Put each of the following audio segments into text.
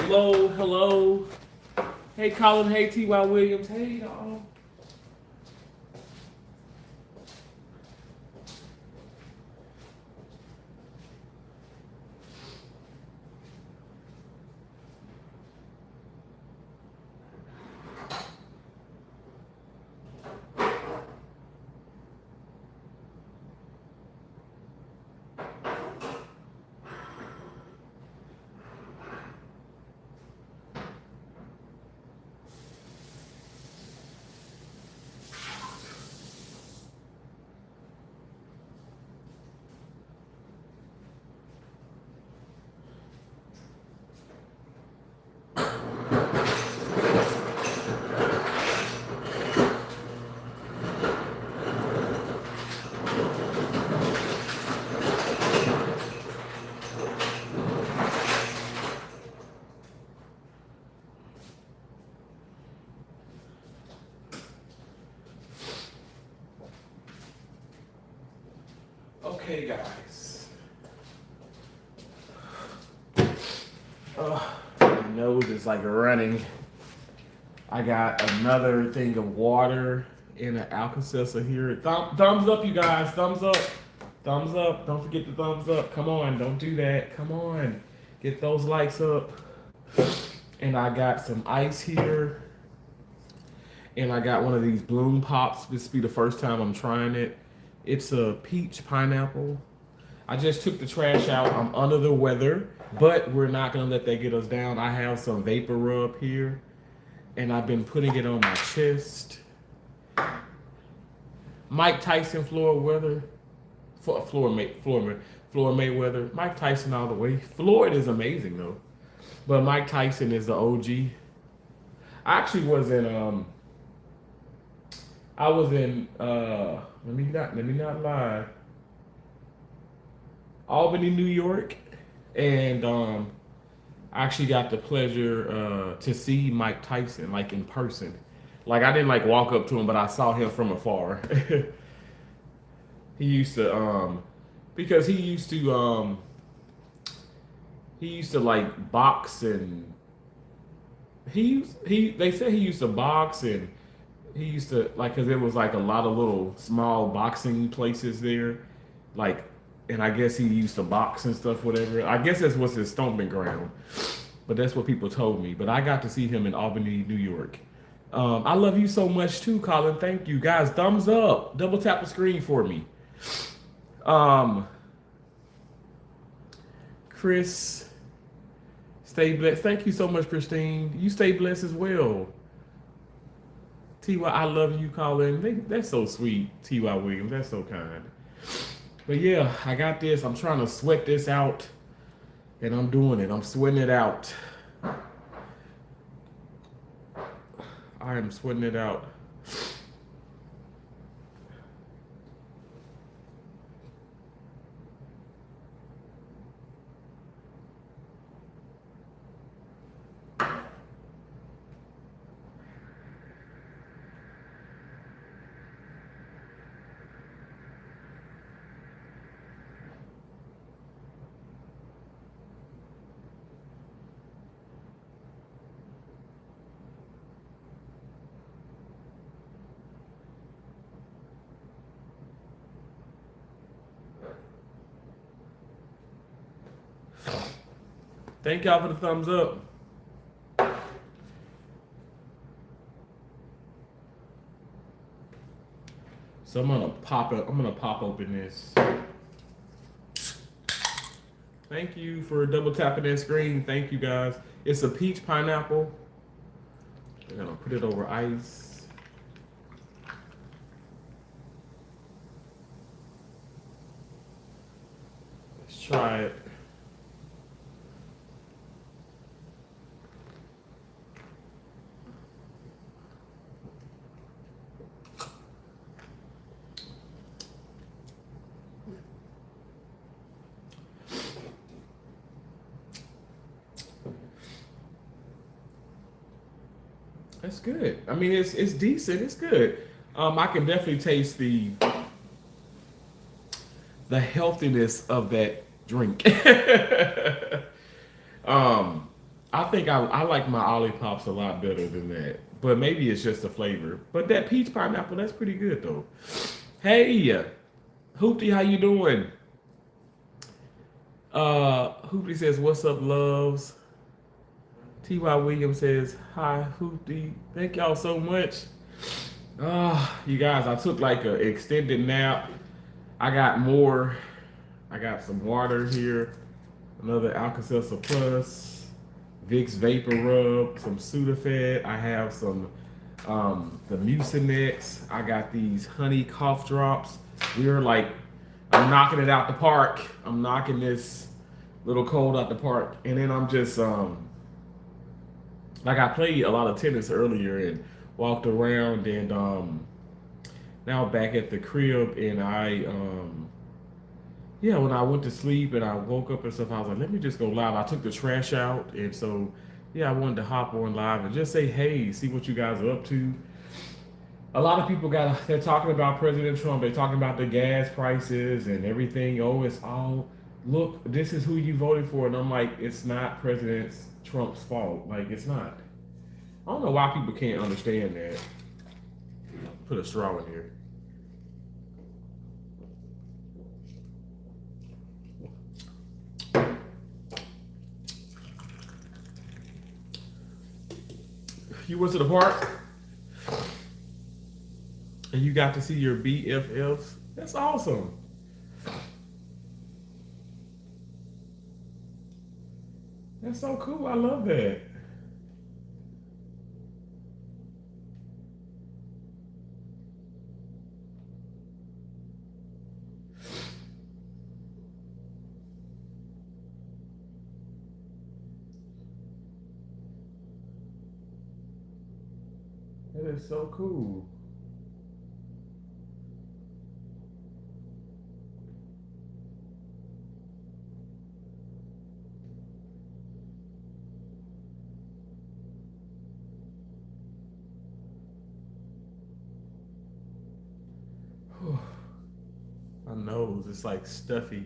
Hello, hello. Hey, Colin. Hey, T.Y. Williams. Hey, y'all. Okay, guys. My nose is like running. I got another thing of water and an Alka-Seltzer here. Thumbs up, you guys. Thumbs up. Thumbs up. Don't forget the thumbs up. Come on. Don't do that. Come on. Get those likes up. And I got some ice here. And I got one of these Bloom Pops. This will be the first time I'm trying it. It's a peach pineapple. I just took the trash out. I'm under the weather, but we're not going to let that get us down. I have some vapor rub here, and I've been putting it on my chest. Mike Tyson, Floyd Mayweather. Mike Tyson all the way. Floyd is amazing, though. But Mike Tyson is the OG. I actually was in, let me not lie. Albany, New York, and I actually got the pleasure to see Mike Tyson like in person. Like I didn't like walk up to him, but I saw him from afar. He used to because he used to like box and they said he used to box and he used to like because there was like a lot of little small boxing places there, like. And I guess he used to box and stuff, whatever. I guess that was his stomping ground. But that's what people told me. But I got to see him in Albany, New York. I love you so much too, Colin. Thank you. Guys, thumbs up. Double tap the screen for me. Chris, stay blessed. Thank you so much, Christine. You stay blessed as well. T.Y., I love you, Colin. That's so sweet, T.Y. Williams. That's so kind. But yeah, I got this. I'm trying to sweat this out. And I'm doing it. I'm sweating it out. I am sweating it out. Thank y'all for the thumbs up. So I'm gonna pop open this. Thank you for double tapping that screen. Thank you guys. It's a peach pineapple. I'm gonna put it over ice. Let's try it. That's good. I mean, it's decent. It's good. I can definitely taste the healthiness of that drink. I think I like my Olippops a lot better than that. But maybe it's just the flavor. But that peach pineapple, that's pretty good though. Hey, Hoopty, how you doing? Hoopty says, "What's up, loves?" T.Y. Williams says, "Hi, Hoopty. Thank y'all so much." You guys, I took like an extended nap. I got more. I got some water here, another Alka-Seltzer Plus, Vicks Vapor Rub, some Sudafed. I have some the Mucinex. I got these honey cough drops. We're like, I'm knocking it out the park. I'm knocking this little cold out the park, and then I'm just like I played a lot of tennis earlier and walked around, and now back at the crib, and yeah, when I went to sleep and I woke up and stuff, I was like, let me just go live. I took the trash out, and so yeah, I wanted to hop on live and just say, hey, see what you guys are up to. A lot of people they're talking about President Trump. They're talking about the gas prices and everything. Oh, it's all, look, this is who you voted for. And I'm like, it's not President Trump's fault. Like, it's not. I don't know why people can't understand that. Put a straw in here. You went to the park and you got to see your BFFs. That's awesome. That's so cool. I love that. That is so cool. My nose is like stuffy.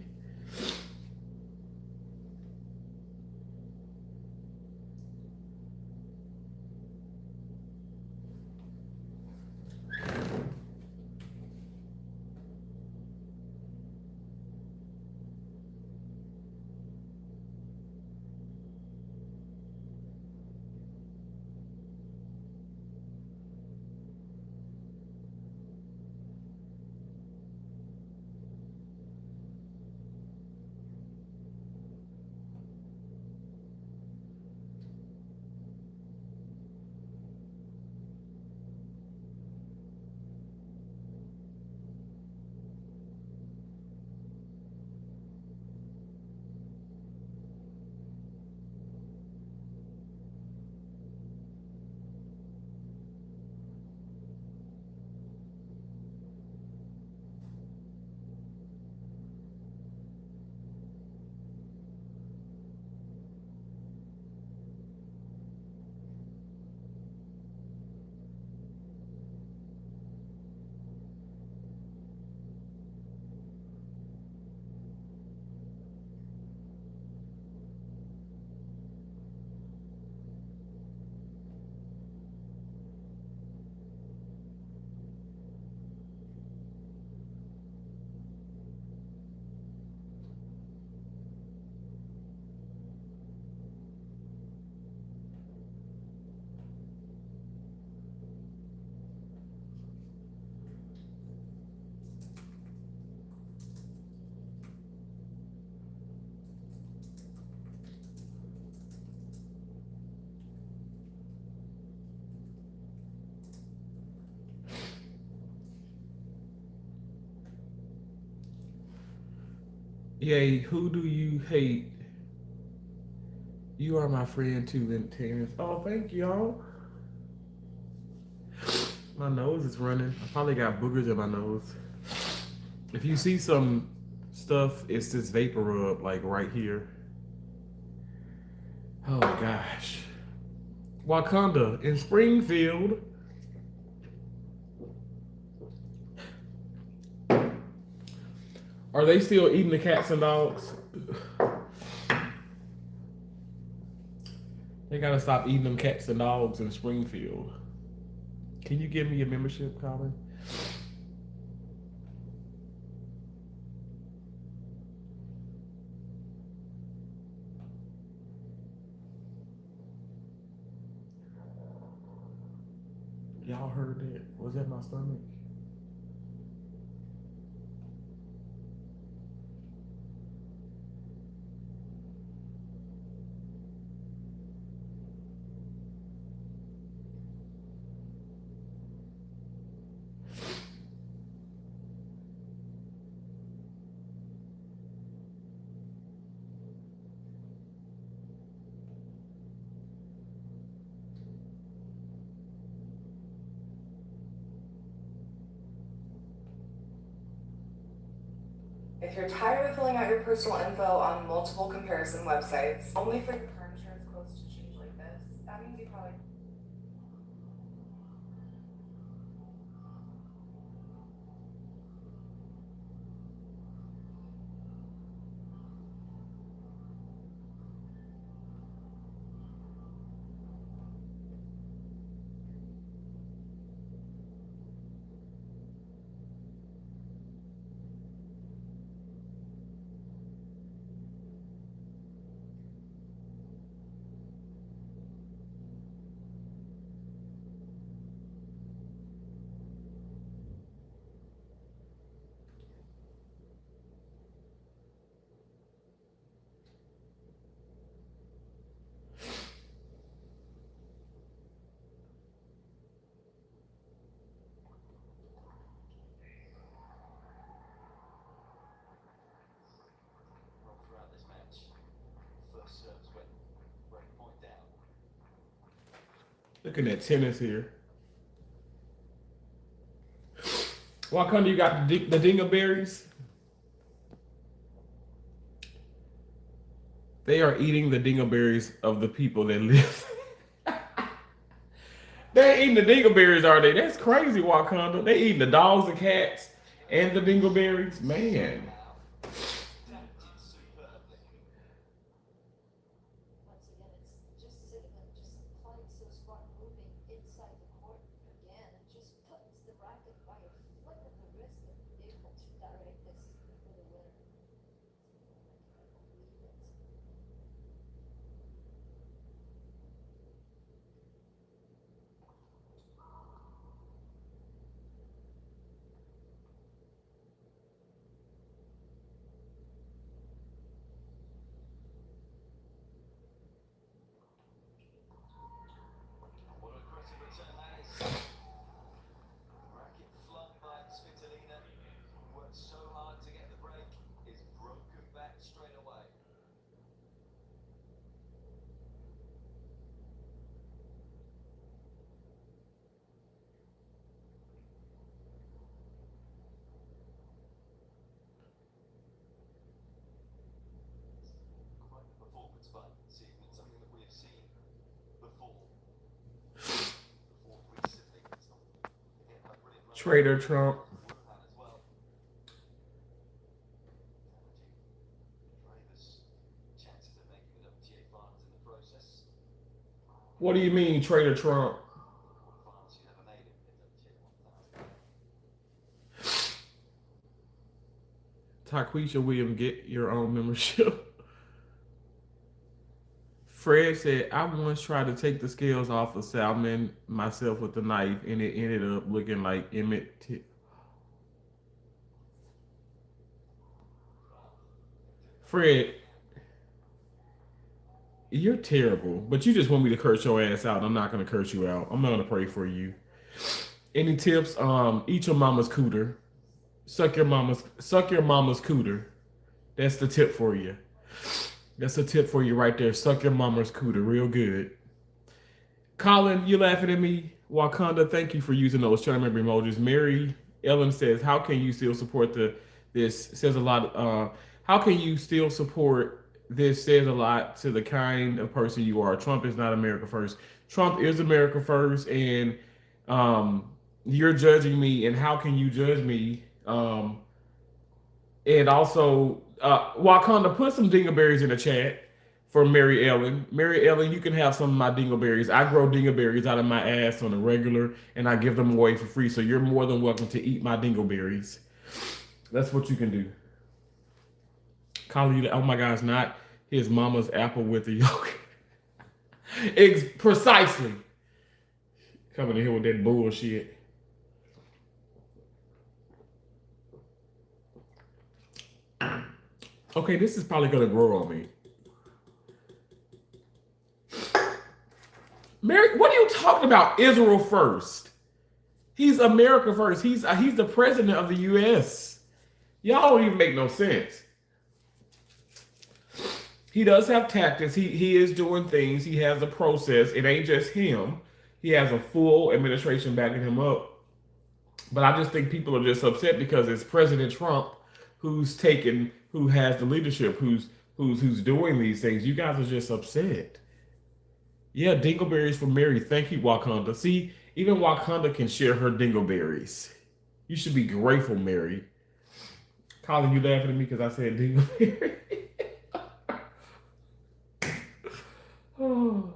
Yay, who do you hate? You are my friend too, and Terrence. Oh, thank y'all. My nose is running. I probably got boogers in my nose. If you see some stuff, it's this vapor rub, like right here. Oh gosh. Wakanda in Springfield. Are they still eating the cats and dogs? They gotta stop eating them cats and dogs in Springfield. Can you give me a membership, Colin? Y'all heard that? Was that my stomach? If you're tired of filling out your personal info on multiple comparison websites, only for your car insurance quotes to change like this, that means you probably. Looking at tennis here. Wakanda, you got the dingleberries. They are eating the dingleberries of the people that live. They ain't eating the dingleberries, are they? That's crazy, Wakanda. They eating the dogs, the cats, and the dingleberries. Man. Trader Trump. What do you mean, Trader Trump? Taquisha Williams, get your own membership. Fred said, I once tried to take the scales off of salmon myself with a knife, and it ended up looking like Emmett. Fred, you're terrible, but you just want me to curse your ass out. I'm not going to curse you out. I'm not going to pray for you. Any tips? Eat your mama's cooter. Suck your mama's cooter. That's the tip for you. That's a tip for you right there. Suck your mama's cooter real good. Colin, you laughing at me? Wakanda, thank you for using those trying to remember emojis. Mary Ellen says, "How can you still support the this?" Says a lot. How can you still support this? Says a lot to the kind of person you are. Trump is not America first. Trump is America first, and you're judging me. And how can you judge me? And also, Wakanda, put some dingleberries in the chat for Mary Ellen. Mary Ellen, you can have some of my dingleberries. I grow dingleberries out of my ass on a regular, and I give them away for free. So you're more than welcome to eat my dingleberries. That's what you can do. Colin, oh my gosh, not his mama's apple with the yolk. Precisely. Coming in here with that bullshit. Okay, this is probably gonna grow on me. Mary, what are you talking about? Israel first. He's America first. He's the president of the U.S. Y'all don't even make no sense. He does have tactics. He is doing things. He has a process. It ain't just him. He has a full administration backing him up. But I just think people are just upset because it's President Trump who has the leadership, who's doing these things. You guys are just upset. Yeah, dingleberries for Mary. Thank you, Wakanda. See, even Wakanda can share her dingleberries. You should be grateful, Mary. Colin, you laughing at me because I said dingleberry? Oh.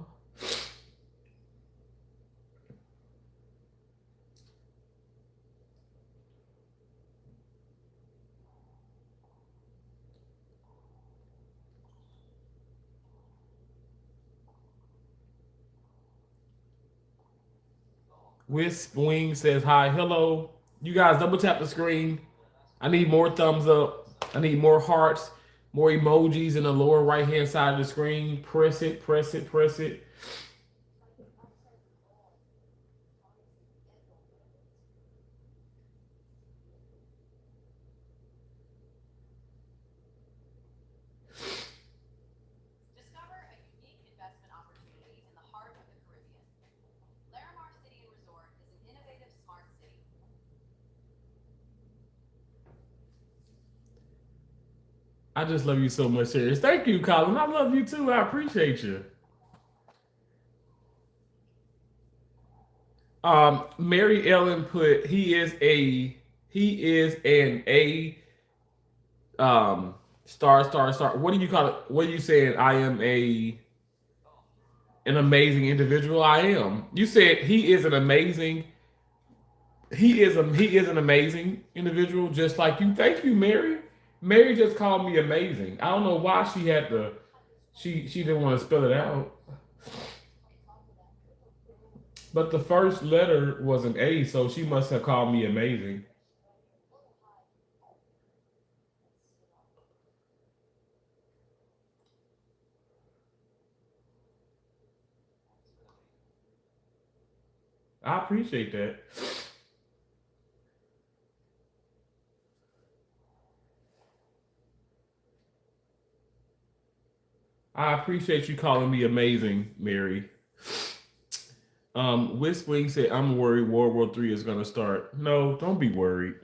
Wisp Wing says hi, hello. You guys double tap the screen. I need more thumbs up. I need more hearts, more emojis in the lower right hand side of the screen. Press it, press it, press it. I just love you so much, serious. Thank you, Colin. I love you too. I appreciate you. Mary Ellen put he is an A star. What do you call it? What are you saying? I am an amazing individual. I am. You said he is an amazing. He is an amazing individual, just like you. Thank you, Mary. Mary just called me amazing. I don't know why she had to. She didn't want to spell it out. But the first letter was an A, so she must have called me amazing. I appreciate that. I appreciate you calling me amazing, Mary. Whispering said, I'm worried World War III is going to start. No, don't be worried.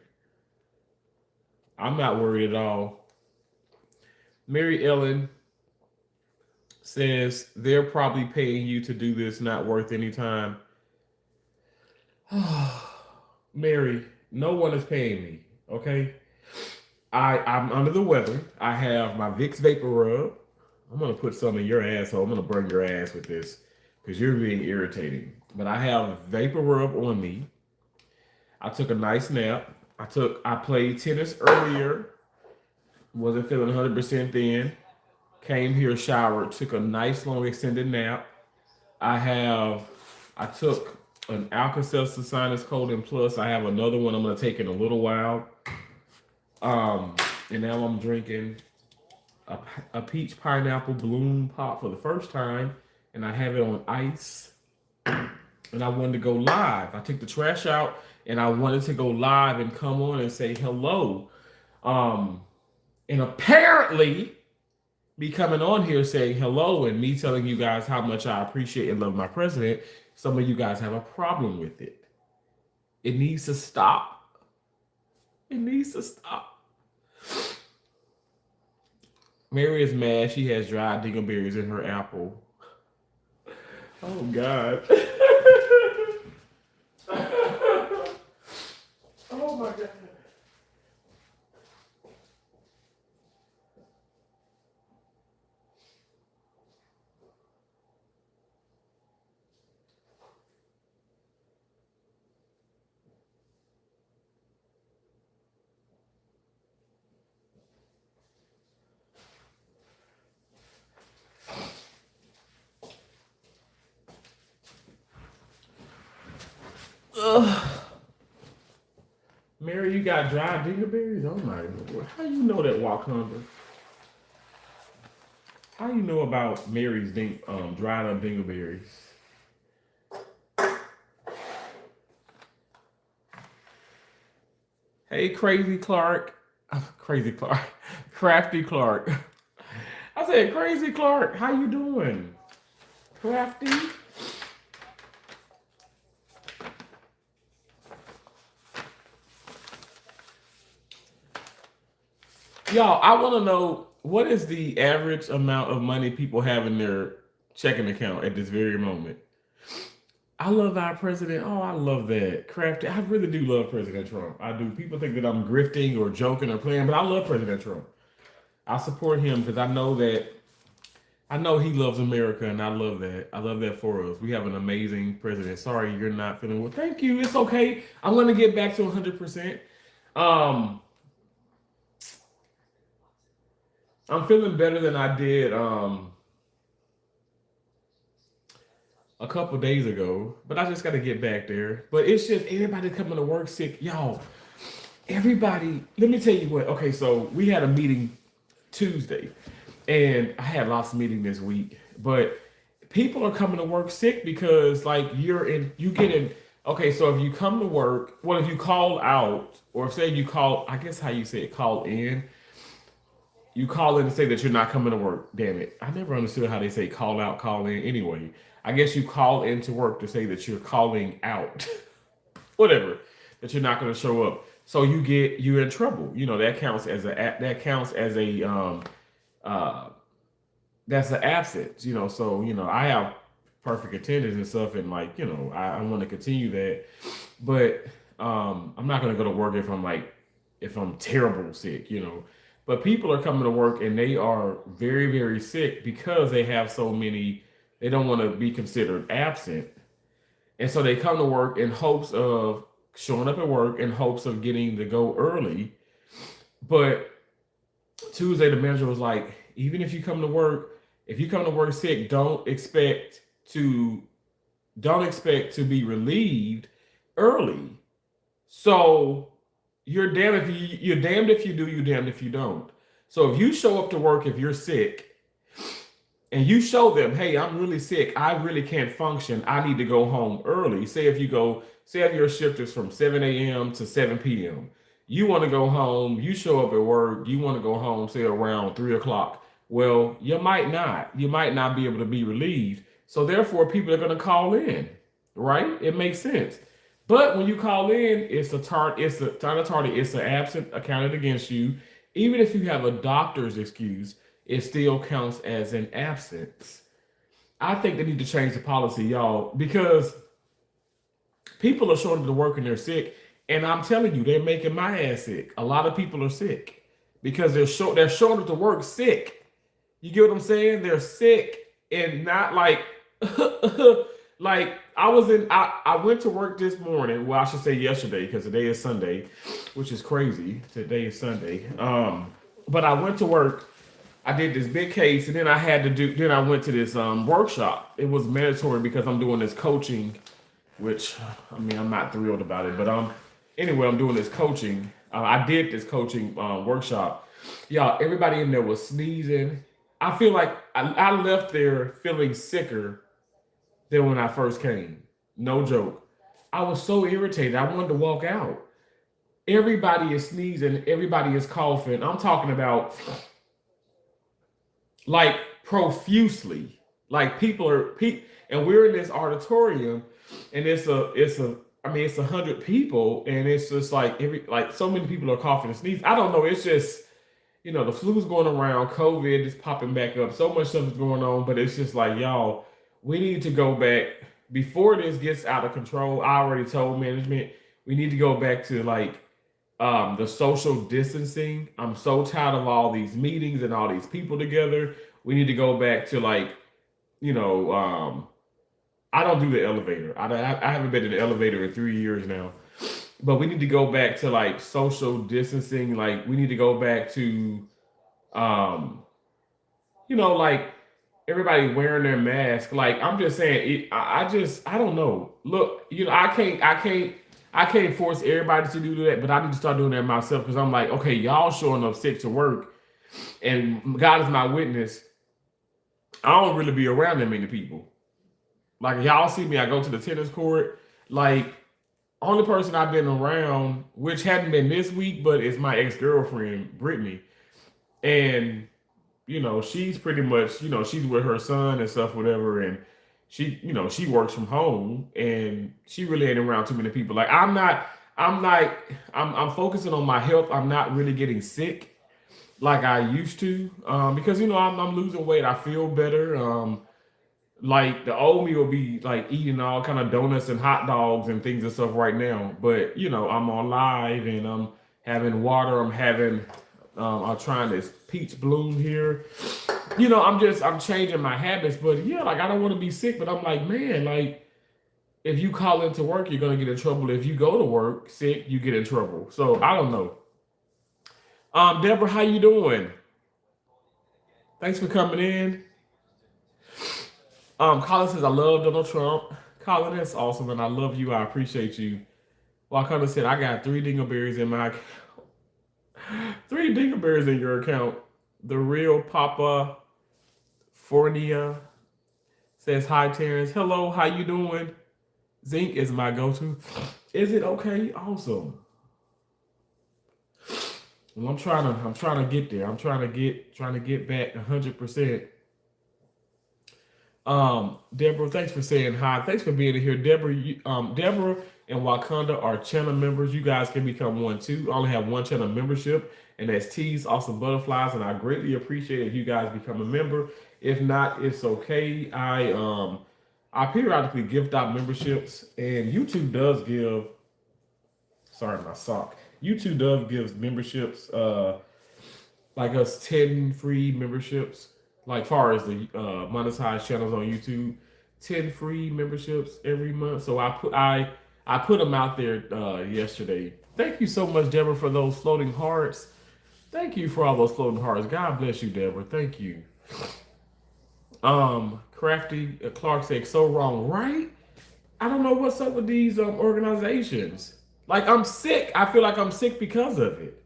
I'm not worried at all. Mary Ellen says, they're probably paying you to do this, not worth any time. Mary, no one is paying me, okay? I'm under the weather. I have my Vicks Vapor Rub. I'm going to put some in your asshole. I'm going to burn your ass with this because you're being irritating. But I have Vapor Rub on me. I took a nice nap. I played tennis earlier. Wasn't feeling 100% then. Came here, showered, took a nice long extended nap. I took an Alka-Seltzer Sinus Cold and Plus. I have another one I'm going to take in a little while. And now I'm drinking a peach pineapple bloom pop for the first time, and I have it on ice. And I wanted to go live. I took the trash out, and I wanted to go live and come on and say hello. And apparently, me coming on here saying hello and me telling you guys how much I appreciate and love my president, some of you guys have a problem with it. It needs to stop. It needs to stop. Mary is mad. She has dried dingleberries in her apple. Oh, God. Oh, my God. Ugh. Mary, you got dry dingleberries? Oh my lord. How you know that Wakanda? How you know about Mary's dried up dingleberries? Hey, Crazy Clark. Crazy Clark. Crafty Clark. I said, Crazy Clark, how you doing? Crafty? Y'all, I want to know what is the average amount of money people have in their checking account at this very moment? I love our president. Oh, I love that. Crafty. I really do love President Trump. I do. People think that I'm grifting or joking or playing, but I love President Trump. I support him because I know he loves America, and I love that. I love that for us. We have an amazing president. Sorry, you're not feeling well. Thank you. It's okay. I'm gonna get back to 100%. Um, I'm feeling better than I did a couple days ago, but I just got to get back there. But it's just everybody coming to work sick, y'all. Everybody. Let me tell you what. Okay, so we had a meeting Tuesday, and I had lots of meetings this week, but people are coming to work sick because like you get in. Okay, so if you come to work, well, if you call out, or if say you call, I guess how you say it, call in. You call in to say that you're not coming to work. Damn it. I never understood how they say call out, call in. Anyway, I guess you call into work to say that you're calling out. Whatever. That you're not going to show up. So you're in trouble. You know, that counts as a uh that's an absence, you know. So, you know, I have perfect attendance and stuff, and like, you know, I want to continue that. But I'm not gonna go to work if I'm terrible sick, you know. But people are coming to work and they are very, very sick because they have so many, they don't want to be considered absent. And so they come to work in hopes of showing up at work in hopes of getting to go early. But Tuesday, the manager was like, even if you come to work, if you come to work sick, to don't expect to be relieved early. So you're damned if you do, you're damned if you don't. So if you show up to work if you're sick and you show them, hey, I'm really sick, I really can't function, I need to go home early. Say if your shift is from 7 a.m. to 7 p.m. You want to go home, you show up at work, you want to go home, say around 3 o'clock. Well, you might not. You might not be able to be relieved. So therefore, people are going to call in, right? It makes sense. But when you call in, it's an absent accounted against you. Even if you have a doctor's excuse, it still counts as an absence. I think they need to change the policy, y'all, because people are showing up to work and they're sick, and I'm telling you, they're making my ass sick. A lot of people are sick because they're showing up to work sick. You get what I'm saying? They're sick and not like like I went to work this morning. Well, I should say yesterday because today is Sunday, which is crazy. Today is Sunday. But I went to work. I did this big case, and then I went to this workshop. It was mandatory because I'm doing this coaching, which I mean I'm not thrilled about it, but anyway, I'm doing this coaching. I did this coaching workshop. Y'all, everybody in there was sneezing. I feel like I left there feeling sicker than when I first came. No joke. I was so irritated. I wanted to walk out. Everybody is sneezing. Everybody is coughing. I'm talking about like profusely. Like and we're in this auditorium, and it's 100 people, and it's just like so many people are coughing and sneezing. I don't know. It's just the flu's going around, COVID is popping back up, so much stuff is going on, but it's just like, y'all, we need to go back before this gets out of control. I already told management we need to go back to like the social distancing. I'm so tired of all these meetings and all these people together. We need to go back to like, I don't do the elevator. I haven't been in the elevator in 3 years now. But we need to go back to like social distancing. Like we need to go back to, like everybody wearing their mask. Like I'm just saying, I don't know. Look, I can't force everybody to do that, but I need to start doing that myself because I'm like, okay, y'all showing up sick to work, and God is my witness. I don't really be around that many people. Like y'all see me, I go to the tennis court. Like only person I've been around, which hadn't been this week, but it's my ex girlfriend Brittany, and she's pretty much, she's with her son and stuff, whatever, and she works from home and she really ain't around too many people. Like I'm not, I'm focusing on my health. I'm not really getting sick like I used to, because I'm losing weight. I feel better. Like the old me will be like eating all kind of donuts and hot dogs and things and stuff right now. But I'm on live and I'm having water. I'm trying this peach bloom here. I'm changing my habits. But yeah, like I don't want to be sick. But I'm like, man, like if you call into work, you're gonna get in trouble. If you go to work sick, you get in trouble. So I don't know. Deborah, how you doing? Thanks for coming in. Colin says, I love Donald Trump. Colin, that's awesome, and I love you. I appreciate you. Well, Colin said, I got three dingleberries in my three dingleberries in your account. The real Papa Fornia says, hi, Terrence. Hello, how you doing? Zinc is my go-to. Is it okay? Awesome. Well, I'm trying to get there. I'm trying to get back 100%. Deborah, thanks for saying hi. Thanks for being here. Deborah, Deborah and Wakanda are channel members. You guys can become one too. I only have one channel membership, and that's T's Awesome Butterflies, and I greatly appreciate if you guys become a member. If not, it's okay. I periodically gift out memberships, and YouTube does give. Sorry, my sock. YouTube does give memberships, like us 10 free memberships. Like far as the monetized channels on YouTube, 10 free memberships every month. So I put them out there yesterday. Thank you so much, Deborah, for those floating hearts. Thank you for all those floating hearts. God bless you, Deborah. Thank you. Crafty Clark said, so wrong, right? I don't know what's up with these organizations. Like I'm sick. I feel like I'm sick because of it.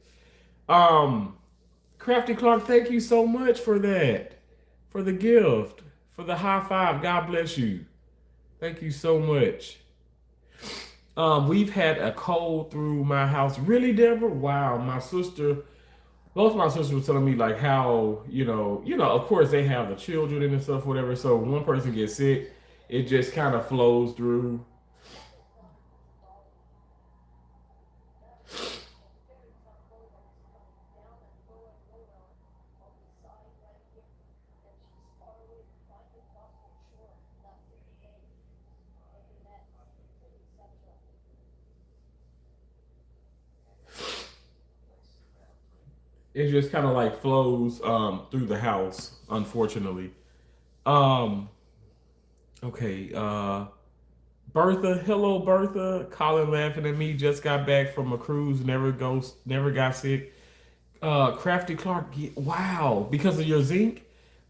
Crafty Clark, thank you so much for that. For the gift, for the high five. God bless you. Thank you so much. We've had a cold through my house. Really, Deborah? Wow. Both of my sisters were telling me like how, of course they have the children and stuff, whatever. So when one person gets sick, it just kind of flows through. It just kind of like flows through the house, unfortunately. Um, okay, Bertha, hello Bertha. Colin laughing at me, just got back from a cruise, never got sick. Crafty Clark, wow, because of your zinc,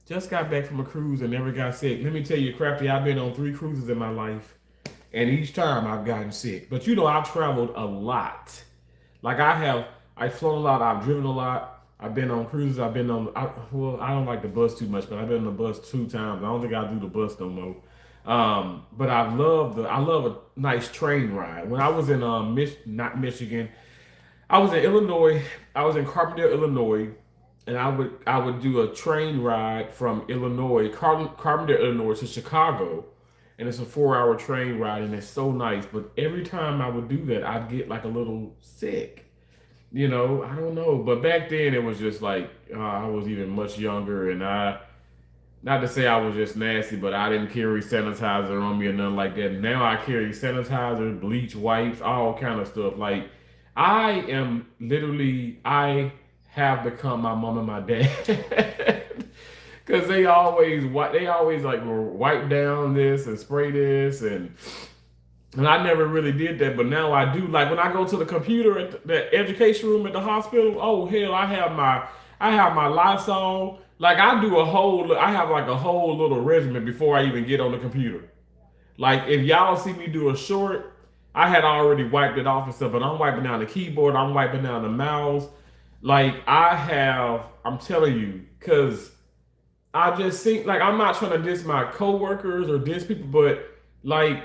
just got back from a cruise and never got sick. Let me tell you, Crafty, I've been on 3 cruises in my life, and each time I've gotten sick. But I've traveled a lot. Like I've flown a lot, I've driven a lot. I've been on cruises. I don't like the bus too much, but I've been on the bus 2 times. I don't think I'll do the bus no more. But I love a nice train ride. When I was in not Michigan, I was in Illinois. I was in Carbondale, Illinois, and I would do a train ride from Carbondale, Illinois to Chicago, and it's a 4-hour train ride, and it's so nice. But every time I would do that, I'd get like a little sick. I don't know. But back then it was just like I was even much younger, and not to say I was just nasty, but I didn't carry sanitizer on me or nothing like that. Now I carry sanitizer, bleach wipes, all kind of stuff. Like I have become my mom and my dad. Cause they always like will wipe down this and spray this and I never really did that, but now I do. Like when I go to the computer at the education room at the hospital, oh hell, I have my Lysol, Like I have like a whole little regimen before I even get on the computer. Like if y'all see me do a short, I had already wiped it off and stuff, but I'm wiping down the keyboard, I'm wiping down the mouse. Like I'm telling you, because I just think like I'm not trying to diss my coworkers or diss people, but like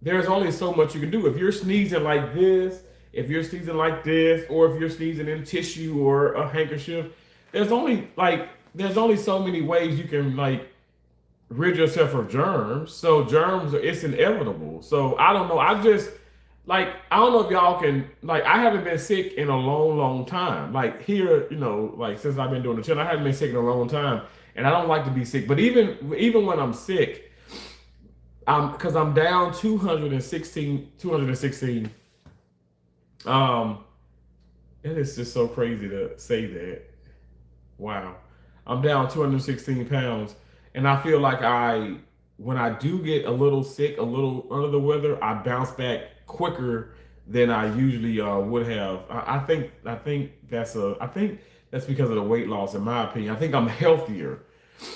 there's only so much you can do. If you're sneezing like this, if you're sneezing like this, or if you're sneezing in tissue or a handkerchief, there's only so many ways you can like rid yourself of germs. So germs, it's inevitable. So I don't know. I don't know if y'all can like. I haven't been sick in a long, long time. Like here, like since I've been doing the channel, I haven't been sick in a long time, and I don't like to be sick. But even when I'm sick, because I'm down 216. Um, and it's just so crazy to say that. Wow. I'm down 216 pounds. And I feel like when I do get a little sick, a little under the weather, I bounce back quicker than I usually would have. I think that's because of the weight loss, in my opinion. I think I'm healthier,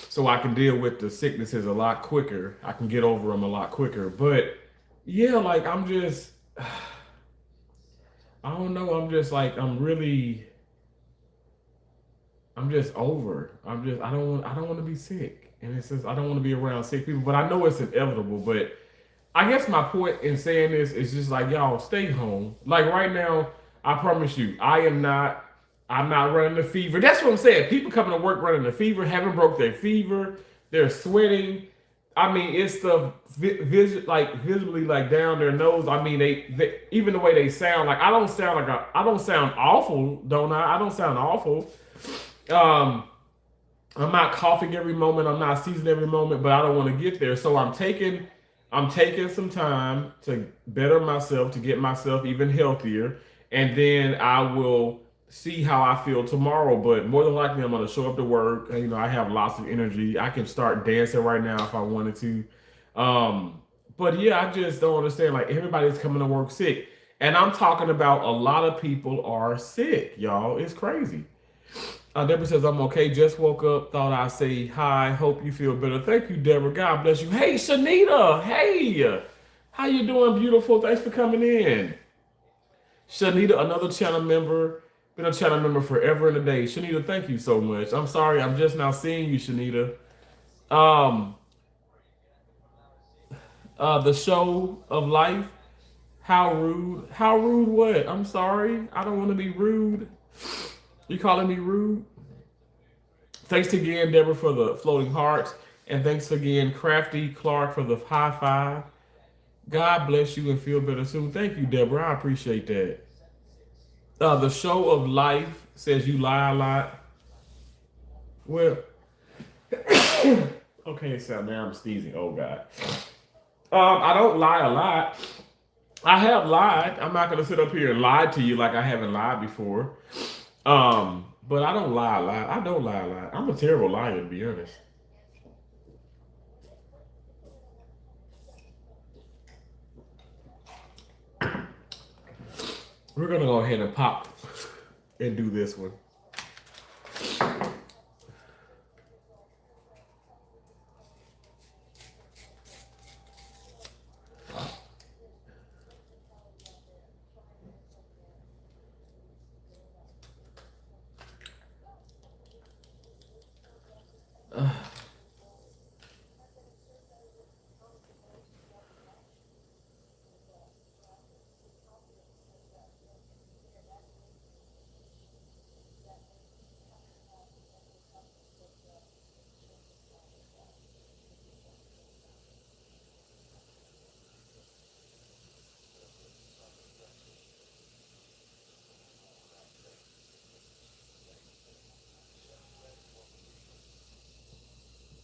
so I can deal with the sicknesses a lot quicker. I can get over them a lot quicker. But yeah, like I don't know. I'm just over. I don't want to be sick. And it says I don't want to be around sick people, but I know it's inevitable. But I guess my point in saying this is just like y'all stay home. Like right now, I promise you, I'm not running the fever. That's what I'm saying. People coming to work running the fever, haven't broke their fever, they're sweating. I mean, it's the visibly like down their nose. I mean, they even the way they sound. Like I don't sound awful, don't I? I don't sound awful. Um, I'm not coughing every moment. I'm not sneezing every moment, but I don't want to get there. So I'm taking some time to better myself, to get myself even healthier, and then I will see how I feel tomorrow. But more than likely, I'm going to show up to work. I have lots of energy. I can start dancing right now if I wanted to. But yeah, I just don't understand. Like everybody's coming to work sick, and I'm talking about a lot of people are sick, y'all. It's crazy. Deborah says, I'm okay. Just woke up. Thought I'd say hi. Hope you feel better. Thank you, Deborah. God bless you. Hey, Shanita. Hey. How you doing, beautiful? Thanks for coming in. Shanita, another channel member. Been a channel member forever and a day. Shanita, thank you so much. I'm sorry. I'm just now seeing you, Shanita. Um, the show of life. How rude. How rude what? I'm sorry. I don't want to be rude. You calling me rude? Thanks again, Deborah, for the floating hearts. And thanks again, Crafty Clark, for the high five. God bless you and feel better soon. Thank you, Deborah. I appreciate that. The show of life says you lie a lot. Well, okay, so now I'm sneezing. Oh, God. I don't lie a lot. I have lied. I'm not going to sit up here and lie to you like I haven't lied before. But I don't lie a lot. I don't lie a lot. I'm a terrible liar, to be honest. We're gonna go ahead and pop and do this one.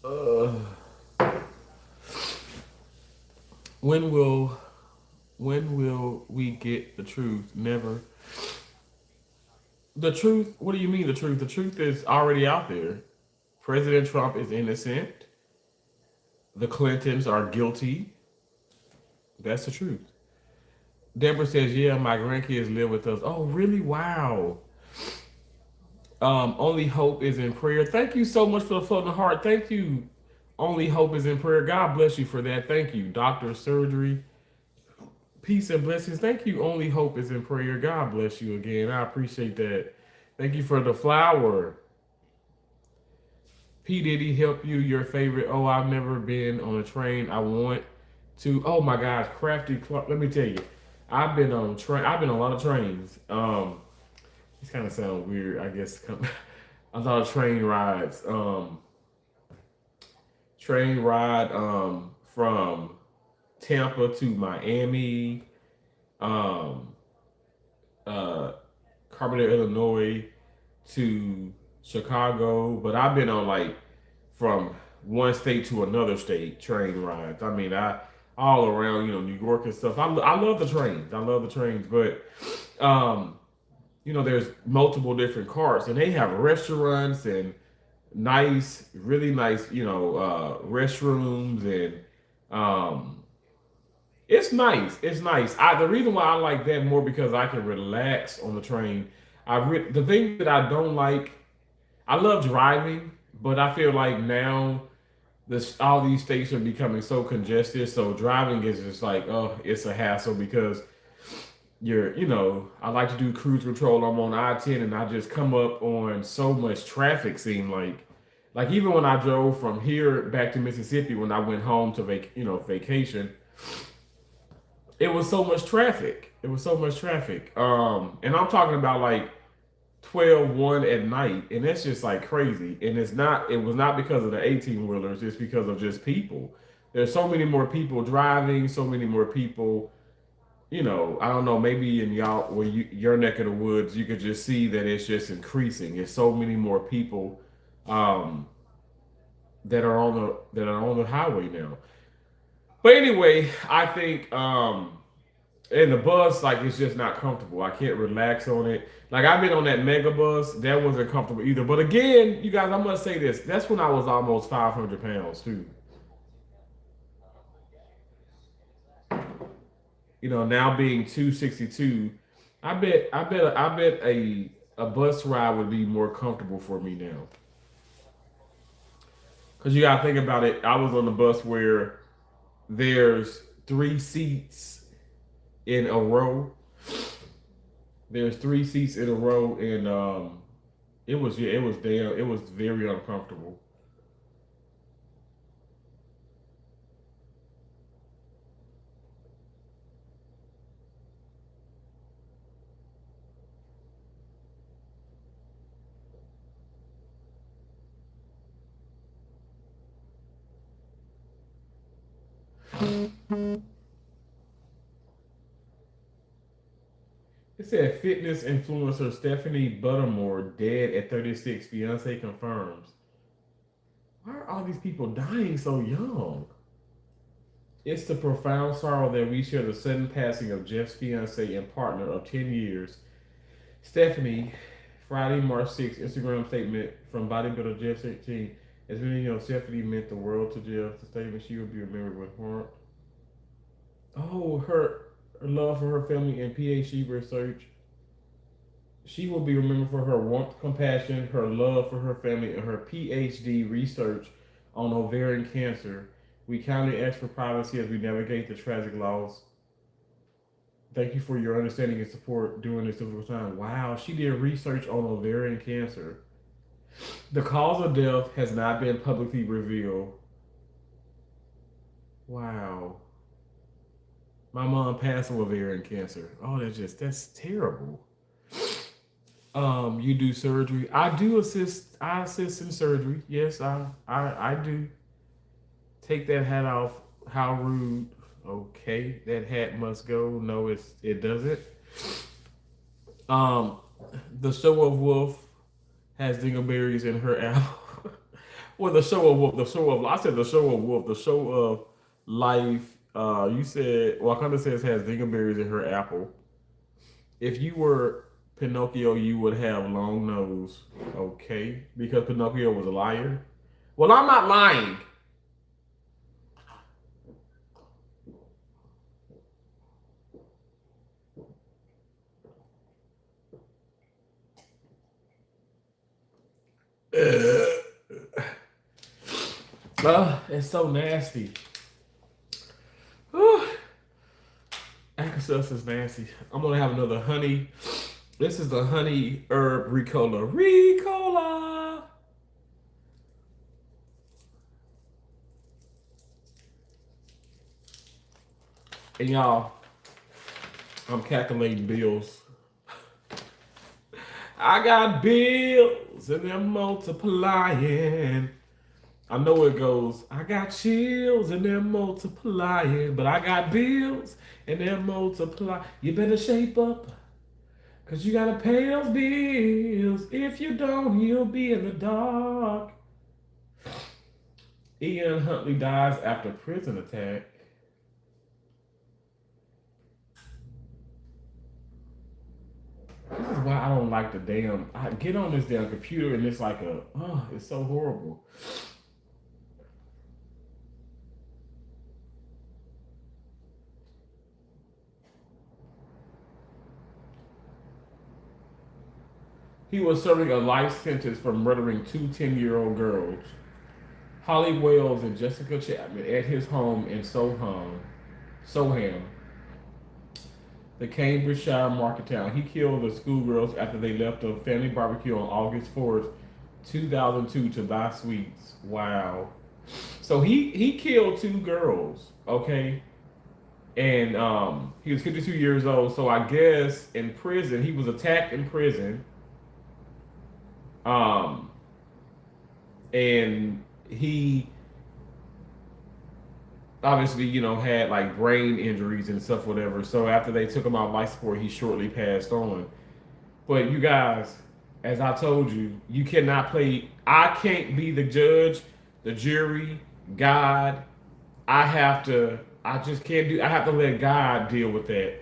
Uh, when will we get the truth? Never. The truth? What do you mean the truth? The truth is already out there. President Trump is innocent. The Clintons are guilty. That's the truth. Deborah says, yeah, my grandkids live with us. Oh, really? Wow. Only hope is in prayer. Thank you so much for the floating heart. Thank you. Only hope is in prayer. God bless you for that. Thank you, Doctor Surgery. Peace and blessings. Thank you. Only hope is in prayer. God bless you again. I appreciate that. Thank you for the flower. P. Diddy help you, your favorite. Oh, I've never been on a train. I want to. Oh my gosh, Crafty Clark. Let me tell you, I've been on train. I've been on a lot of trains. This kind of sounds weird, I guess. A lot of train rides. Train ride from Tampa to Miami, um, uh, Carbondale, Illinois to Chicago. But I've been on like from one state to another state train rides. I mean, I all around, New York and stuff. I love the trains. I love the trains, but um, there's multiple different cars, and they have restaurants and nice, really nice, restrooms, and um, it's nice. It's nice. The reason why I like that more because I can relax on the train. The thing that I don't like, I love driving, but I feel like now this all these states are becoming so congested. So driving is just like, oh, it's a hassle because I like to do cruise control. I'm on I-10 and I just come up on so much traffic. Seem like even when I drove from here back to Mississippi when I went home to vacation, it was so much traffic. It was so much traffic. And I'm talking about like 12:01 at night, and that's just like crazy. And it was not because of the 18 wheelers, it's because of just people. There's so many more people driving, so many more people. I don't know, maybe in your neck of the woods, you could just see that it's just increasing. It's so many more people um, that are on the highway now. But anyway, I think in the bus, like it's just not comfortable. I can't relax on it. Like I've been on that mega bus, that wasn't comfortable either. But again, you guys, I must say this. That's when I was almost 500 pounds too. Now being 262, I bet a bus ride would be more comfortable for me now. Cause you gotta think about it. I was on the bus where there's three seats in a row. There's three seats in a row, and it was very uncomfortable. It said fitness influencer Stephanie Buttermore dead at 36. Fiance confirms. Why are all these people dying so young? It's the profound sorrow that we share the sudden passing of Jeff's fiance and partner of 10 years, Stephanie. Friday, March 6th, Instagram statement from bodybuilder Jeff 16. As many know, Stephanie meant the world to Jeff. The statement she will be remembered with warmth. Oh, her love for her family and PhD research. She will be remembered for her warmth, compassion, her love for her family, and her PhD research on ovarian cancer. We kindly ask for privacy as we navigate the tragic loss. Thank you for your understanding and support during this difficult time. Wow, she did research on ovarian cancer. The cause of death has not been publicly revealed. Wow. My mom passed of ovarian cancer. Oh, that's terrible. You do surgery. I assist in surgery. Yes, I do. Take that hat off. How rude. Okay, that hat must go. No, it doesn't. Um, the show of wolf has dingleberries in her apple. Well, the show of wolf. The show of I said the show of wolf. The show of life. You said Wakanda says has dingleberries in her apple. If you were Pinocchio, you would have long nose. Okay, because Pinocchio was a liar. Well, I'm not lying. It's so nasty. Whew. Alka-Seltzer is nasty. I'm gonna have another honey. This is the honey herb Ricola. Ricola. And y'all, I'm calculating bills. I got bills and they're multiplying. I know it goes, I got chills and they're multiplying, but I got bills and they're multiplying. You better shape up, cause you gotta pay those bills. If you don't, you'll be in the dark. Ian Huntley dies after prison attack. This is why I don't like the damn. I get on this damn computer and it's like it's so horrible. He was serving a life sentence for murdering two 10-year-old girls, Holly Wells and Jessica Chapman, at his home in Soham, the Cambridgeshire market town. He killed the schoolgirls after they left a family barbecue on August 4th, 2002 to buy sweets. Wow. So he killed two girls, okay? And he was 52 years old. So I guess in prison, he was attacked in prison. And he obviously, had like brain injuries and stuff, whatever. So after they took him out of life support, he shortly passed on. But you guys, as I told you, you cannot play. I can't be the judge, the jury, God. I just can't do. I have to let God deal with that.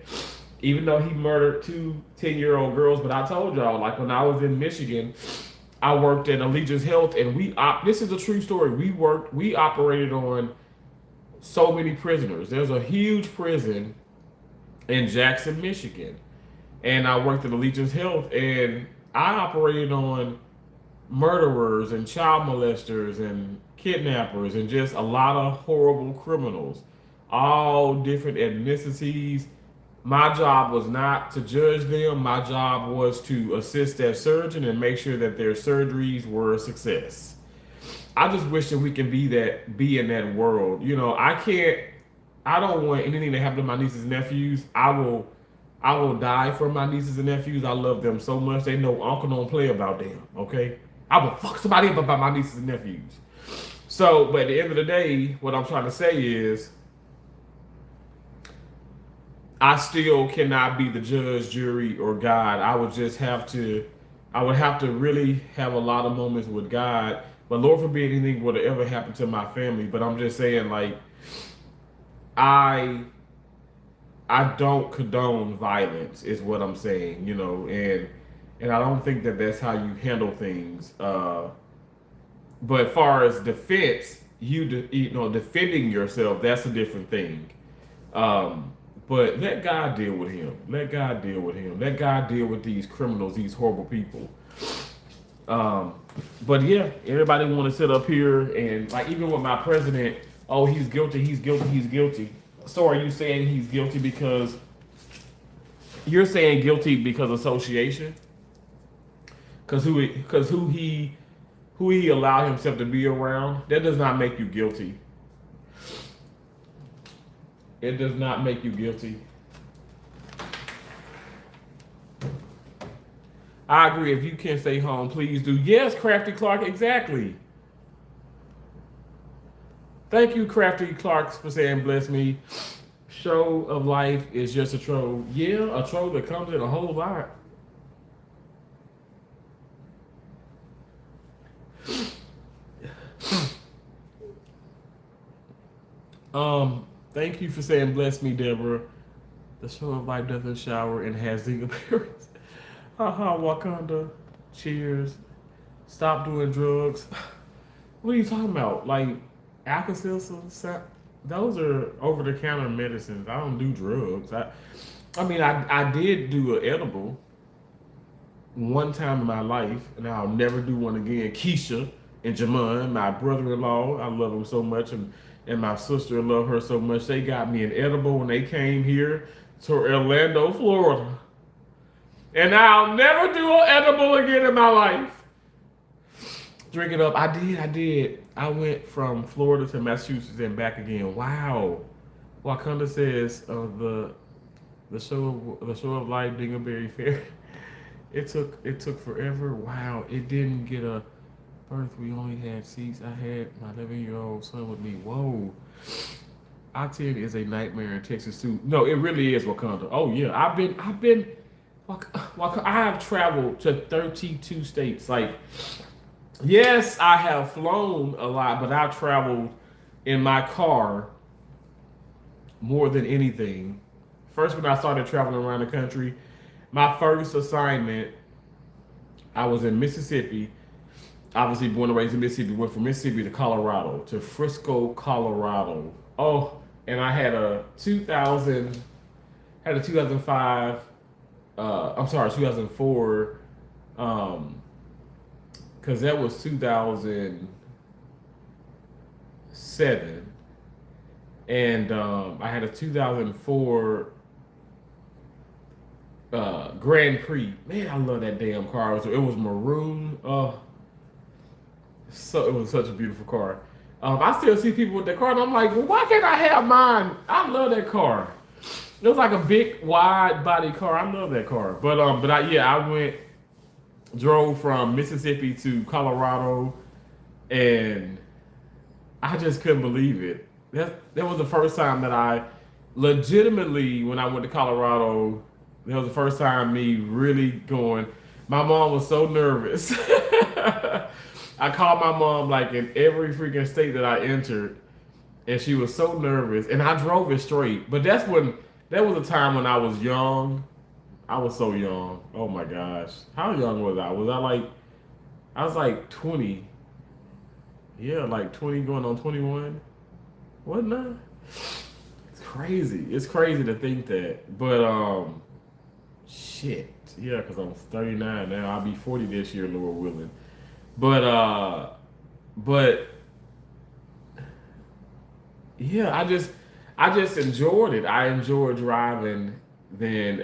Even though he murdered two 10-year-old girls, but I told y'all, like when I was in Michigan, I worked at Allegiance Health, and this is a true story. We operated on so many prisoners. There's a huge prison in Jackson, Michigan, and I worked at Allegiance Health, and I operated on murderers and child molesters and kidnappers and just a lot of horrible criminals, all different ethnicities. My job was not to judge them. My job was to assist that surgeon and make sure that their surgeries were a success. I just wish that we can be in that world. I don't want anything to happen to my nieces and nephews. I will die for my nieces and nephews. I love them so much. They know uncle don't play about them, okay? I will fuck somebody up about my nieces and nephews. So, but at the end of the day, what I'm trying to say is I still cannot be the judge, jury, or God. I would have to really have a lot of moments with God. But Lord forbid anything would have ever happened to my family. But I'm just saying, like, I don't condone violence, is what I'm saying, and I don't think that that's how you handle things. But as far as defense, defending yourself, that's a different thing. But let God deal with him. Let God deal with him. Let God deal with these criminals, these horrible people. But yeah, everybody want to sit up here and like even with my president, oh, he's guilty, he's guilty, he's guilty. So are you saying he's guilty because you're saying guilty because association? Because who he allowed himself to be around, that does not make you guilty. It does not make you guilty. I agree. If you can't stay home, please do. Yes, Crafty Clark, exactly. Thank you, Crafty Clark, for saying bless me. Show of life is just a troll. Yeah, a troll that comes in a whole lot. Thank you for saying bless me, Deborah. The show of life doesn't shower and has dingleberries. Haha, Wakanda. Cheers. Stop doing drugs. What are you talking about? Like Alka-Seltzer? Those are over-the-counter medicines. I don't do drugs. I did do an edible. one time in my life, and I'll never do one again. Keisha and Jamon, my brother-in-law, I love them so much, and my sister, I love her so much. They got me an edible when they came here to Orlando, Florida. And I'll never do an edible again in my life. Drink it up. I did. I went from Florida to Massachusetts and back again. Wow. Wakanda says the show of life, Dingleberry Fair. It took forever. Wow. It didn't get a birth. We only had seats. I had my 11-year-old son with me. Whoa. I-10 is a nightmare in Texas too. No, it really is Wakanda. Oh yeah. I have traveled to 32 states. Like, yes, I have flown a lot, but I've traveled in my car more than anything. First, when I started traveling around the country, my first assignment, I was in Mississippi. Obviously, born and raised in Mississippi. Went from Mississippi to Colorado, to Frisco, Colorado. Oh, and I had a 2005. I'm sorry, 2004. Because that was 2007, and I had a 2004 Grand Prix. Man, I love that damn car. It was maroon. So it was such a beautiful car. I still see people with that car, and I'm like, well, why can't I have mine? I love that car. It was like a big, wide body car. I love that car. But I drove from Mississippi to Colorado, and I just couldn't believe it. That was the first time that I legitimately, when I went to Colorado, that was the first time me really going. My mom was so nervous. I called my mom like in every freaking state that I entered, and she was so nervous. And I drove it straight. But that was a time when I was young. I was so young. Oh my gosh. How young was I? I was like 20. Yeah, like 20 going on 21. Wasn't I? It's crazy. It's crazy to think that. But shit. Yeah, because I'm 39 now. I'll be 40 this year, Lord willing. But yeah, I just enjoyed it. I enjoyed driving then,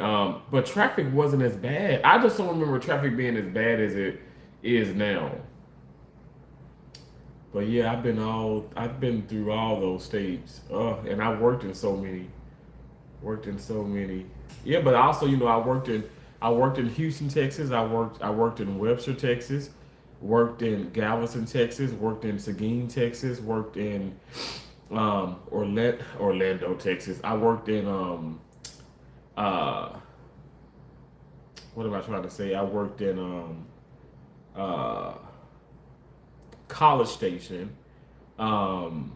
but traffic wasn't as bad. I just don't remember traffic being as bad as it is now. But yeah, I've been through all those states. And I worked in so many. Worked in so many. Yeah, but also, I worked in Houston, Texas. I worked in Webster, Texas. Worked in Galveston, Texas. Worked in Seguin, Texas. Worked in Orlando, Texas. I worked in uh what am I trying to say? I worked in uh College Station, um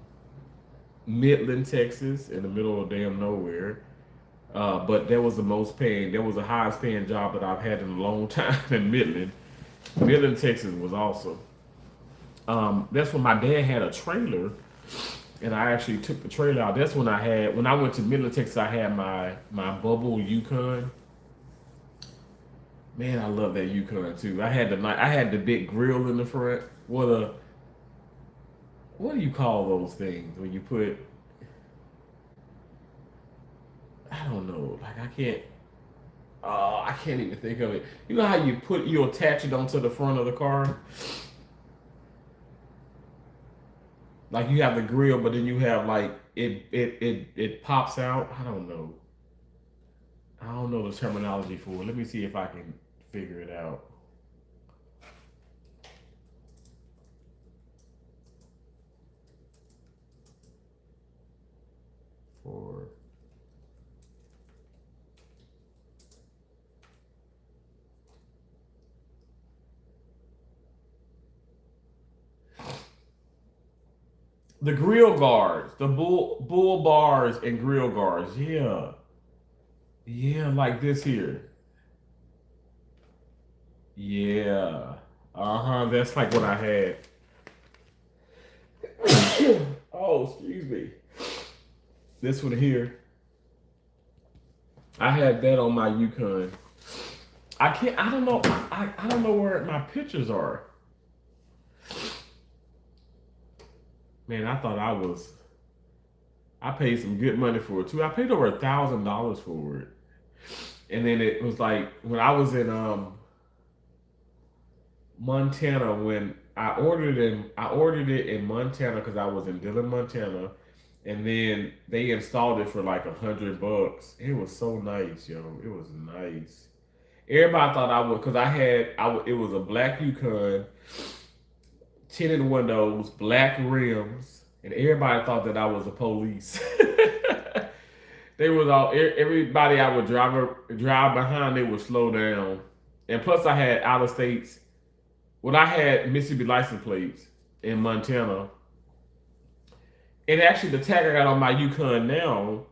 Midland, Texas, in the middle of damn nowhere. But that was the highest paying job that I've had in a long time in Midland. Midland, Texas was awesome. That's when my dad had a trailer, and I actually took the trailer out. That's when when I went to Midland, Texas, I had my bubble Yukon. Man, I love that Yukon too. I had the big grill in the front. What do you call those things when you put? I don't know. Like I can't. I can't even think of it. You know how you attach it onto the front of the car? Like you have the grill, but then you have like it pops out. I don't know the terminology for it. Let me see if I can figure it out. For the grill guards, the bull bars and grill guards. Yeah. Yeah, like this here. Yeah. Uh-huh. That's like what I had. Oh, excuse me. This one here. I had that on my Yukon. I can't. I don't know. I don't know where my pictures are. Man, I thought I was. I paid some good money for it too. I paid over $1,000 for it, and then it was like when I was in Montana when I ordered it in Montana because I was in Dillon, Montana, and then they installed it for like $100. It was so nice, yo. It was nice. Everybody thought I would because it was a black Yukon, tinted windows, black rims, and everybody thought that I was a police. They was all everybody I would drive behind. They would slow down, and plus I had out of states. Well, I had Mississippi license plates in Montana, and actually the tag I got on my Yukon now,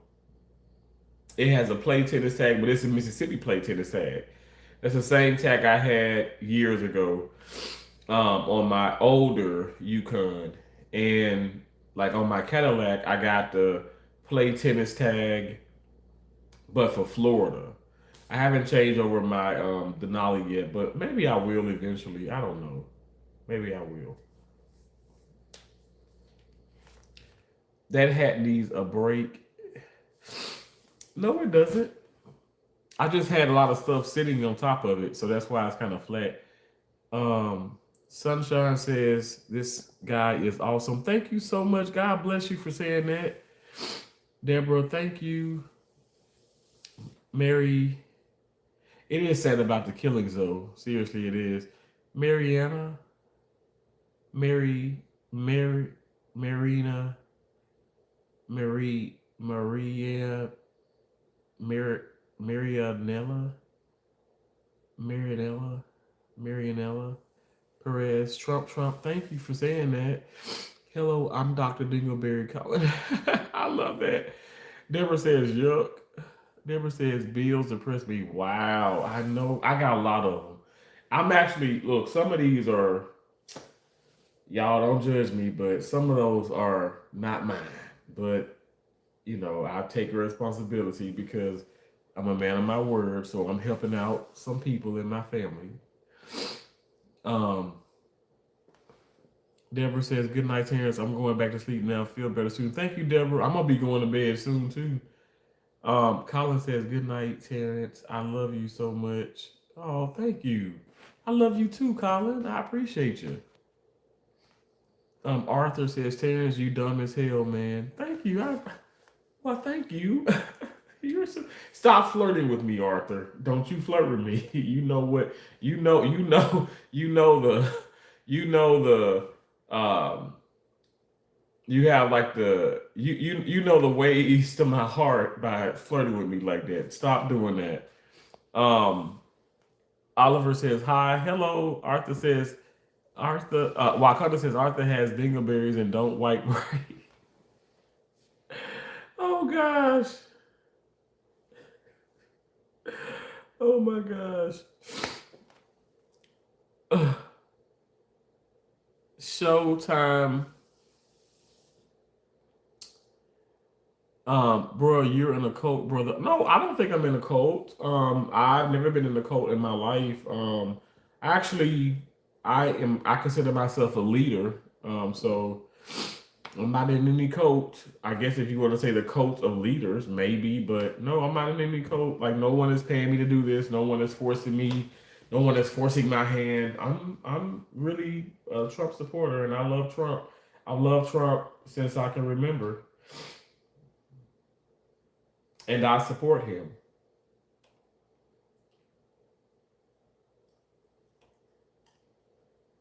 it has a plate tennis tag, but it's a Mississippi plate tennis tag. That's the same tag I had years ago on my older Yukon, and like on my Cadillac, I got the play tennis tag, but for Florida. I haven't changed over my Denali yet, but maybe I will eventually. I don't know. Maybe I will. That hat needs a break. No, it doesn't. I just had a lot of stuff sitting on top of it, so that's why it's kind of flat. Sunshine says this guy is awesome. Thank you so much. God bless you for saying that. Deborah, thank you. Mary, it is sad about the killings though. Seriously, it is. Mariana, Mary, Marina, Maria, Marianella, Marianella Perez, Trump. Thank you for saying that. Hello, I'm Dr. Dingleberry Collins. I love that. Deborah says, yuck. Deborah says, bills depress me. Wow, I know. I got a lot of them. I'm actually, look, some of these are, y'all don't judge me, but some of those are not mine. But, I take responsibility because I'm a man of my word, so I'm helping out some people in my family. Deborah says, good night, Terrence. I'm going back to sleep now. Feel better soon. Thank you, Deborah. I'm going to be going to bed soon, too. Colin says, good night, Terrence. I love you so much. Oh, thank you. I love you too, Colin. I appreciate you. Arthur says, Terrence, you dumb as hell, man. Thank you. Thank you. Stop flirting with me, Arthur. Don't you flirt with me. You know what? You know the you have like you know the ways to my heart by flirting with me like that. Stop doing that. Oliver says hi. Hello. Wakanda says Arthur has dingleberries and don't wipe right. Oh gosh. Oh my gosh. Showtime. Bro, you're in a cult, brother. No, I don't think I'm in a cult. I've never been in a cult in my life. Actually, I consider myself a leader. So I'm not in any cult. I guess if you want to say the cult of leaders, maybe, but no, I'm not in any cult. Like no one is paying me to do this. No one is forcing me. No one is forcing my hand. I'm really a Trump supporter, and I love Trump. I've loved Trump since I can remember, and I support him.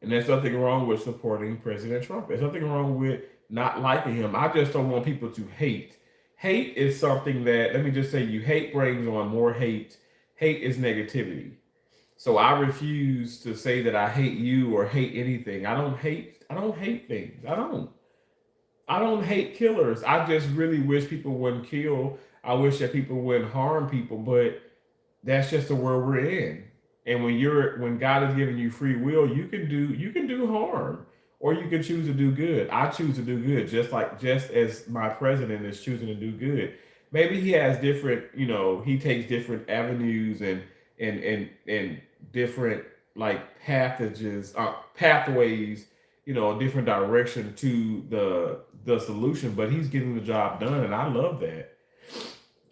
And there's nothing wrong with supporting President Trump. There's nothing wrong with not liking him. I just don't want people to hate. Hate is something that, let me just say, hate brings on more hate. Hate is negativity. So I refuse to say that I hate you or hate anything. I don't hate things. I don't hate killers. I just really wish people wouldn't kill. I wish that people wouldn't harm people, but that's just the world we're in. And when God has given you free will, you can do harm or you can choose to do good. I choose to do good, just as my president is choosing to do good. Maybe he has different, he takes different avenues and and different like pathways, a different direction to the solution. But he's getting the job done, and I love that.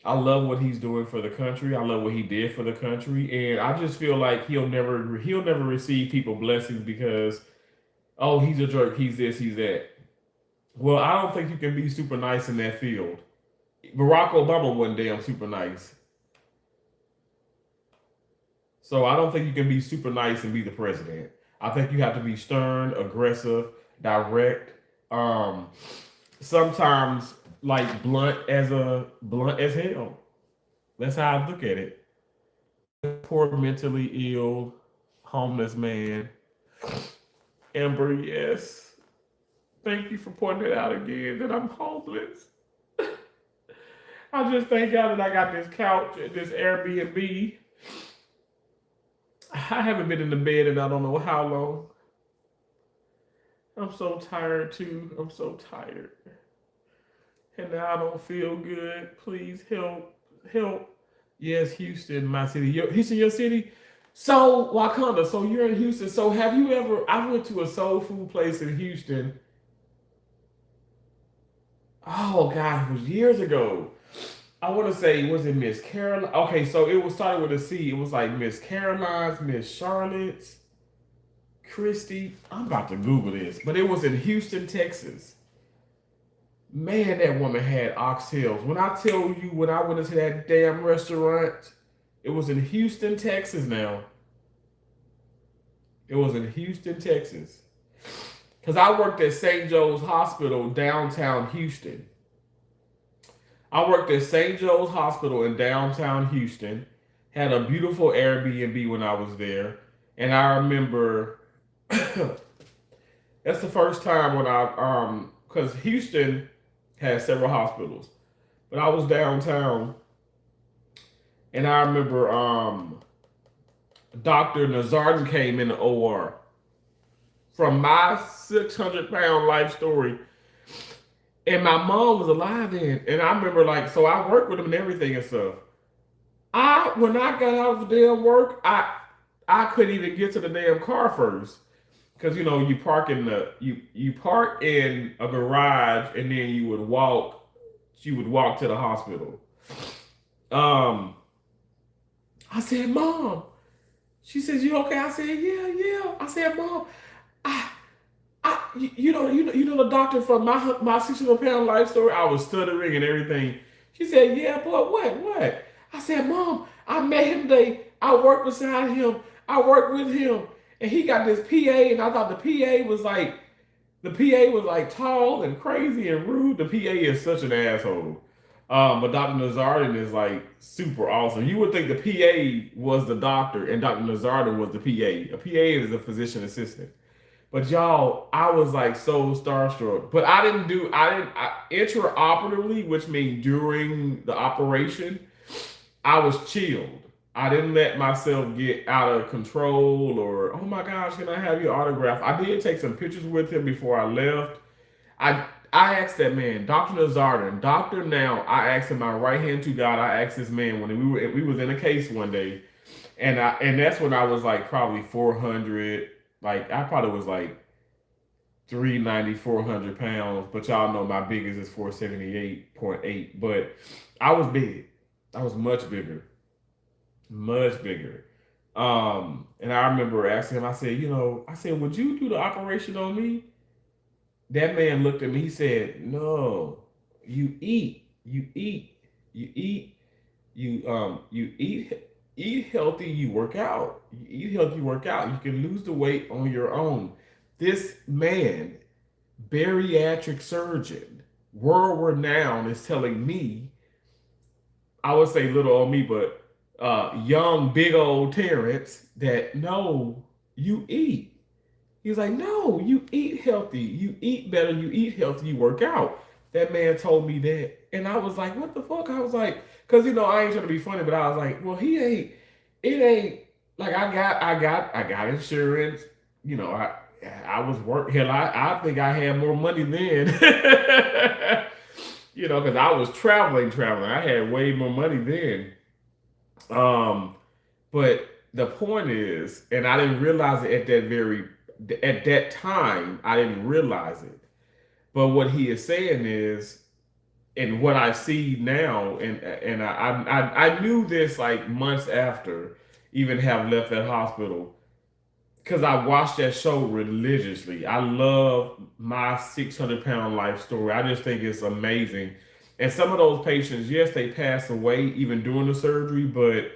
I love what he's doing for the country. I love what he did for the country, and I just feel like he'll never receive people blessings because, oh, he's a jerk, he's this, he's that. Well, I don't think you can be super nice in that field. Barack Obama wasn't damn super nice. So I don't think you can be super nice and be the president. I think you have to be stern, aggressive, direct. Um, Sometimes like blunt as hell. That's how I look at it. Poor mentally ill, homeless man. Amber, yes. Thank you for pointing it out again that I'm homeless. I just thank God that I got this couch at this Airbnb. I haven't been in the bed in I don't know how long. I'm so tired too. I'm so tired. And now I don't feel good. Please help. Help. Yes, Houston, my city. Houston, your city? So, Wakanda, so you're in Houston. So have you ever I went to a soul food place in Houston. Oh God, it was years ago. I want to say, was it Miss Caroline? Okay, so it was started with a C. It was like Miss Caroline's, Miss Charlotte's, Christy. I'm about to Google this, but it was in Houston, Texas. Man, that woman had oxtails. When I tell you, when I went into that damn restaurant, it was in Houston, Texas now. It was in Houston, Texas. Because I worked at St. Joe's Hospital, downtown Houston. I worked at St. Joe's Hospital in downtown Houston. Had a beautiful Airbnb when I was there. And I remember that's the first time when because Houston has several hospitals. But I was downtown and I remember Dr. Nazardin came in the OR from my 600-pound life story. And my mom was alive then. And I remember I worked with him and everything and stuff. When I got out of the damn work, I couldn't even get to the damn car first. Because you park in you park in a garage and then you would walk to the hospital. I said, Mom. She says, you okay? I said, yeah. I said, Mom, you know the doctor from my 600-pound life story. I was stuttering and everything. She said, yeah, but what? I said, Mom, I met him today. I worked beside him. I worked with him, and he got this PA, and I thought the PA was like tall and crazy and rude. The PA is such an asshole. But Dr. Nazardin is like super awesome. You would think the PA was the doctor and Dr. Nazardin was the PA. A PA is a physician assistant. But y'all, I was like so starstruck. But I intraoperatively, which means during the operation, I was chilled. I didn't let myself get out of control or, oh my gosh, can I have your autograph? I did take some pictures with him before I left. I asked that man, Dr. Nazardin, doctor now, I asked him my right hand to God. I asked this man when we was in a case one day, and that's when I was like probably 400, like I probably was like 390, 400 pounds, but y'all know my biggest is 478.8. But I was big. I was much bigger. Much bigger. And I remember asking him, I said, would you do the operation on me? That man looked at me. He said, "No, you eat, you eat, you eat, you eat healthy. You work out. You eat healthy. You work out. You can lose the weight on your own." This man, bariatric surgeon, world renowned, is telling me. I would say little old me, but young big old Terrence, that no, you eat. He's like, no, you eat healthy. You eat better. You eat healthy. You work out. That man told me that. And I was like, what the fuck? I was like, because, I ain't trying to be funny, but I was like, well, it ain't, like, I got insurance. I was working. Hell, I think I had more money then. Because I was traveling. I had way more money then. But the point is, and I didn't realize it at that time, I didn't realize it. But what he is saying is, and what I see now, and I knew this like months after even have left that hospital because I watched that show religiously. I love my 600-pound life story. I just think it's amazing. And some of those patients, yes, they pass away even during the surgery, but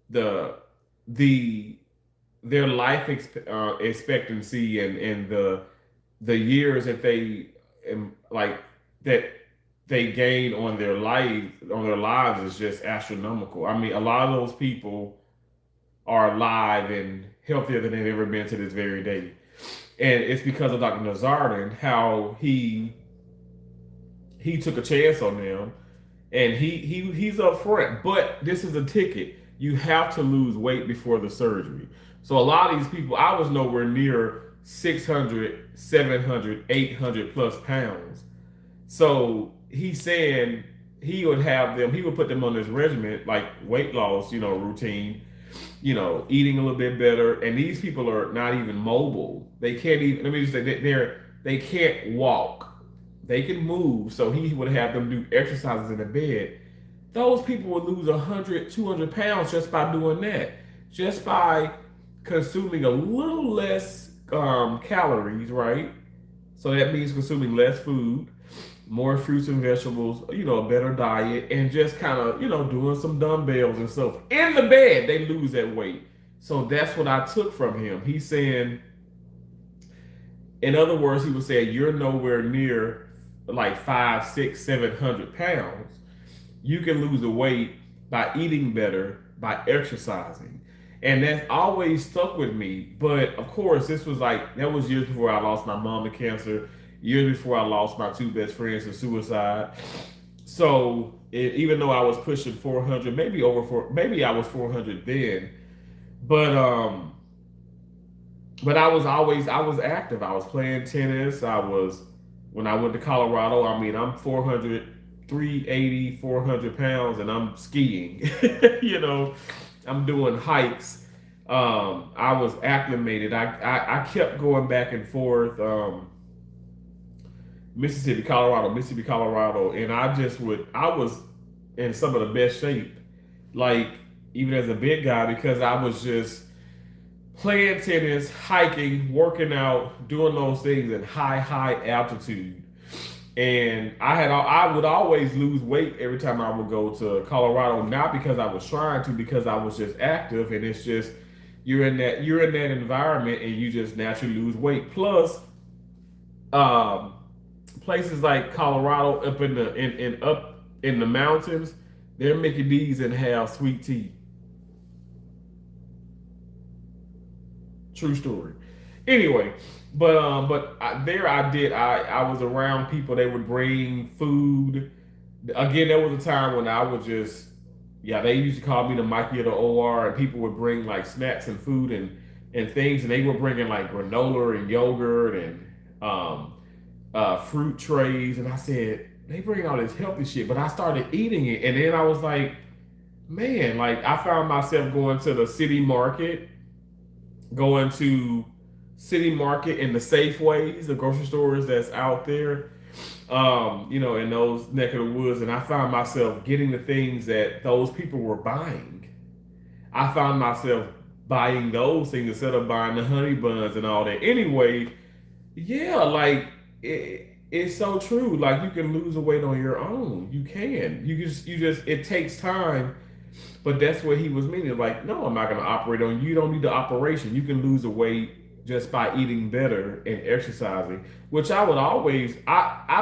the the their expectancy and the years that they like that they gain on their lives is just astronomical. I mean, a lot of those people are alive and healthier than they've ever been to this very day, and it's because of Dr. Nazardin, how he took a chance on them, and he's up front. But this is a ticket. You have to lose weight before the surgery. So a lot of these people, I was nowhere near 600, 700, 800 plus pounds. So he's saying he would put them on this regimen, like weight loss, routine, eating a little bit better. And these people are not even mobile. They can't even, let me just say, they can't walk. They can move. So he would have them do exercises in the bed. Those people would lose 100, 200 pounds just by doing that. Just by consuming a little less calories, right? So that means consuming less food, more fruits and vegetables, a better diet, and just kind of, doing some dumbbells and stuff. In the bed, they lose that weight. So that's what I took from him. He's saying, in other words, he was saying, you're nowhere near like 5, 6, 700 pounds. You can lose the weight by eating better, by exercising. And that always stuck with me. But of course, that was years before I lost my mom to cancer, years before I lost my two best friends to suicide. So even though I was pushing 400, maybe I was 400 then, but I was active. I was playing tennis. When I went to Colorado, I mean, I'm 400, 380, 400 pounds, and I'm skiing. I'm doing hikes. I was acclimated. I kept going back and forth. Mississippi, Colorado, and I was in some of the best shape, like even as a big guy, because I was just playing tennis, hiking, working out, doing those things at high altitude. And I would always lose weight every time I would go to Colorado, not because I was trying to, because I was just active, and it's just you're in that environment and you just naturally lose weight. Plus, um, places like Colorado up in the mountains, they're making these and have sweet tea. True story. Anyway, there I was around people. They would bring food. Again, there was a time when I would just, yeah, they used to call me the Mikey of the OR, and people would bring like snacks and food and things, and they were bringing like granola and yogurt and fruit trays, and I said they bring all this healthy shit, but I started eating it, and then I was like, man, like I found myself going to the city market in the Safeways, the grocery stores that's out there, in those neck of the woods, and I found myself getting the things that those people were buying. I found myself buying those things instead of buying the honey buns and all that. Anyway, yeah, like it's so true. Like you can lose the weight on your own. You can. You just it takes time. But that's what he was meaning. Like, no, I'm not gonna operate on you. You don't need the operation. You can lose the weight just by eating better and exercising. Which I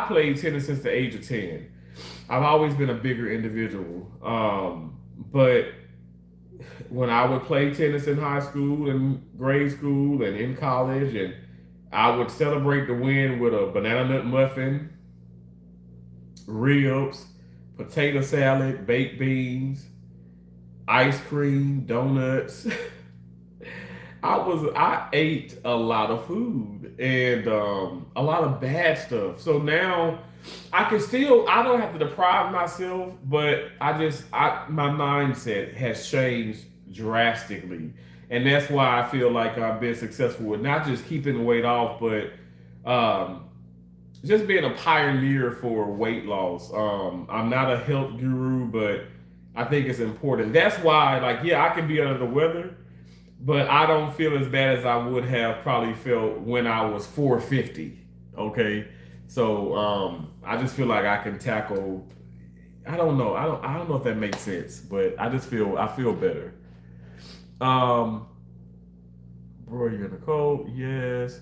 played tennis since the age of 10. I've always been a bigger individual. But when I would play tennis in high school and grade school and in college, and I would celebrate the win with a banana nut muffin, ribs, potato salad, baked beans, ice cream, donuts. I ate a lot of food and a lot of bad stuff. So now I don't have to deprive myself, but my mindset has changed drastically. And that's why I feel like I've been successful with not just keeping the weight off, but um, just being a pioneer for weight loss. I'm not a health guru, but I think it's important. That's why, like, yeah, I can be under the weather, but I don't feel as bad as I would have probably felt when I was 450. Okay, so I just feel like I can tackle. I don't know. I don't know if that makes sense, but I feel better. Um, bro, you're in the cold. Yes.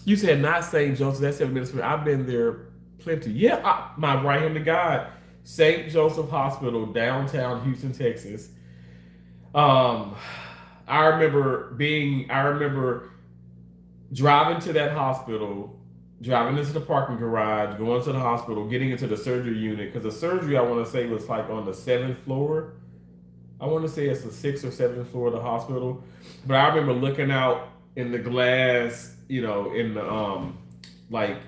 You said not St. Joseph. That's 7 minutes from. I've been there plenty. Yeah, my right hand to God, St. Joseph Hospital, downtown Houston, Texas. Um, I remember driving to that hospital, driving into the parking garage, going to the hospital, getting into the surgery unit because the surgery I want to say was like on the seventh floor. I want to say it's the sixth or seventh floor of the hospital, but I remember looking out in the glass, in the like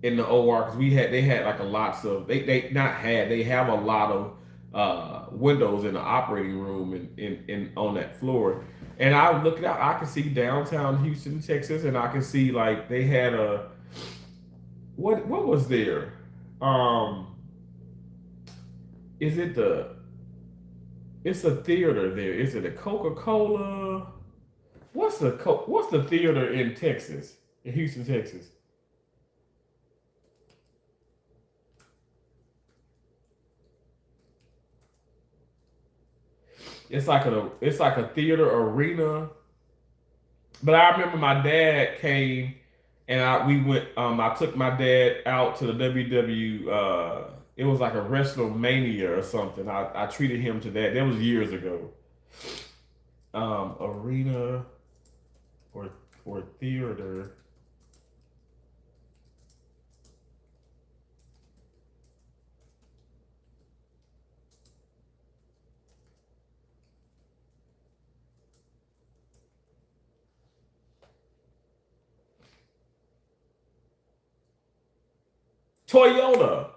in the OR because they had like a lots of they have a lot of windows in the operating room in on that floor. And I look out, I can see downtown Houston, Texas, and I can see like they had a what was there? Um, is it the it's a theater there? Is it a Coca Cola? What's the theater in Texas, in Houston, Texas? It's like a theater arena. But I remember my dad came and we went. I took my dad out to the WW. It was like a WrestleMania or something. I treated him to that. That was years ago. Arena or theater. Toyota.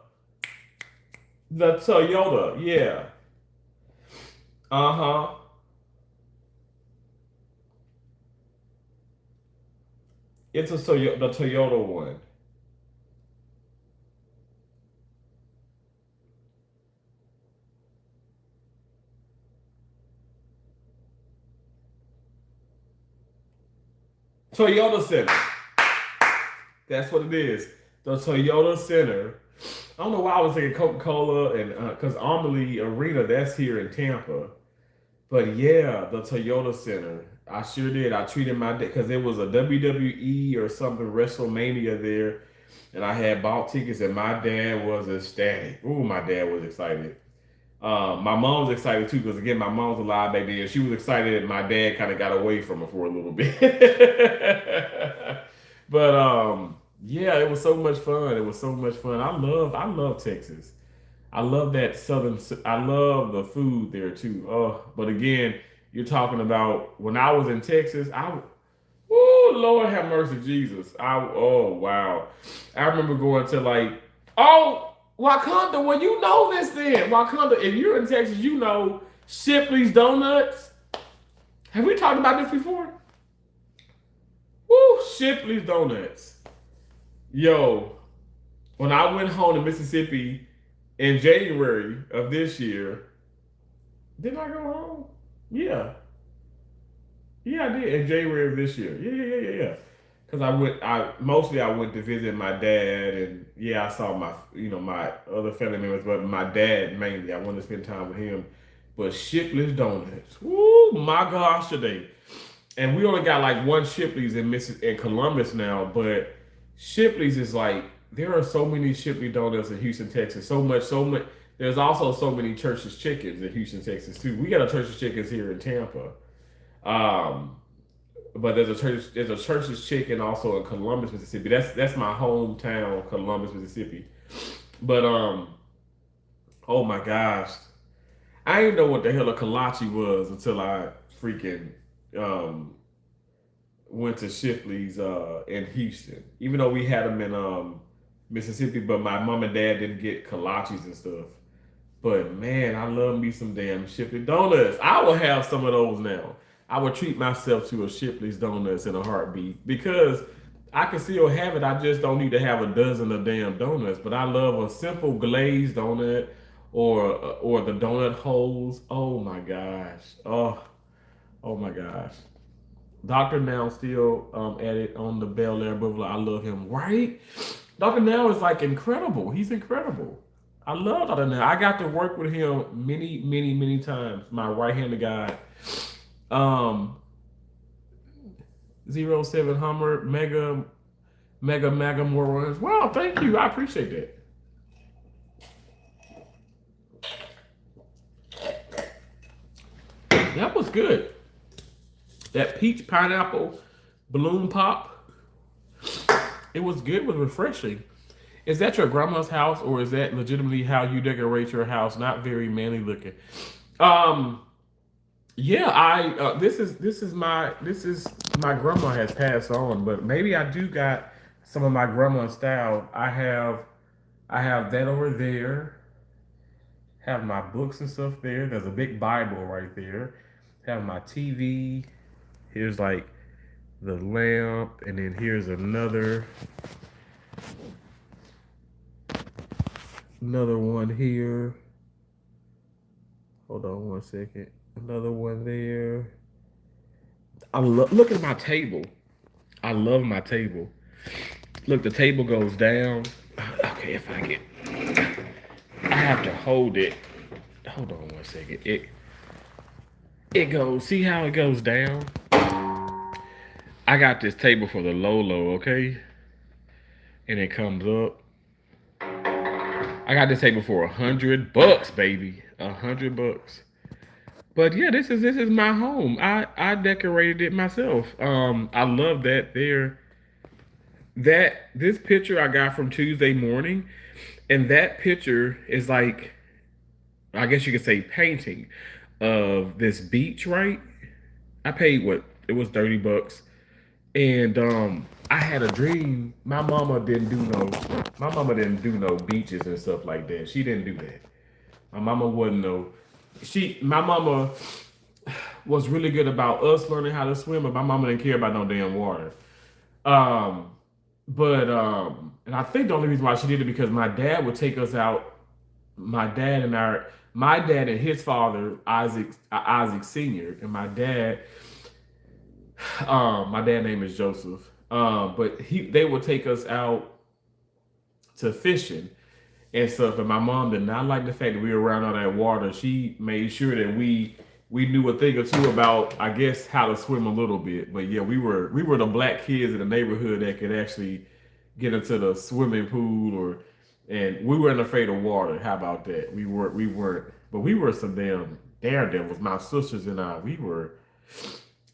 The Toyota. Yeah. Uh huh. It's the Toyota one. Toyota Center. That's what it is. The Toyota Center. I don't know why I was thinking Coca Cola and because Amalie Arena that's here in Tampa. But yeah, the Toyota Center. I sure did. I treated my dad because it was a WWE or something WrestleMania there, and I had bought tickets, and my dad was ecstatic. Ooh, my dad was excited. My mom was excited too because again, my mom's alive back then. She was excited that my dad kind of got away from her for a little bit. But yeah, it was so much fun. It was so much fun. I love Texas. I love that southern. I love the food there too. But again, you're talking about when I was in Texas. Oh Lord have mercy, Jesus. Oh wow. I remember going to like, oh Wakanda. Well, you know this then. Wakanda. If you're in Texas, you know Shipley's Donuts. Have we talked about this before? Woo, Shipley's Donuts. Yo, when I went home to Mississippi in January of this year, did I go home? Yeah. Yeah, I did in January of this year. Yeah. Because I went to visit my dad, and yeah, I saw my other family members, but my dad mainly. I wanted to spend time with him. But Shipley's Donuts, woo, my gosh, today. And we only got like one Shipley's in Columbus now, but Shipley's is like there are so many Shipley donuts in Houston, Texas. So much. There's also so many Church's Chickens in Houston, Texas too. We got a Church's Chickens here in Tampa, um, but there's a Church's Chicken also in Columbus, Mississippi. That's my hometown, Columbus, Mississippi. But oh my gosh, I didn't know what the hell a kolache was until I freaking um went to Shipley's in Houston. Even though we had them in Mississippi, but my mom and dad didn't get kolaches and stuff. But man, I love me some damn Shipley donuts. I will have some of those now. I would treat myself to a Shipley's donuts in a heartbeat because I can still have it. I just don't need to have a dozen of damn donuts. But I love a simple glazed donut or the donut holes. Oh my gosh. Oh my gosh. Dr. Now still at it on the Bel Air Boulevard. I love him, right? Dr. Now is like incredible. He's incredible. I love Dr. Now. I got to work with him many, many, many times. My right handed guy. Um, 07 Hummer, Mega more runs. Wow, thank you. I appreciate that. That was good. That peach pineapple balloon pop. It was good. It was refreshing. Is that your grandma's house, or is that legitimately how you decorate your house? Not very manly looking. Um, yeah, I this is my grandma has passed on, but maybe I do got some of my grandma's style. I have that over there. Have my books and stuff there. There's a big Bible right there. Have my TV. Here's like the lamp, and then here's another one here. Hold on one second. Another one there. Look at my table. I love my table. Look, the table goes down. Okay, if I get, I have to hold it. Hold on one second. It goes. See how it goes down? I got this table for the Lolo, okay, and it comes up. I got this table for $100, baby. $100. But yeah, this is my home. I decorated it myself. I love that there. That this picture I got from Tuesday morning, and that picture is like, I guess you could say, painting of this beach, right? I paid what it was $30, and I had a dream. My mama didn't do no beaches and stuff like that. She didn't do that. My mama wasn't no. My mama was really good about us learning how to swim, but my mama didn't care about no damn water. Um, and I think the only reason why she did it because my dad would take us out. My dad and his father Isaac Senior, and my dad name is Joseph. But they would take us out to fishing and stuff. And my mom did not like the fact that we were around all that water. She made sure that we knew a thing or two about, I guess, how to swim a little bit. But yeah, we were the black kids in the neighborhood that could actually get into the swimming pool, and we weren't afraid of water. How about that? We weren't, but we were some damn daredevils. My sisters and we were.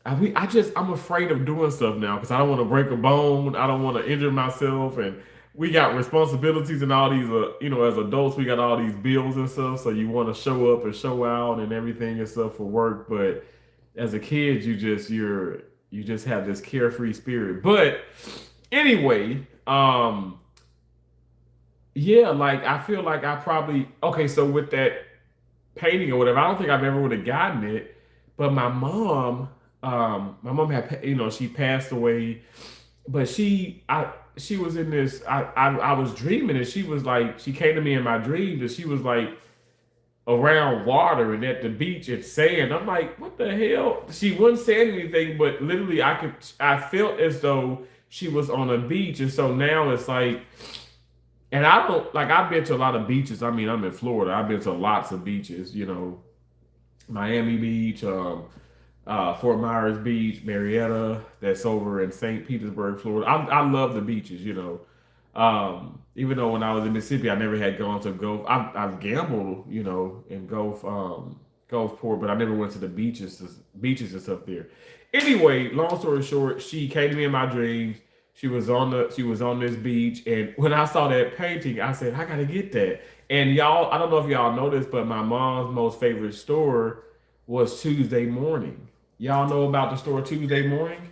I'm afraid of doing stuff now because I don't want to break a bone. I don't want to injure myself, and we got responsibilities and all these. As adults, we got all these bills and stuff. So you want to show up and show out and everything and stuff for work. But as a kid, you just have this carefree spirit. But anyway, yeah, like I feel like I probably okay. So with that painting or whatever, I don't think I've ever would have gotten it. But my mom had, she passed away, but she was in this. I was dreaming, and she was like, she came to me in my dreams, and she was like around water and at the beach and sand. I'm like, what the hell? She wasn't saying anything, but literally, I felt as though she was on a beach, and so now it's like. And I don't like. I've been to a lot of beaches. I mean, I'm in Florida. I've been to lots of beaches. Miami Beach, Fort Myers Beach, Marietta. That's over in St. Petersburg, Florida. I love the beaches. Even though when I was in Mississippi, I never had gone to Gulf. I've gambled, in Gulfport, but I never went to the beaches and stuff there. Anyway, long story short, she came to me in my dreams. She was on this beach, and when I saw that painting, I said, I gotta get that. And y'all, I don't know if y'all know this, but my mom's most favorite store was Tuesday Morning. Y'all know about the store Tuesday Morning?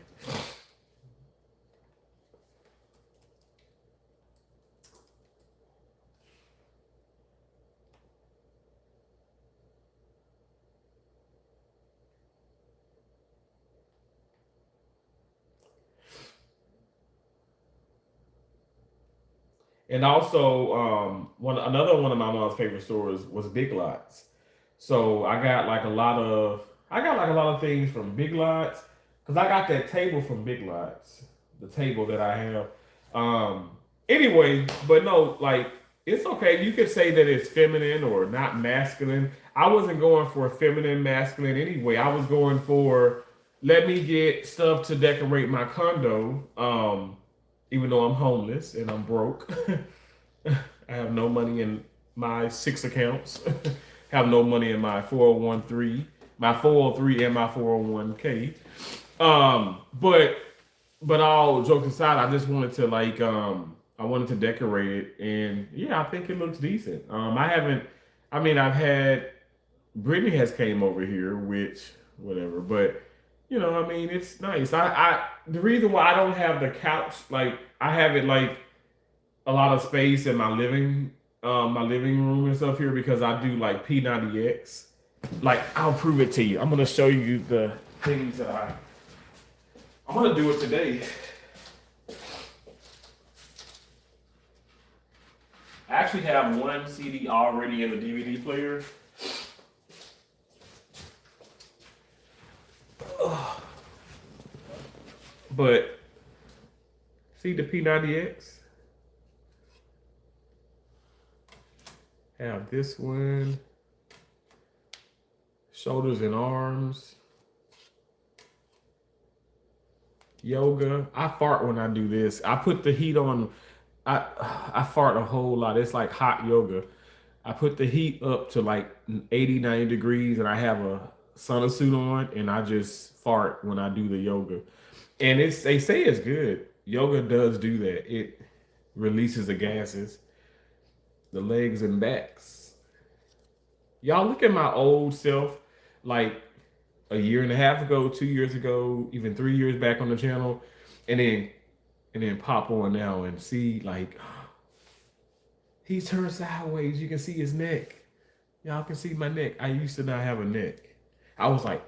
And also, another one of my mom's favorite stores was Big Lots. So I got like a lot of things from Big Lots because I got that table from Big Lots, the table that I have. Um, anyway, but no, like it's okay. You could say that it's feminine or not masculine. I wasn't going for feminine, masculine anyway. I was going for let me get stuff to decorate my condo. Even though I'm homeless and I'm broke. I have no money in my 6 accounts. Have no money in my 401(k), my 403 and my 401(k). But all jokes aside, I just wanted to I wanted to decorate it, and yeah, I think it looks decent. I haven't. I mean, I've had Brittany has came over here, which whatever, but I mean, it's nice. The reason why I don't have the couch, like I have it like a lot of space in my living room and stuff here because I do like P90X. Like I'll prove it to you. I'm gonna show you the things that I'm gonna do it today. I actually have one CD already in the DVD player. But see the P90X? Have this one. Shoulders and arms. Yoga. I fart when I do this. I put the heat on. I fart a whole lot. It's like hot yoga. I put the heat up to like 80, 90 degrees and I have a sauna suit on and I just fart when I do the yoga. And they say it's good. Yoga does do that. It releases the gases, the legs and backs. Y'all look at my old self, like a year and a half ago, 2 years ago, even 3 years back on the channel, and then pop on now and see like he turned sideways. You can see his neck. Y'all can see my neck. I used to not have a neck. I was like,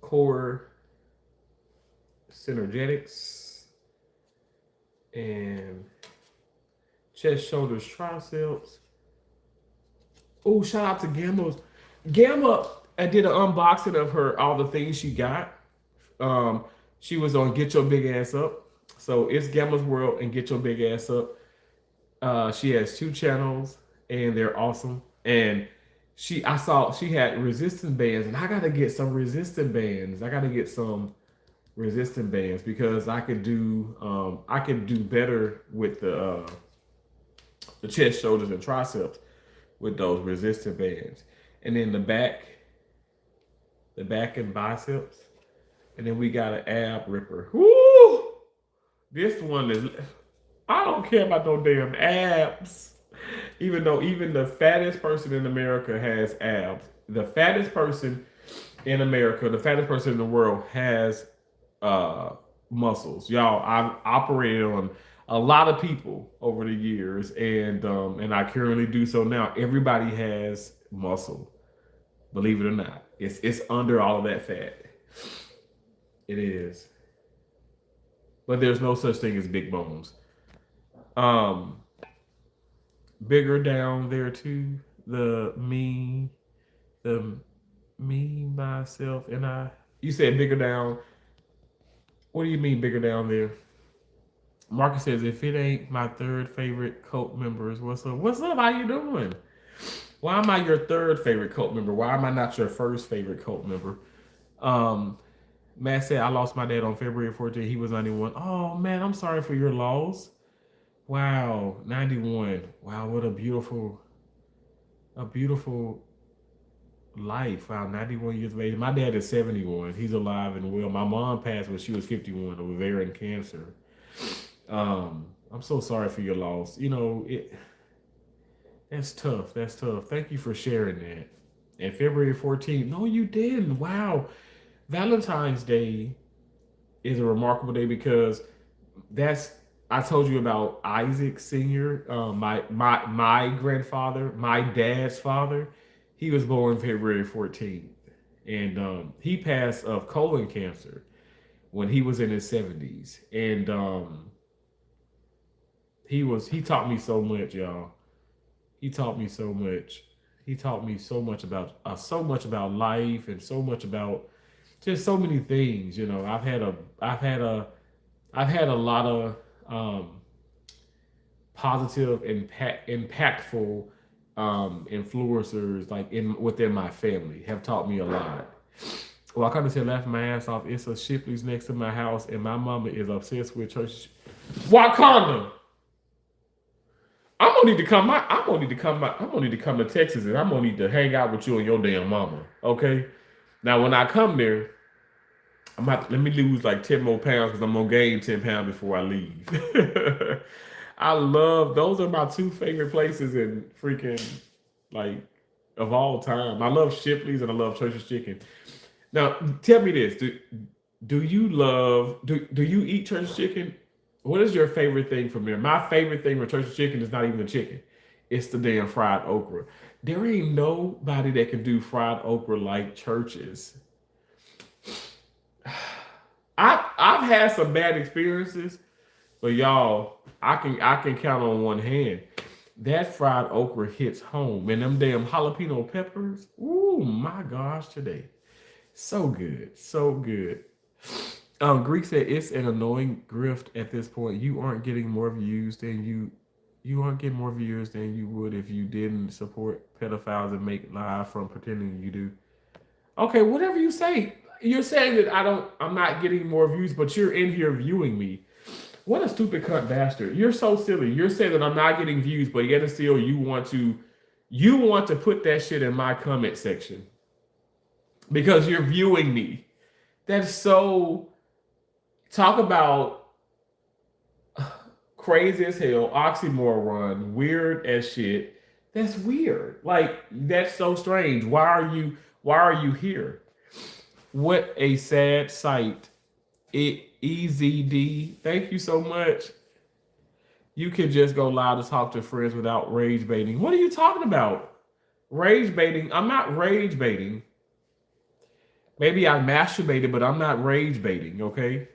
core synergetics and chest, shoulders, triceps. Oh, shout out to Gamma's. Gamma, I did an unboxing of her, all the things she got. She was on Get Your Big Ass Up. So it's Gamma's World and Get Your Big Ass Up. She has 2 channels and they're awesome. And I saw she had resistance bands, and I gotta get some resistance bands. I gotta get some resistant bands because I could do better with the chest, shoulders, and triceps with those resistant bands. And then the back and biceps. And then we got an ab ripper. Woo! This one is, I don't care about no damn abs. Even though even the fattest person in America has abs. The fattest person in America, the fattest person in the world has muscles. Y'all, I've operated on a lot of people over the years, and I currently do so now. Everybody has muscle, believe it or not. It's under all of that fat. It is, but there's no such thing as big bones. Bigger down there too. The me, myself, and I. You said bigger down. What do you mean bigger down there? Marcus says, if it ain't my third favorite cult members, what's up? What's up? How you doing? Why am I your third favorite cult member? Why am I not your first favorite cult member? Matt said, I lost my dad on February 14th. He was 91. Oh, man, I'm sorry for your loss. Wow, 91. Wow, what a beautiful life. Wow, 91 years of age. My dad is 71. He's alive and well. My mom passed when she was 51 of ovarian cancer. I'm so sorry for your loss. That's tough. That's tough. Thank you for sharing that. And February 14th. No, you didn't. Wow. Valentine's Day is a remarkable day because I told you about Isaac Sr., my grandfather, my dad's father. He was born February 14th. And he passed of colon cancer. when he was in his 70s, and he taught me so much, y'all. He taught me so much. He taught me so much about life and so much about just so many things. You know, I've had a lot of positive impactful influencers like in within my family have taught me a lot. Well, I kind of said laughing my ass off. It's a Shipley's next to my house, and my mama is obsessed with church. Wakanda. I'm gonna need to come. I'm gonna need to come. I'm gonna need to come to Texas, and I'm gonna need to hang out with you and your damn mama. Okay. Now, when I come there, let me lose like 10 more pounds because I'm gonna gain 10 pounds before I leave. I love those are my two favorite places in freaking like of all time. I love Shipley's and I love Church's Chicken. Now, tell me this: do you eat Church's Chicken? What is your favorite thing from there? My favorite thing with Church's Chicken is not even the chicken; it's the damn fried okra. There ain't nobody that can do fried okra like Church's. I've had some bad experiences, but y'all, I can count on one hand. That fried okra hits home, and them damn jalapeno peppers. Ooh, my gosh, today. So good, so good. Greek said it's an annoying grift at this point. You aren't getting more views than you aren't getting more viewers than you would if you didn't support pedophiles and make live from pretending you do. Okay, whatever you say. You're saying that I'm not getting more views, but you're in here viewing me. What a stupid cunt bastard. You're so silly. You're saying that I'm not getting views, but yet and still you want to put that shit in my comment section because you're viewing me. That's so talk about crazy as hell, oxymoron, weird as shit. That's weird. Like that's so strange. Why are you here? What a sad sight. EZD, thank you so much. You can just go live to talk to friends without rage baiting. What are you talking about? Rage baiting? I'm not rage baiting. Maybe I masturbated, but I'm not rage baiting, okay?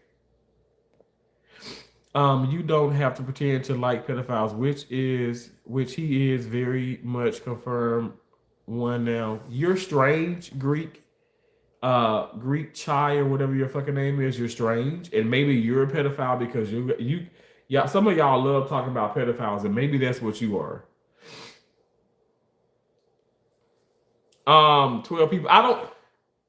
You don't have to pretend to like pedophiles, which he is very much confirmed one now. You're strange, Greek chai or whatever your fucking name is. You're strange, and maybe you're a pedophile because yeah. Some of y'all love talking about pedophiles, and maybe that's what you are. 12 people. I don't.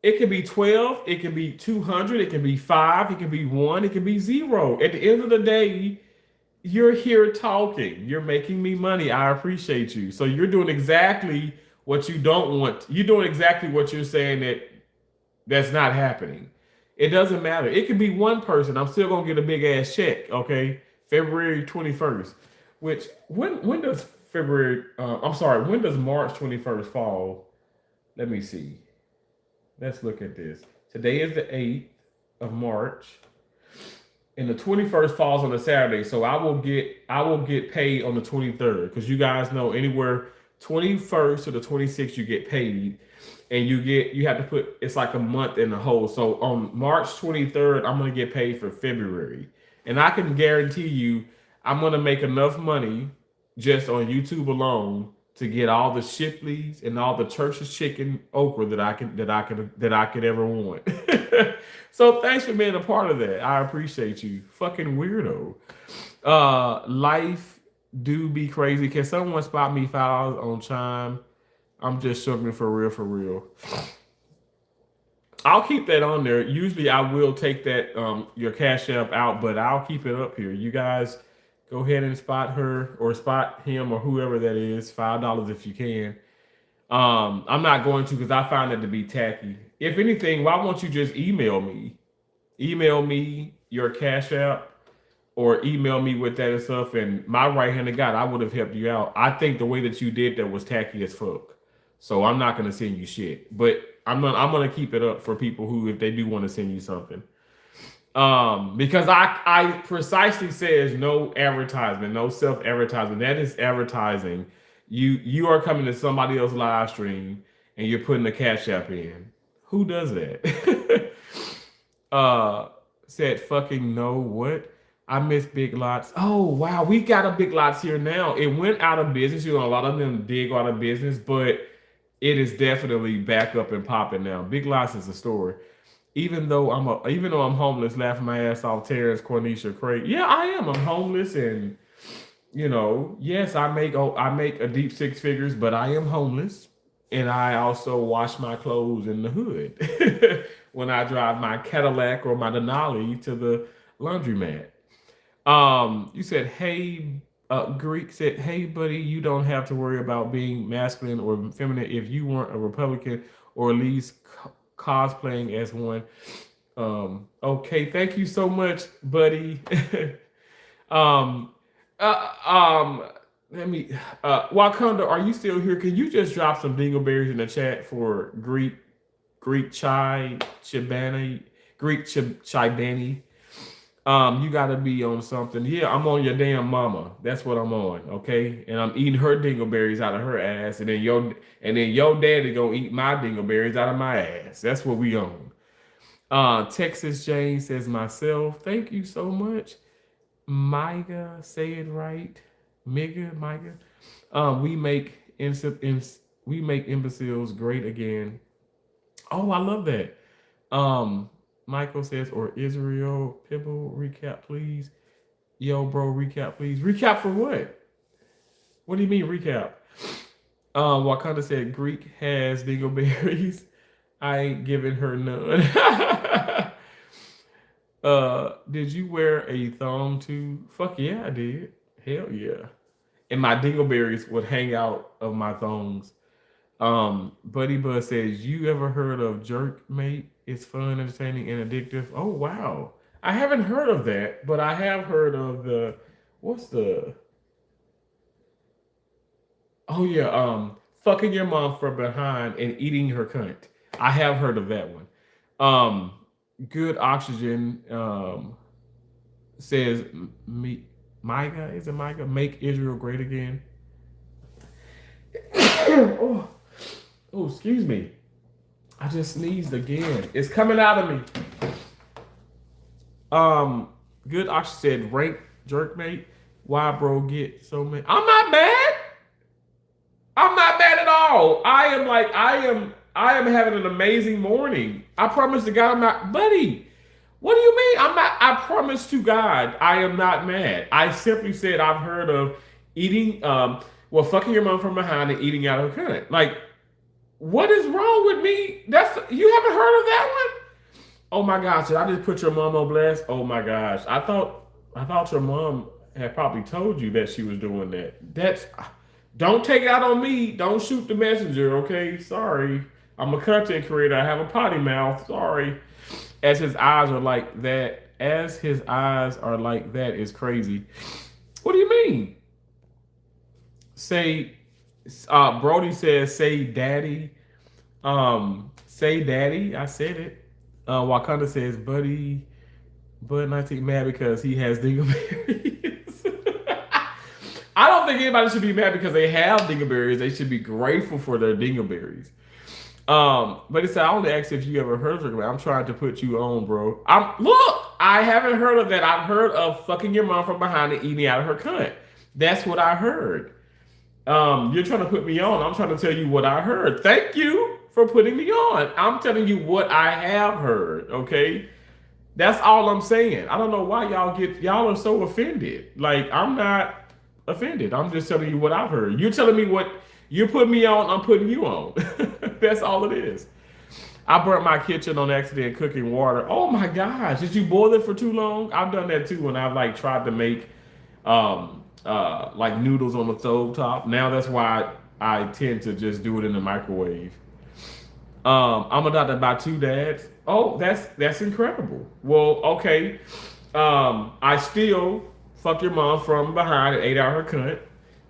It can be 12. It can be 200. It can be 5. It can be 1. It can be 0. At the end of the day, you're here talking. You're making me money. I appreciate you. So you're doing exactly what you don't want. You're doing exactly what you're saying that's not happening. It doesn't matter. It could be one person. I'm still gonna get a big ass check. Okay, February 21st. Which when does February? I'm sorry. When does March 21st fall? Let me see. Let's look at this. Today is the 8th of March, and the 21st falls on a Saturday. So I will get paid on the 23rd because you guys know anywhere 21st to the 26th you get paid, and you have to put it's like a month in the hole. So on March 23rd, I'm gonna get paid for February, and I can guarantee you I'm gonna make enough money just on YouTube alone to get all the Shipleys and all the Church's Chicken okra that I could ever want. So thanks for being a part of that. I appreciate you. Fucking weirdo. Life do be crazy. Can someone spot me $5 on Chime? I'm just struggling for real, for real. I'll keep that on there. Usually I will take that your Cash App out, but I'll keep it up here. You guys go ahead and spot her or spot him or whoever that is. $5 if you can. I'm not going to because I find it to be tacky. If anything, why won't you just email me? Email me your Cash App or email me with that and stuff. And my right-handed God, I would have helped you out. I think the way that you did that was tacky as fuck. So I'm not gonna send you shit. But I'm gonna keep it up for people who, if they do want to send you something. Because I precisely says no advertisement, no self-advertisement. That is advertising. You are coming to somebody else's live stream and you're putting a Cash App in. Who does that? said fucking no what? I miss Big Lots. Oh wow, we got a Big Lots here now. It went out of business. You know, a lot of them did go out of business, but it is definitely back up and popping now. Big Lots is a store. Even though I'm homeless, laughing my ass off, Terrence, Cornisha, Craig. Yeah, I am. I'm homeless, and yes, I make a deep six figures, but I am homeless, and I also wash my clothes in the hood when I drive my Cadillac or my Denali to the laundromat. You said, hey, Greek said, hey, buddy, you don't have to worry about being masculine or feminine if you weren't a Republican or at least cosplaying as one. Okay, thank you so much, buddy. um, uh, um, let me, Wakanda, are you still here? Can you just drop some dingleberries in the chat for Greek Chibani, Chibani? You gotta be on something. Yeah, I'm on your damn mama. That's what I'm on. Okay, and I'm eating her dingleberries out of her ass, and then your daddy gonna eat my dingleberries out of my ass. That's what we on. Texas Jane says myself. Thank you so much, Micah. Say it right, Micah. We make we make imbeciles great again. Oh, I love that. Um, Michael says, or Israel Pibble, recap, please. Yo, bro, recap, please. Recap for what? What do you mean recap? Wakanda said Greek has dingleberries. I ain't giving her none. Did you wear a thong too? Fuck yeah, I did. Hell yeah. And my dingleberries would hang out of my thongs. Buddy Buzz says, you ever heard of Jerk Mate? It's fun, entertaining, and addictive. Oh wow. I haven't heard of that, but I have heard of what's the oh yeah, fucking your mom from behind and eating her cunt. I have heard of that one. Good oxygen says me Micah, is it Micah? Make Israel great again. oh, excuse me. I just sneezed again. It's coming out of me. Good oxygen said rank jerkmate. Why bro get so many? I'm not mad. I'm not mad at all. I am having an amazing morning. I promise to God I'm not, buddy. What do you mean? I'm not, I promise to God I am not mad. I simply said I've heard of eating fucking your mom from behind and eating out of her cunt. Like, what is wrong with me? You haven't heard of that one? Oh my gosh, did I just put your mom on blast? Oh my gosh. I thought your mom had probably told you that she was doing that. Don't take it out on me. Don't shoot the messenger, okay? Sorry. I'm a content creator. I have a potty mouth. Sorry. As his eyes are like that is crazy. What do you mean? Say, Brody says, say daddy. Say daddy. I said it. Wakanda says, Bud 19 mad because he has dingleberries. I don't think anybody should be mad because they have dingleberries. They should be grateful for their dingleberries. But it said, I only asked if you ever heard of it. I'm trying to put you on, bro. I haven't heard of that. I've heard of fucking your mom from behind and eating out of her cunt. That's what I heard. You're trying to put me on. I'm trying to tell you what I heard. Thank you for putting me on. I'm telling you what I have heard, okay? That's all I'm saying. I don't know why y'all are so offended. Like, I'm not offended. I'm just telling you what I've heard. You're telling me what you put me on, I'm putting you on. That's all it is. I burnt my kitchen on accident cooking water. Oh my gosh. Did you boil it for too long? I've done that too when I've tried to make like noodles on the stove top. Now that's why I tend to just do it in the microwave. I'm adopted by 2 dads. Oh, that's incredible. Well, okay. I still fuck your mom from behind and ate out her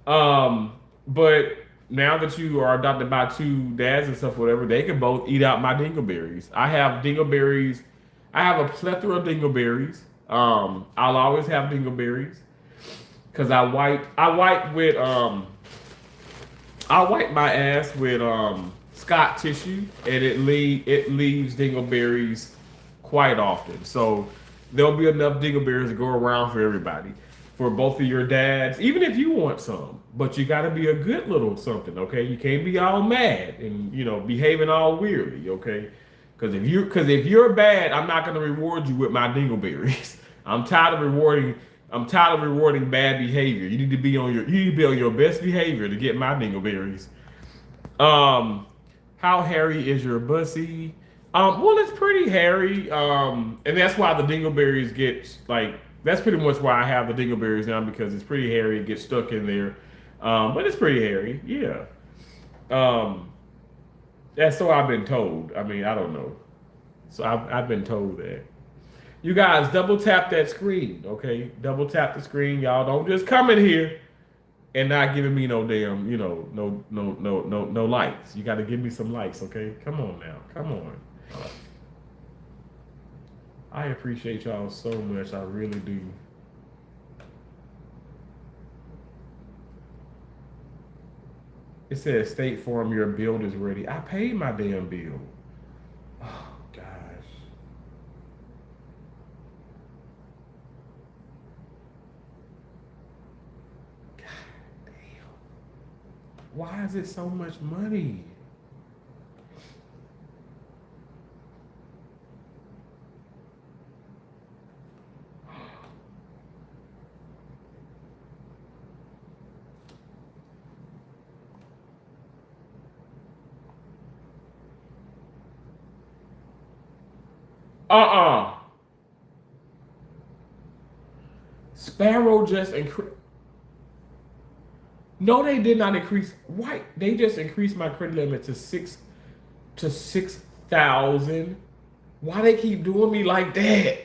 cunt. But now that you are adopted by 2 dads and stuff, whatever, they can both eat out my dingleberries. I have dingleberries. I have a plethora of dingleberries. I'll always have dingleberries because I wipe my ass with Scott tissue, and it leaves dingleberries quite often. So there'll be enough dingleberries to go around for everybody, for both of your dads, even if you want some. But you got to be a good little something, okay? You can't be all mad and behaving all weirdly, okay? Because if you're bad, I'm not gonna reward you with my dingleberries. I'm tired of rewarding. I'm tired of rewarding bad behavior. You need to be on your best behavior to get my dingleberries. Um, how hairy is your bussy? Well, it's pretty hairy. And that's why the dingleberries get like. That's pretty much why I have the dingleberries now because it's pretty hairy. It gets stuck in there. But it's pretty hairy. Yeah. Um, that's so I've been told. I mean, I don't know. So I've been told that. You guys double tap that screen, okay? Double tap the screen, y'all. Don't just come in here and not giving me no damn, no likes. You got to give me some likes, okay? Come on now, come on. I appreciate y'all so much. I really do. It says State Farm, your bill is ready. I paid my damn bill. Oh gosh. Why is it so much money? Sparrow just increased. No, they did not increase. Why? They just increased my credit limit to 6,000. Why they keep doing me like that?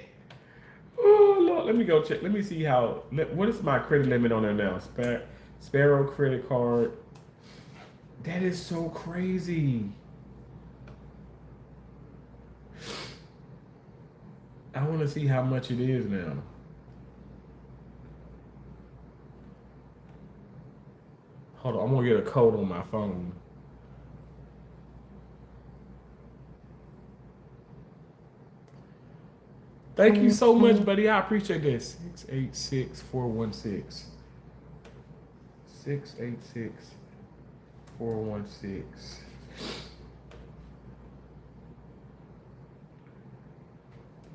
Oh Lord, let me go check. Let me see what is my credit limit on there now? Sparrow credit card. That is so crazy. I want to see how much it is now. Hold on, I'm gonna get a code on my phone. Thank you so much, buddy. I appreciate this. 686-416. 686-416.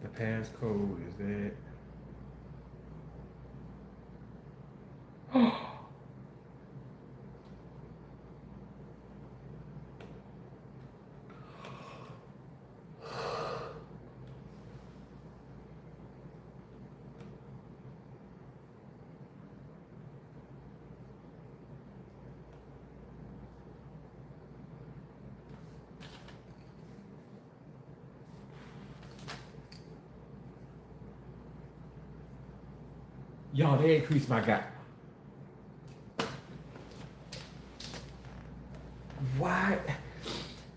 The passcode is that. Y'all, they increased my guy. Why?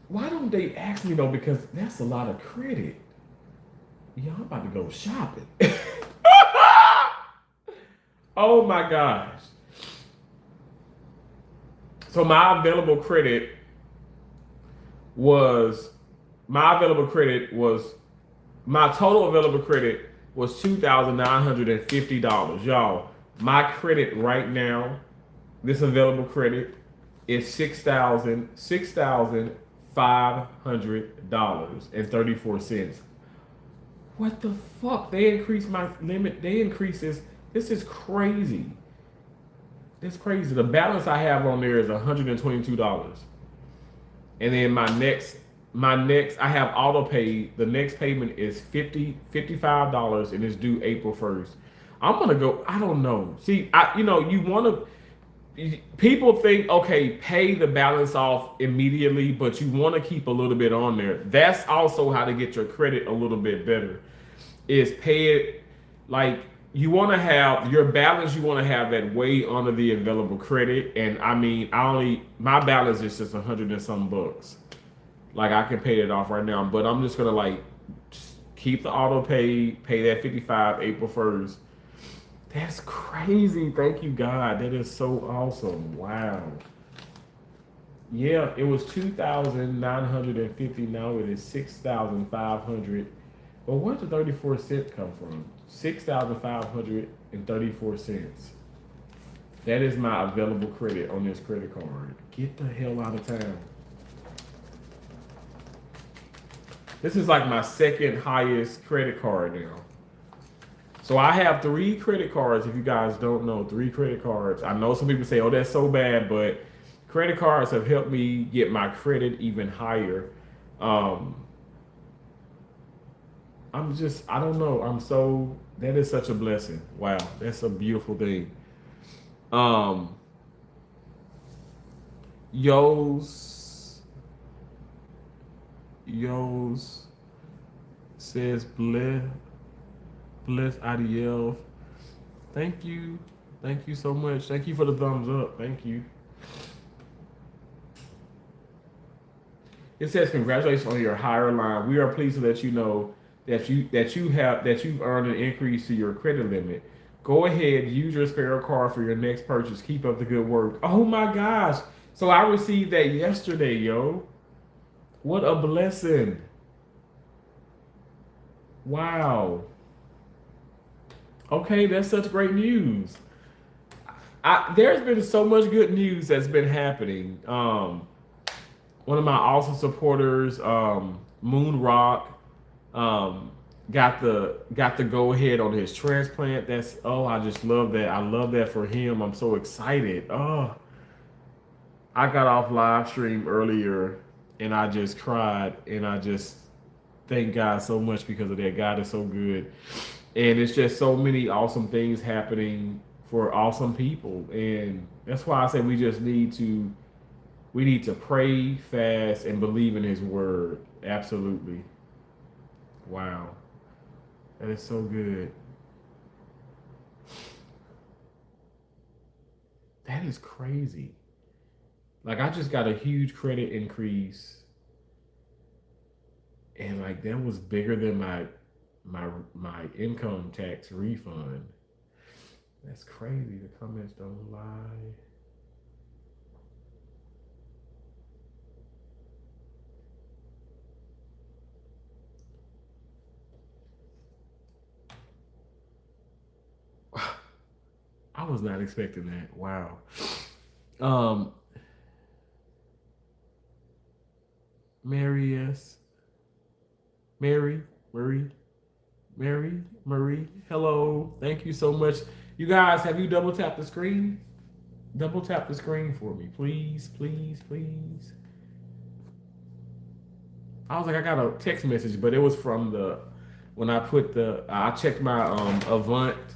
Why don't they ask me though? Because that's a lot of credit. Y'all, I'm about to go shopping. Oh my gosh. So my total available credit was $2,950. Y'all, my credit right now, this available credit is $6,500.34. What the fuck? They increased my limit. This is crazy. It's crazy. The balance I have on there is $122. And then my next I have auto pay. The next payment is $55 and it's due April 1st. I'm gonna go, I don't know. See, people think, okay, pay the balance off immediately, but you want to keep a little bit on there. That's also how to get your credit a little bit better. Is pay it like you want to have your balance. You want to have that way under the available credit. And I mean, my balance is just 100 and some bucks. Like I can pay it off right now, but I'm just gonna like keep the auto pay that 55 April 1st. That's crazy. Thank you, God. That is so awesome. Wow. Yeah, it was 2,950. Now it is 6,500. Well, where's the 34 cents come from? 6,534 cents. That is my available credit on this credit card. Get the hell out of town. This is like my second highest credit card now. So I have 3 credit cards. If you guys don't know, 3 credit cards. I know some people say, "Oh, that's so bad," but credit cards have helped me get my credit even higher. Um, I don't know. That is such a blessing. Wow, that's a beautiful thing. Um, Yo's, Yo's says bless IDL. Thank you. Thank you so much. Thank you for the thumbs up. Thank you. It says congratulations on your higher line. We are pleased to let you know that you've earned an increase to your credit limit. Go ahead, use your spare card for your next purchase. Keep up the good work. Oh my gosh. So I received that yesterday, yo. What a blessing. Wow. Okay, that's such great news. There's been so much good news that's been happening. One of my awesome supporters, Moon Rock, um, got the go ahead on his transplant. I just love that. I love that for him. I'm so excited. Oh, I got off live stream earlier and I just cried and I just thank God so much because of that. God is so good. And it's just so many awesome things happening for awesome people. And that's why I say we need to pray, fast, and believe in his word. Absolutely. Wow. That is so good. That is crazy. Like I just got a huge credit increase and like that was bigger than my income tax refund. That's crazy. The comments don't lie. I was not expecting that. Wow. Um, Mary, yes. Mary, Marie, Marie. Hello. Thank you so much. You guys, have you double tapped the screen? Double tap the screen for me, please, please, please. I was like, I got a text message, but it was from when I checked my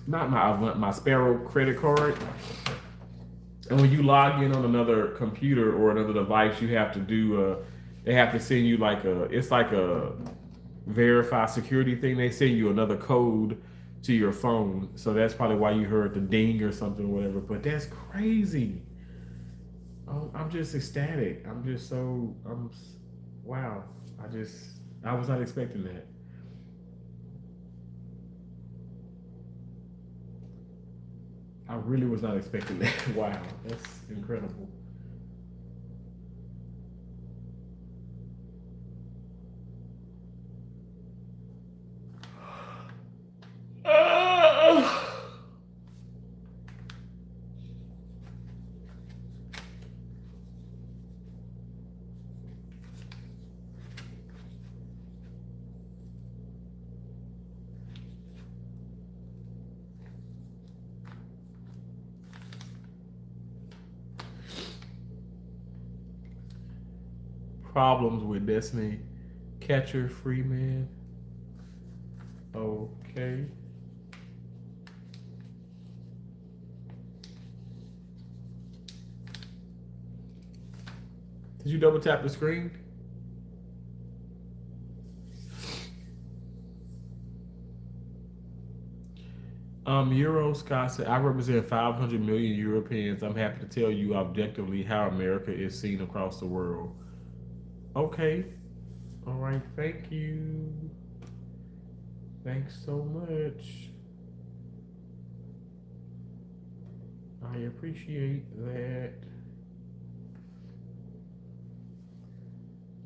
my Sparrow credit card. And when you log in on another computer or another device, you have to they have to send you it's like a verify security thing. They send you another code to your phone. So that's probably why you heard the ding or something or whatever. But that's crazy. Oh, I'm just ecstatic. Wow. I was not expecting that. I really was not expecting that. Wow. That's incredible. Problems with Destiny Catcher Freeman. Okay. Did you double tap the screen? Euro Scott said, I represent 500 million Europeans. I'm happy to tell you objectively how America is seen across the world. Okay. All right. Thank you. Thanks so much. I appreciate that.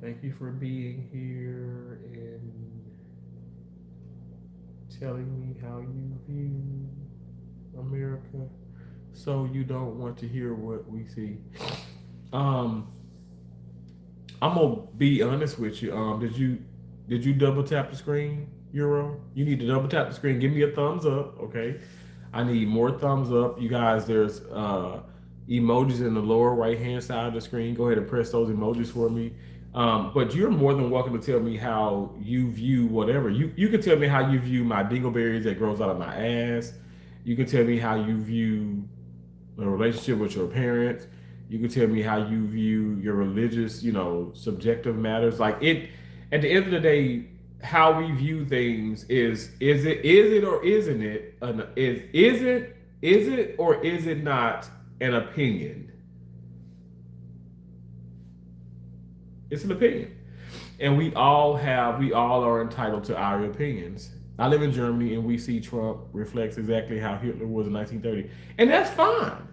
Thank you for being here and telling me how you view America, so you don't want to hear what we see. Um, I'm gonna be honest with you. Did you double tap the screen, Euro? You need to double tap the screen. Give me a thumbs up, okay? I need more thumbs up. You guys, there's emojis in the lower right hand side of the screen. Go ahead and press those emojis for me. But you're more than welcome to tell me how you view whatever. You can tell me how you view my dingleberries that grows out of my ass. You can tell me how you view a relationship with your parents. You can tell me how you view your religious, subjective matters. Like it, at the end of the day, how we view things is it or isn't it is it or is it not an opinion? It's an opinion. And we all are entitled to our opinions. I live in Germany and we see Trump reflects exactly how Hitler was in 1930. And that's fine.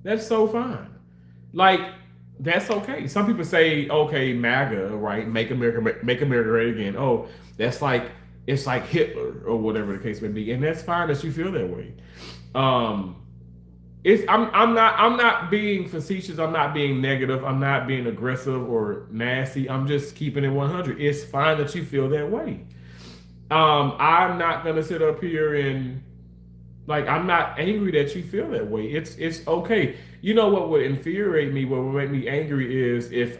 That's so fine. Like, that's okay. Some people say, okay, MAGA, right? Make America great again. Oh, that's like it's like Hitler or whatever the case may be. And that's fine that you feel that way. Um, I'm not being facetious. I'm not being negative. I'm not being aggressive or nasty. I'm just keeping it 100. It's fine that you feel that way. I'm not gonna sit up here and like I'm not angry that you feel that way. It's okay. You know what would infuriate me, what would make me angry is if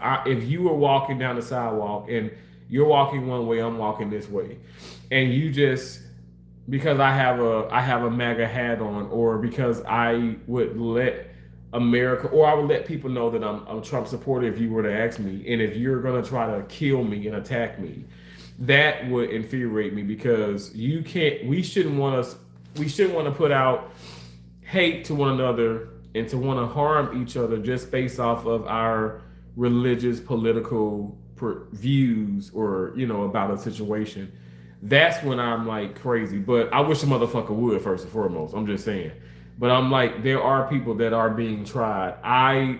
you were walking down the sidewalk and you're walking one way, I'm walking this way, and you just because I have a MAGA hat on, or because I would let America, or I would let people know that I'm a Trump supporter if you were to ask me, and if you're gonna try to kill me and attack me, that would infuriate me because you can't. We shouldn't want to put out hate to one another and to want to harm each other just based off of our religious, political views or about a situation. That's when I'm like crazy. But I wish a motherfucker would first and foremost. I'm just saying. But I'm like, there are people that are being tried. I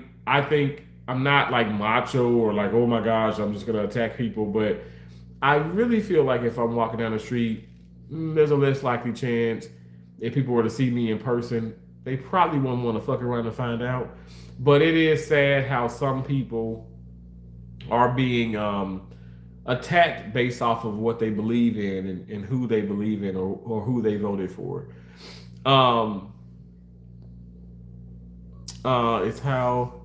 think I'm not like macho or like, oh my gosh, I'm just gonna attack people. But I really feel like if I'm walking down the street, there's a less likely chance if people were to see me in person, they probably wouldn't want to fuck around and find out. But it is sad how some people are being attacked based off of what they believe in and who they believe in or who they voted for. Um, it's how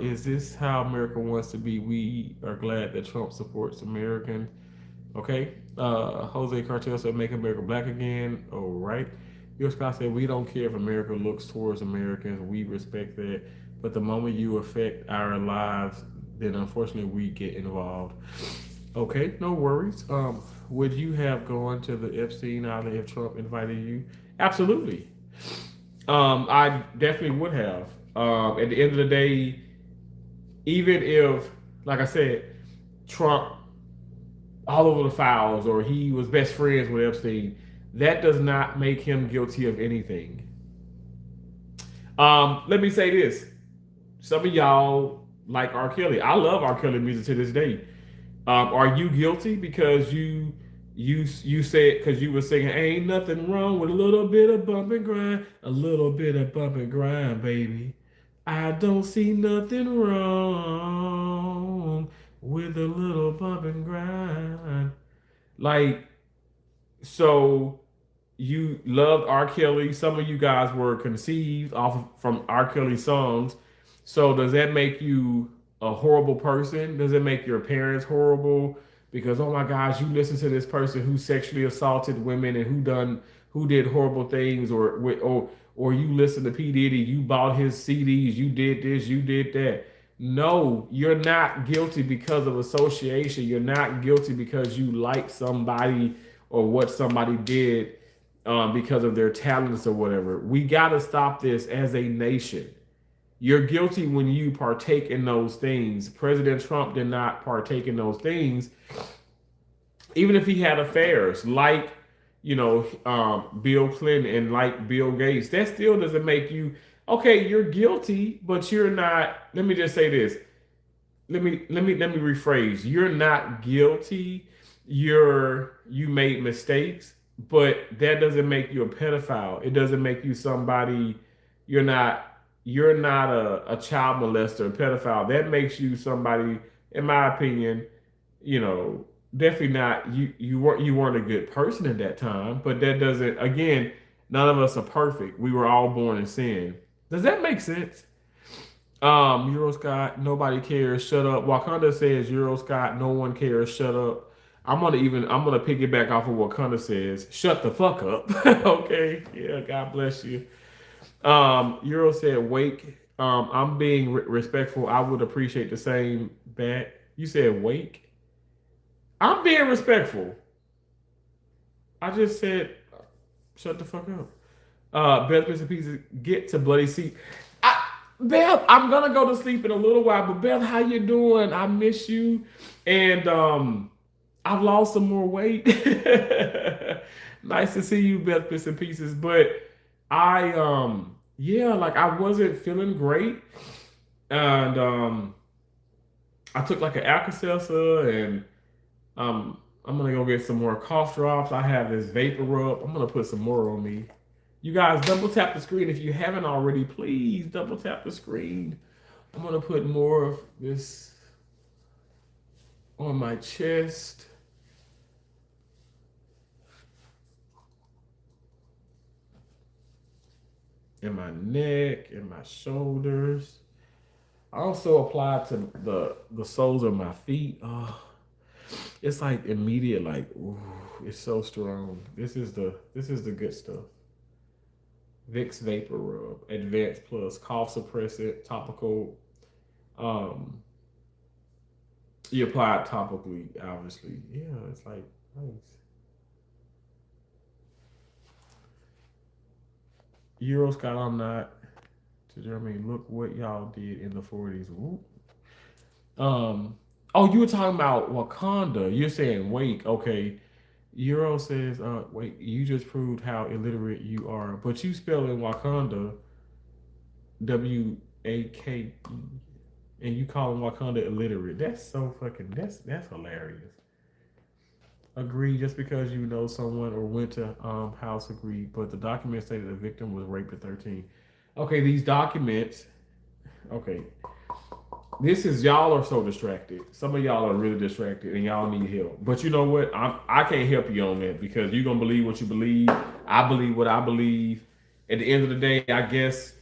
is this how America wants to be? We are glad that Trump supports American. Okay. Jose Cartel said, "Make America black again." All right. Bill Scott said, "We don't care if America looks towards Americans. We respect that. But the moment you affect our lives, then unfortunately we get involved." Okay, no worries. Would you have gone to the Epstein Island if Trump invited you? Absolutely. I definitely would have. At the end of the day, even if, like I said, Trump all over the files or he was best friends with Epstein, that does not make him guilty of anything. Let me say this. Some of y'all like R. Kelly. I love R. Kelly music to this day. Are you guilty because you said because you were singing ain't nothing wrong with a little bit of bump and grind, a little bit of bump and grind, baby. I don't see nothing wrong with a little bump and grind. Like, so you loved R. Kelly. Some of you guys were conceived from R. Kelly songs. So does that make you a horrible person? Does it make your parents horrible? Because oh my gosh, you listen to this person who sexually assaulted women and who did horrible things, or you listen to P. Diddy, you bought his CDs, you did this, you did that. No, you're not guilty because of association. You're not guilty because you like somebody or what somebody did because of their talents or whatever. We got to stop this as a nation. You're guilty when you partake in those things. President Trump did not partake in those things, even if he had affairs like, Bill Clinton and like Bill Gates. That still doesn't make you okay. You're guilty, but you're not. Let me just say this. Let me rephrase. You're not guilty you made mistakes, but that doesn't make you a pedophile. It doesn't make you somebody. You're not a child molester, a pedophile. That makes you somebody, in my opinion, you know, definitely not. You weren't a good person at that time, but that doesn't. Again, none of us are perfect. We were all born in sin. Does that make sense? Euro Scott, nobody cares. Shut up. Wakanda says Euro Scott, no one cares. Shut up. I'm gonna piggyback off of what Wakanda says. Shut the fuck up. Okay. Yeah. God bless you. Euro said wake. I'm being respectful. I would appreciate the same back. You said wake. I'm being respectful. I just said shut the fuck up. Beth Mr. Pieces, get to bloody seat. Beth, I'm gonna go to sleep in a little while, but Beth, how you doing? I miss you, and I've lost some more weight. Nice to see you, Beth Bits and Pieces. But yeah, like I wasn't feeling great, and I took like an Alka-Seltzer, and I'm gonna go get some more cough drops. I have this vapor rub. I'm gonna put some more on me. You guys, double tap the screen if you haven't already. Please double tap the screen. I'm gonna put more of this on my chest. In my neck, in my shoulders. I also apply to the soles of my feet. Oh, it's like immediate, like ooh, it's so strong. This is the good stuff. Vicks Vapor Rub, Advanced Plus, cough suppressant, topical. Um, you apply it topically, obviously. Yeah, it's like nice. Euro Scott, I'm not to Germany. Look what y'all did in the 40s. Whoop. Oh, you were talking about Wakanda. You're saying wake. Okay. Euro says, wait, you just proved how illiterate you are. But you spell in Wakanda Wake, and you call him Wakanda illiterate. That's so fucking that's hilarious. Agree, just because you know someone or went to house, agree. But the documents say that the victim was raped at 13. Okay, these documents, okay. This is y'all are so distracted. Some of y'all are really distracted and y'all need help. But you know what? I can't help you on that because you're gonna believe what you believe. I believe what I believe. At the end of the day, I guess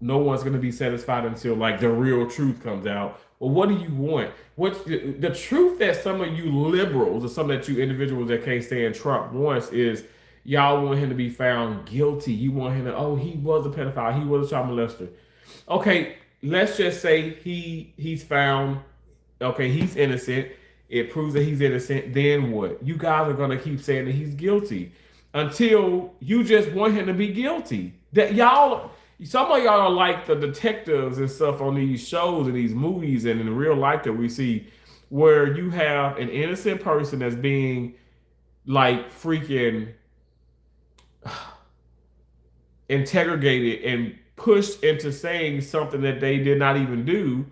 no one's gonna be satisfied until like the real truth comes out. Well, what do you want? What's the truth that some of you liberals or some of you individuals that can't stand Trump wants is y'all want him to be found guilty. You want him to, oh, he was a pedophile, he was a child molester. Okay, let's just say he's found, okay, he's innocent. It proves that he's innocent. Then what? You guys are gonna keep saying that he's guilty until you just want him to be guilty. That y'all, some of y'all are like the detectives and stuff on these shows and these movies and in real life that we see, where you have an innocent person that's being like freaking interrogated and pushed into saying something that they did not even do,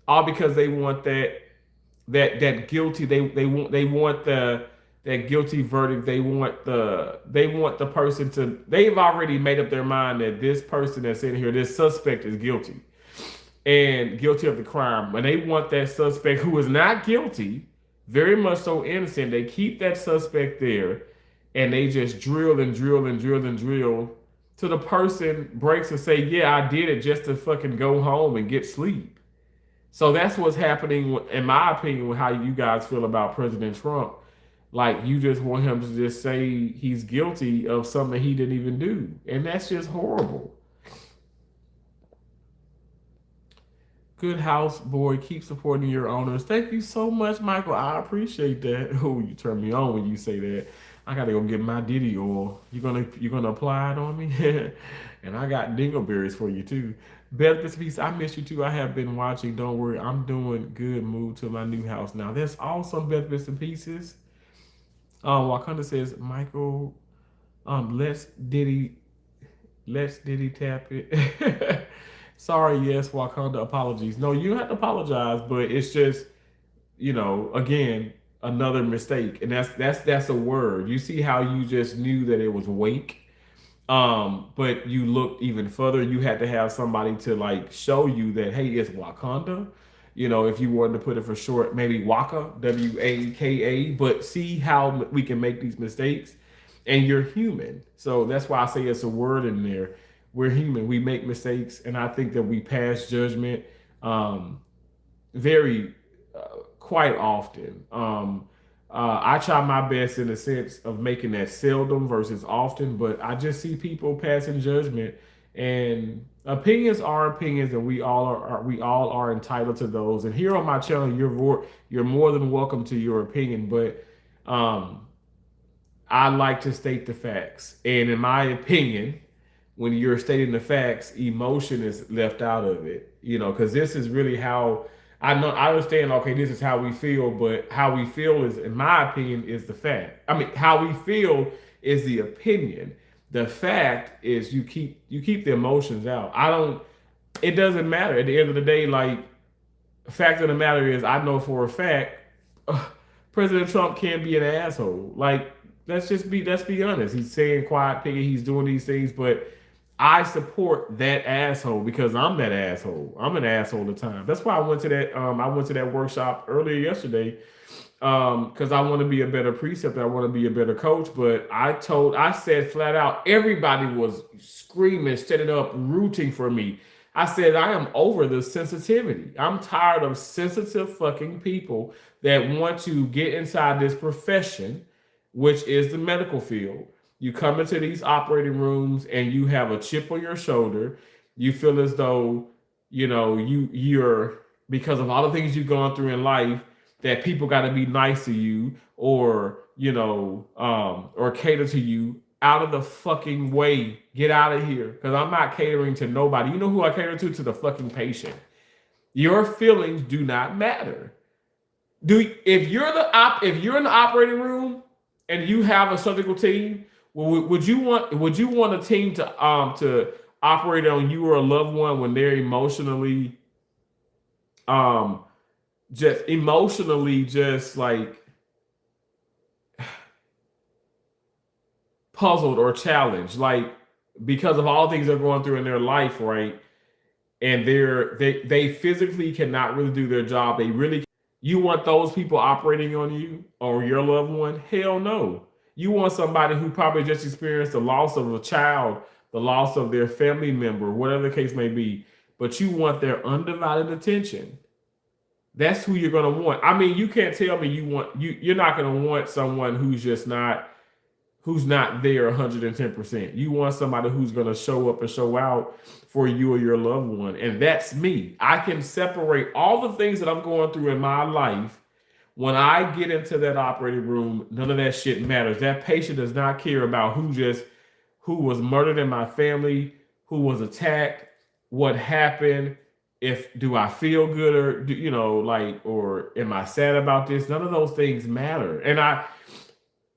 all because they want that guilty. They want that guilty verdict. They want the person to. They've already made up their mind that this person that's in here, this suspect, is guilty and guilty of the crime. And they want that suspect who is not guilty, very much so innocent. They keep that suspect there, and they just drill and drill and drill and drill till the person breaks and say, "Yeah, I did it," just to fucking go home and get sleep. So that's what's happening, in my opinion, with how you guys feel about President Trump. Like you just want him to just say he's guilty of something he didn't even do, and that's just horrible. Good house boy, keep supporting your owners. Thank you so much, Michael. I appreciate that. Oh, you turn me on when you say that. I gotta go get my Diddy oil. You gonna apply it on me? And I got dingleberries for you too. Beth Bits Piece, I miss you too. I have been watching. Don't worry, I'm doing good. Move to my new house now. That's awesome, Beth Bits and Pieces. Wakanda says, Michael, let's Diddy tap it. Sorry, yes, Wakanda, apologies. No, you don't have to apologize, but it's just, again, another mistake, and that's a word. You see how you just knew that it was wake, but you looked even further. You had to have somebody to like show you that hey, it's Wakanda. You know, if you wanted to put it for short, maybe Waka, Waka. But see how we can make these mistakes, and you're human. So that's why I say it's a word in there. We're human. We make mistakes, and I think that we pass judgment. Um, very quite often. I try my best in the sense of making that seldom versus often, but I just see people passing judgment, and opinions are opinions, and we all are entitled to those. And here on my channel, you're more than welcome to your opinion, but um, I like to state the facts, and in my opinion, when you're stating the facts, emotion is left out of it. You know, because this is really how I know. I understand. Okay, this is how we feel, but how we feel is, in my opinion, is the fact. I mean, how we feel is the opinion. The fact is you keep the emotions out. I don't. It doesn't matter at the end of the day. Like, fact of the matter is, I know for a fact, President Trump can't be an asshole. Like, let's be honest. He's saying quiet piggy. He's doing these things, but I support that asshole because I'm that asshole. I'm an asshole all the time. That's why I went to that. I went to that workshop earlier yesterday because I want to be a better preceptor. I want to be a better coach. But I said flat out, everybody was screaming, standing up, rooting for me. I said, I am over the sensitivity. I'm tired of sensitive fucking people that want to get inside this profession, which is the medical field. You come into these operating rooms and you have a chip on your shoulder. You feel as though, you know, you're because of all the things you've gone through in life that people got to be nice to you or, you know, or cater to you. Out of the fucking way. Get out of here. Because I'm not catering to nobody. You know who I cater to? To the fucking patient. Your feelings do not matter. If you're in the operating room and you have a surgical team, would you want a team to operate on you or a loved one when they're emotionally just like puzzled or challenged, like because of all things they're going through in their life, right? And they physically cannot really do their job. They really you want those people operating on you or your loved one? Hell no. You want somebody who probably just experienced the loss of a child, the loss of their family member, whatever the case may be, but you want their undivided attention. That's who you're gonna want. I mean, you can't tell me you're not gonna want someone who's not there 110%. You want somebody who's going to show up and show out for you or your loved one. And that's me. I can separate all the things that I'm going through in my life. When I get into that operating room, none of that shit matters. That patient does not care about who was murdered in my family, who was attacked, what happened, if do I feel good or or am I sad about this? None of those things matter. And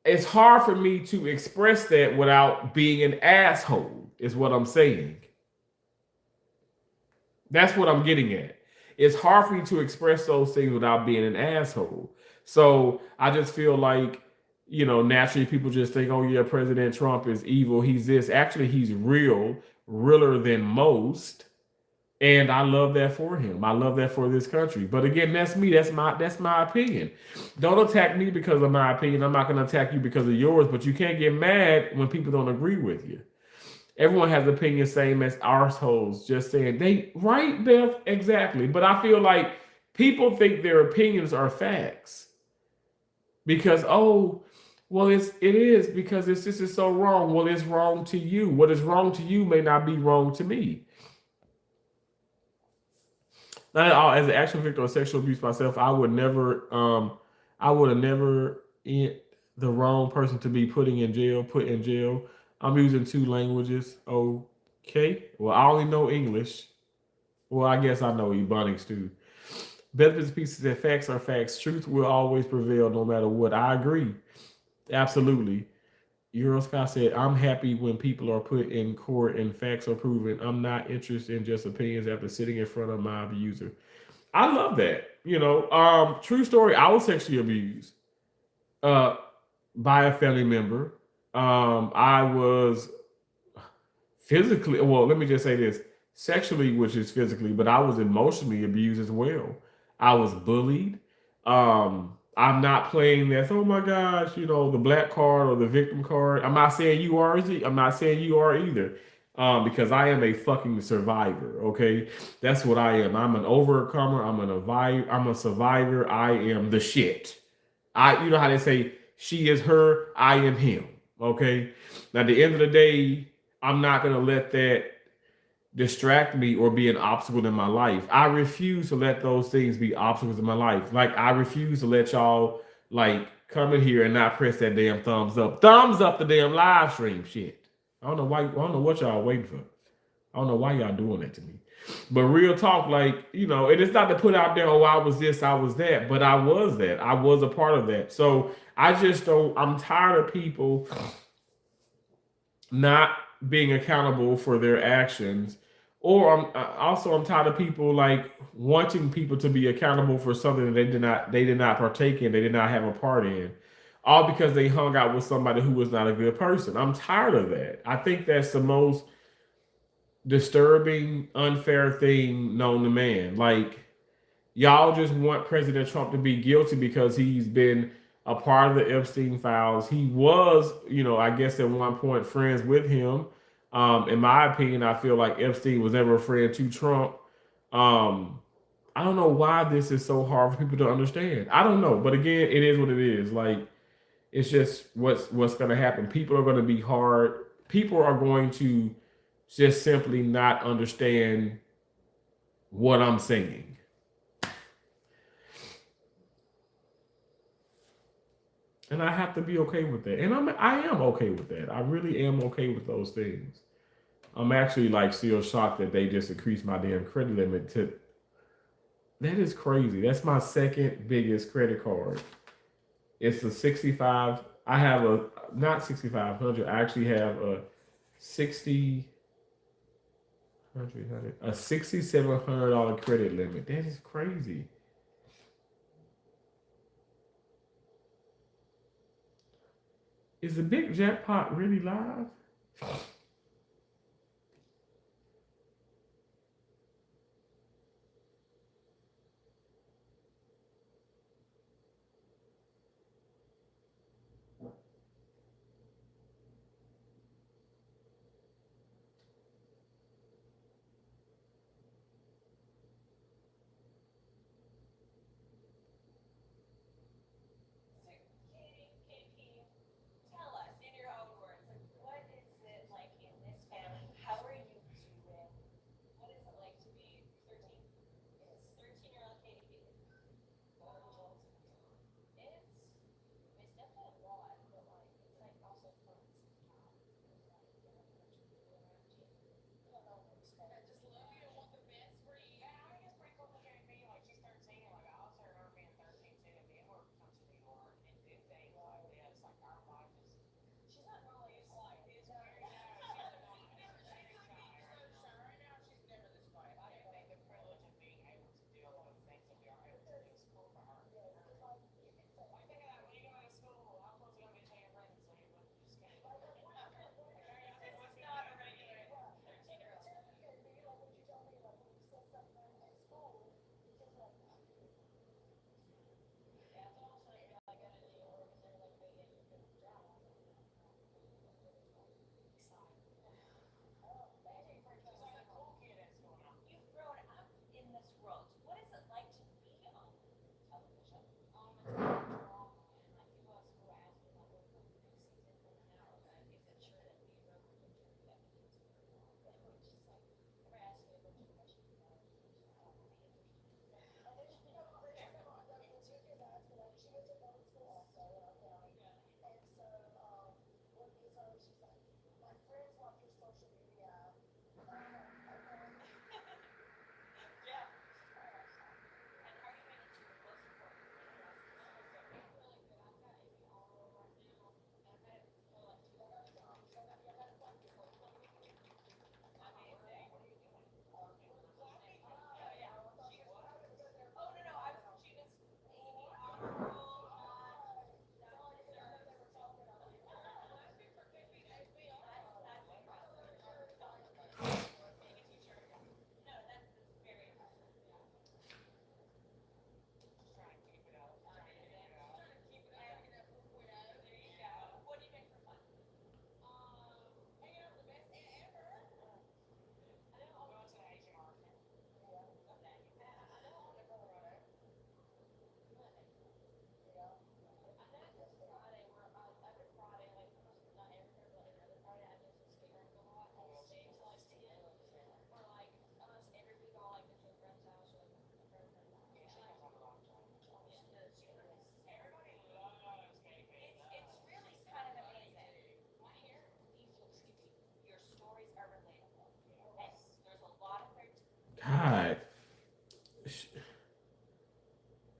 it's hard for me to express that without being an asshole, is what I'm saying. That's what I'm getting at. It's hard for me to express those things without being an asshole. So I just feel like, naturally people just think, oh yeah, President Trump is evil. He's this. Actually, he's realer than most. And I love that for him. I love that for this country. But again, that's me. That's my opinion. Don't attack me because of my opinion. I'm not going to attack you because of yours. But you can't get mad when people don't agree with you. Everyone has opinions same as arseholes. Just saying right, Beth, exactly. But I feel like people think their opinions are facts because it is because this is so wrong. Well, it's wrong to you. What is wrong to you may not be wrong to me. Not at all. As an actual victim of sexual abuse myself, I would have never the wrong person to be put in jail. I'm using 2 languages. Okay. Well, I only know English. Well, I guess I know Ebonics too. Benefits pieces that facts are facts. Truth will always prevail no matter what. I agree. Absolutely. Eurosky said, I'm happy when people are put in court and facts are proven. I'm not interested in just opinions after sitting in front of my abuser. I love that. True story. I was sexually abused. Uh, by a family member. I was physically, well, let me just say this, sexually, which is physically, but I was emotionally abused as well. I was bullied. I'm not playing this, oh my gosh, the black card or the victim card. I'm not saying you are, I'm not saying you are either. Because I am a fucking survivor, okay? That's what I am. I'm an overcomer, I'm a survivor, I am the shit. You know how they say she is her, I am him. Okay. Now, at the end of the day, I'm not gonna let that distract me or be an obstacle in my life. I refuse to let those things be obstacles in my life. Like I refuse to let y'all like come in here and not press that damn thumbs up. Thumbs up the damn live stream shit. I don't know why. I don't know what y'all waiting for. I don't know why y'all doing that to me. But real talk, like, and it's not to put out there, oh, I was this, I was that, but I was that. I was a part of that. So I just don't, I'm tired of people not being accountable for their actions. Or I'm tired of people like wanting people to be accountable for something that they did not partake in, they did not have a part in, all because they hung out with somebody who was not a good person. I'm tired of that. I think that's the most disturbing, unfair thing known to man. Like, y'all just want President Trump to be guilty because he's been a part of the Epstein files. He was, I guess at one point friends with him. In my opinion, I feel like Epstein was never a friend to Trump. Um, I don't know why this is so hard for people to understand. I don't know, but again, it is what it is. Like, it's just what's going to happen. People are going to be hard. People are going to just simply not understand what I'm saying. And I have to be okay with that. And I am okay with that. I really am okay with those things. I'm actually like still shocked that they just increased my damn credit limit to that is crazy. That's my second biggest credit card. It's a 65. I have a not 6,500. I actually have a 60 a $6,700 credit limit. That is crazy. Is the big jackpot really live?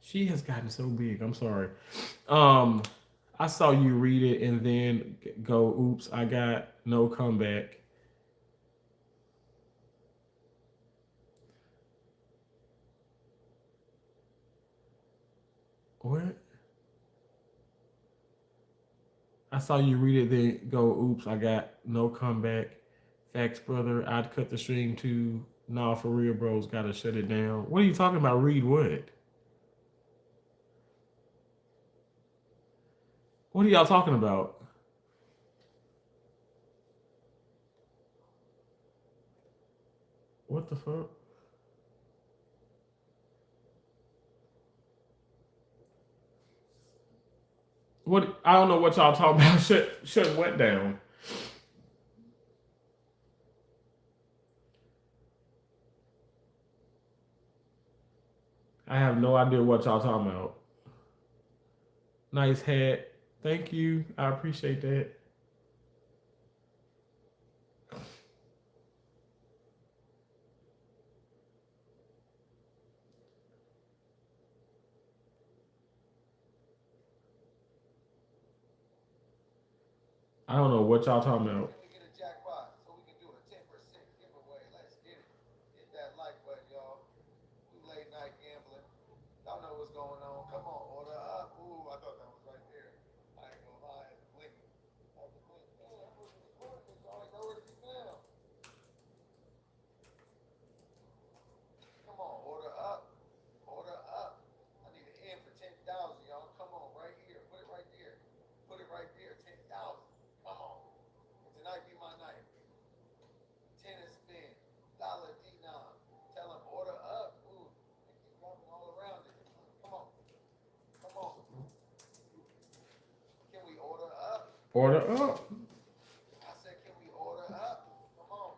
She has gotten so big. I'm sorry. Um, I saw you read it and then go, oops, I got no comeback. What? I saw you read it, then go, oops, I got no comeback. Facts, brother. I'd cut the stream too. Nah, for real, bros. Gotta shut it down. What are you talking about? Read what? What are y'all talking about? What the fuck? What? I don't know what y'all talking about. Shut what down? I have no idea what y'all talking about. Nice hat. Thank you. I appreciate that. I don't know what y'all talking about. Can we get a jackpot so we can do a 10% giveaway? Let's get it. Hit that like button, y'all. We late night gambling. Y'all know what's going on. Come on, order up. Ooh, I thought that was right there. I ain't gonna lie, it's blinking. I had to blink. Man, that was recording, so I ain't nowhere to be found. Come on, order up. Order up. I need an end for 10,000, y'all. Come on, right here. Put it right there. Put it right there. 10,000. Come on. Tonight be my night. 10 and spin. Dollar denom. Tell them order up. Ooh, they keep dropping all around it. Come on. Come on. Can we order up? Order up. I said, can we order up? Come on.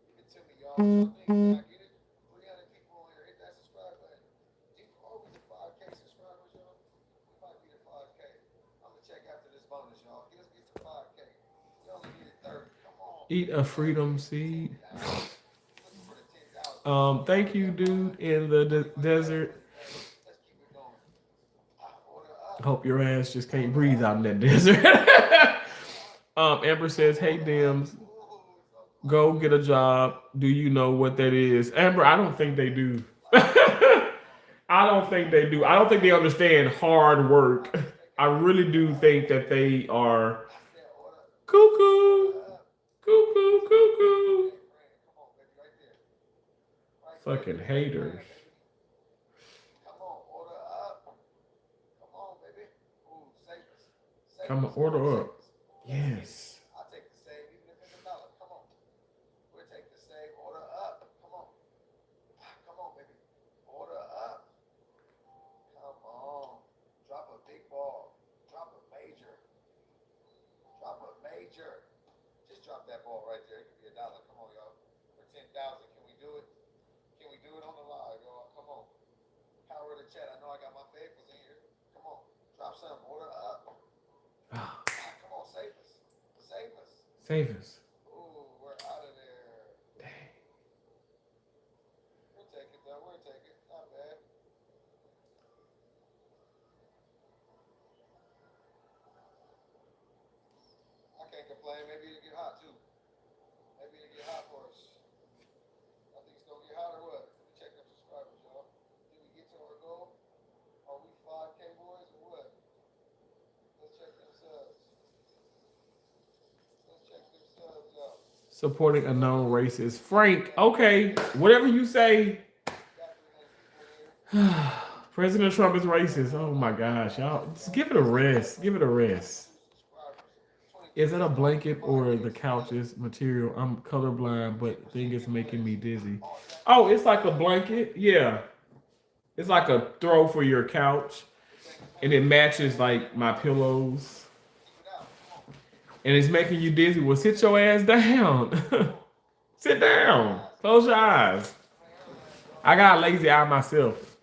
Give it to me, y'all. Can I get it? 300 people on here. Hit that subscribe button. Are we to 5K subscribers, y'all? We might be to 5K. I'm going to check after this bonus, y'all. Let's get to 5K. We only needed 30. Come on. Eat a freedom seed. Looking for the 10,000. Thank you, dude, in the desert. Let's keep it going. Order up. Hope your ass just can't breathe out in that desert. Amber says, "Hey, Dims, go get a job. Do you know what that is?" Amber, I don't think they do. I don't think they do. I don't think they understand hard work. I really do think that they are cuckoo, cuckoo, cuckoo. Fucking haters. Come on, order up. Come on, baby. Ooh, save us. Come on, order up. Yes. I'll take the save, even if it's $1. Come on. We'll take the save. Order up. Come on. Come on, baby. Order up. Come on. Drop a big ball. Drop a major. Drop a major. Just drop that ball right there. It could be $1. Come on, y'all. For 10,000, can we do it? Can we do it on the live, y'all? Come on. Power of the chat. I know I got my favorites in here. Come on. Drop some. Order up. Come on, save us. Save us. Save us. Ooh, we're out of there. Dang. We'll take it, though. We'll take it. Not bad. I can't complain. Maybe it'll get hot, too. Maybe it'll get hot for us. I think it's going to get hot or what? Let me check them subscribers, y'all. Did we get to our goal? Are we 5K boys or what? Let's check them subs. Let's check them subs out. Supporting a known racist. Frank, okay, whatever you say. President Trump is racist. Oh my gosh, y'all. Just give it a rest. Give it a rest. Is it a blanket or the couch's material? I'm colorblind, but thing is making me dizzy. Oh, it's like a blanket? Yeah. It's like a throw for your couch. And it matches like my pillows. And it's making you dizzy. Well, sit your ass down. Sit down. Close your eyes. I got a lazy eye myself.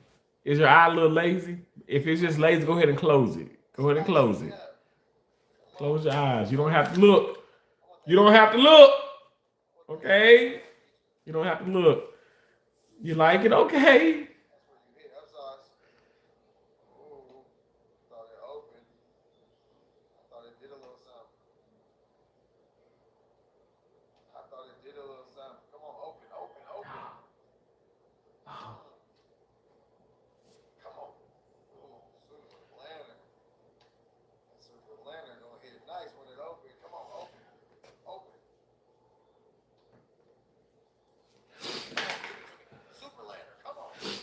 Is your eye a little lazy? If it's just lazy, go ahead and close it. Go ahead and close it. Close your eyes. You don't have to look. You don't have to look. Okay? You don't have to look. You like it? Okay.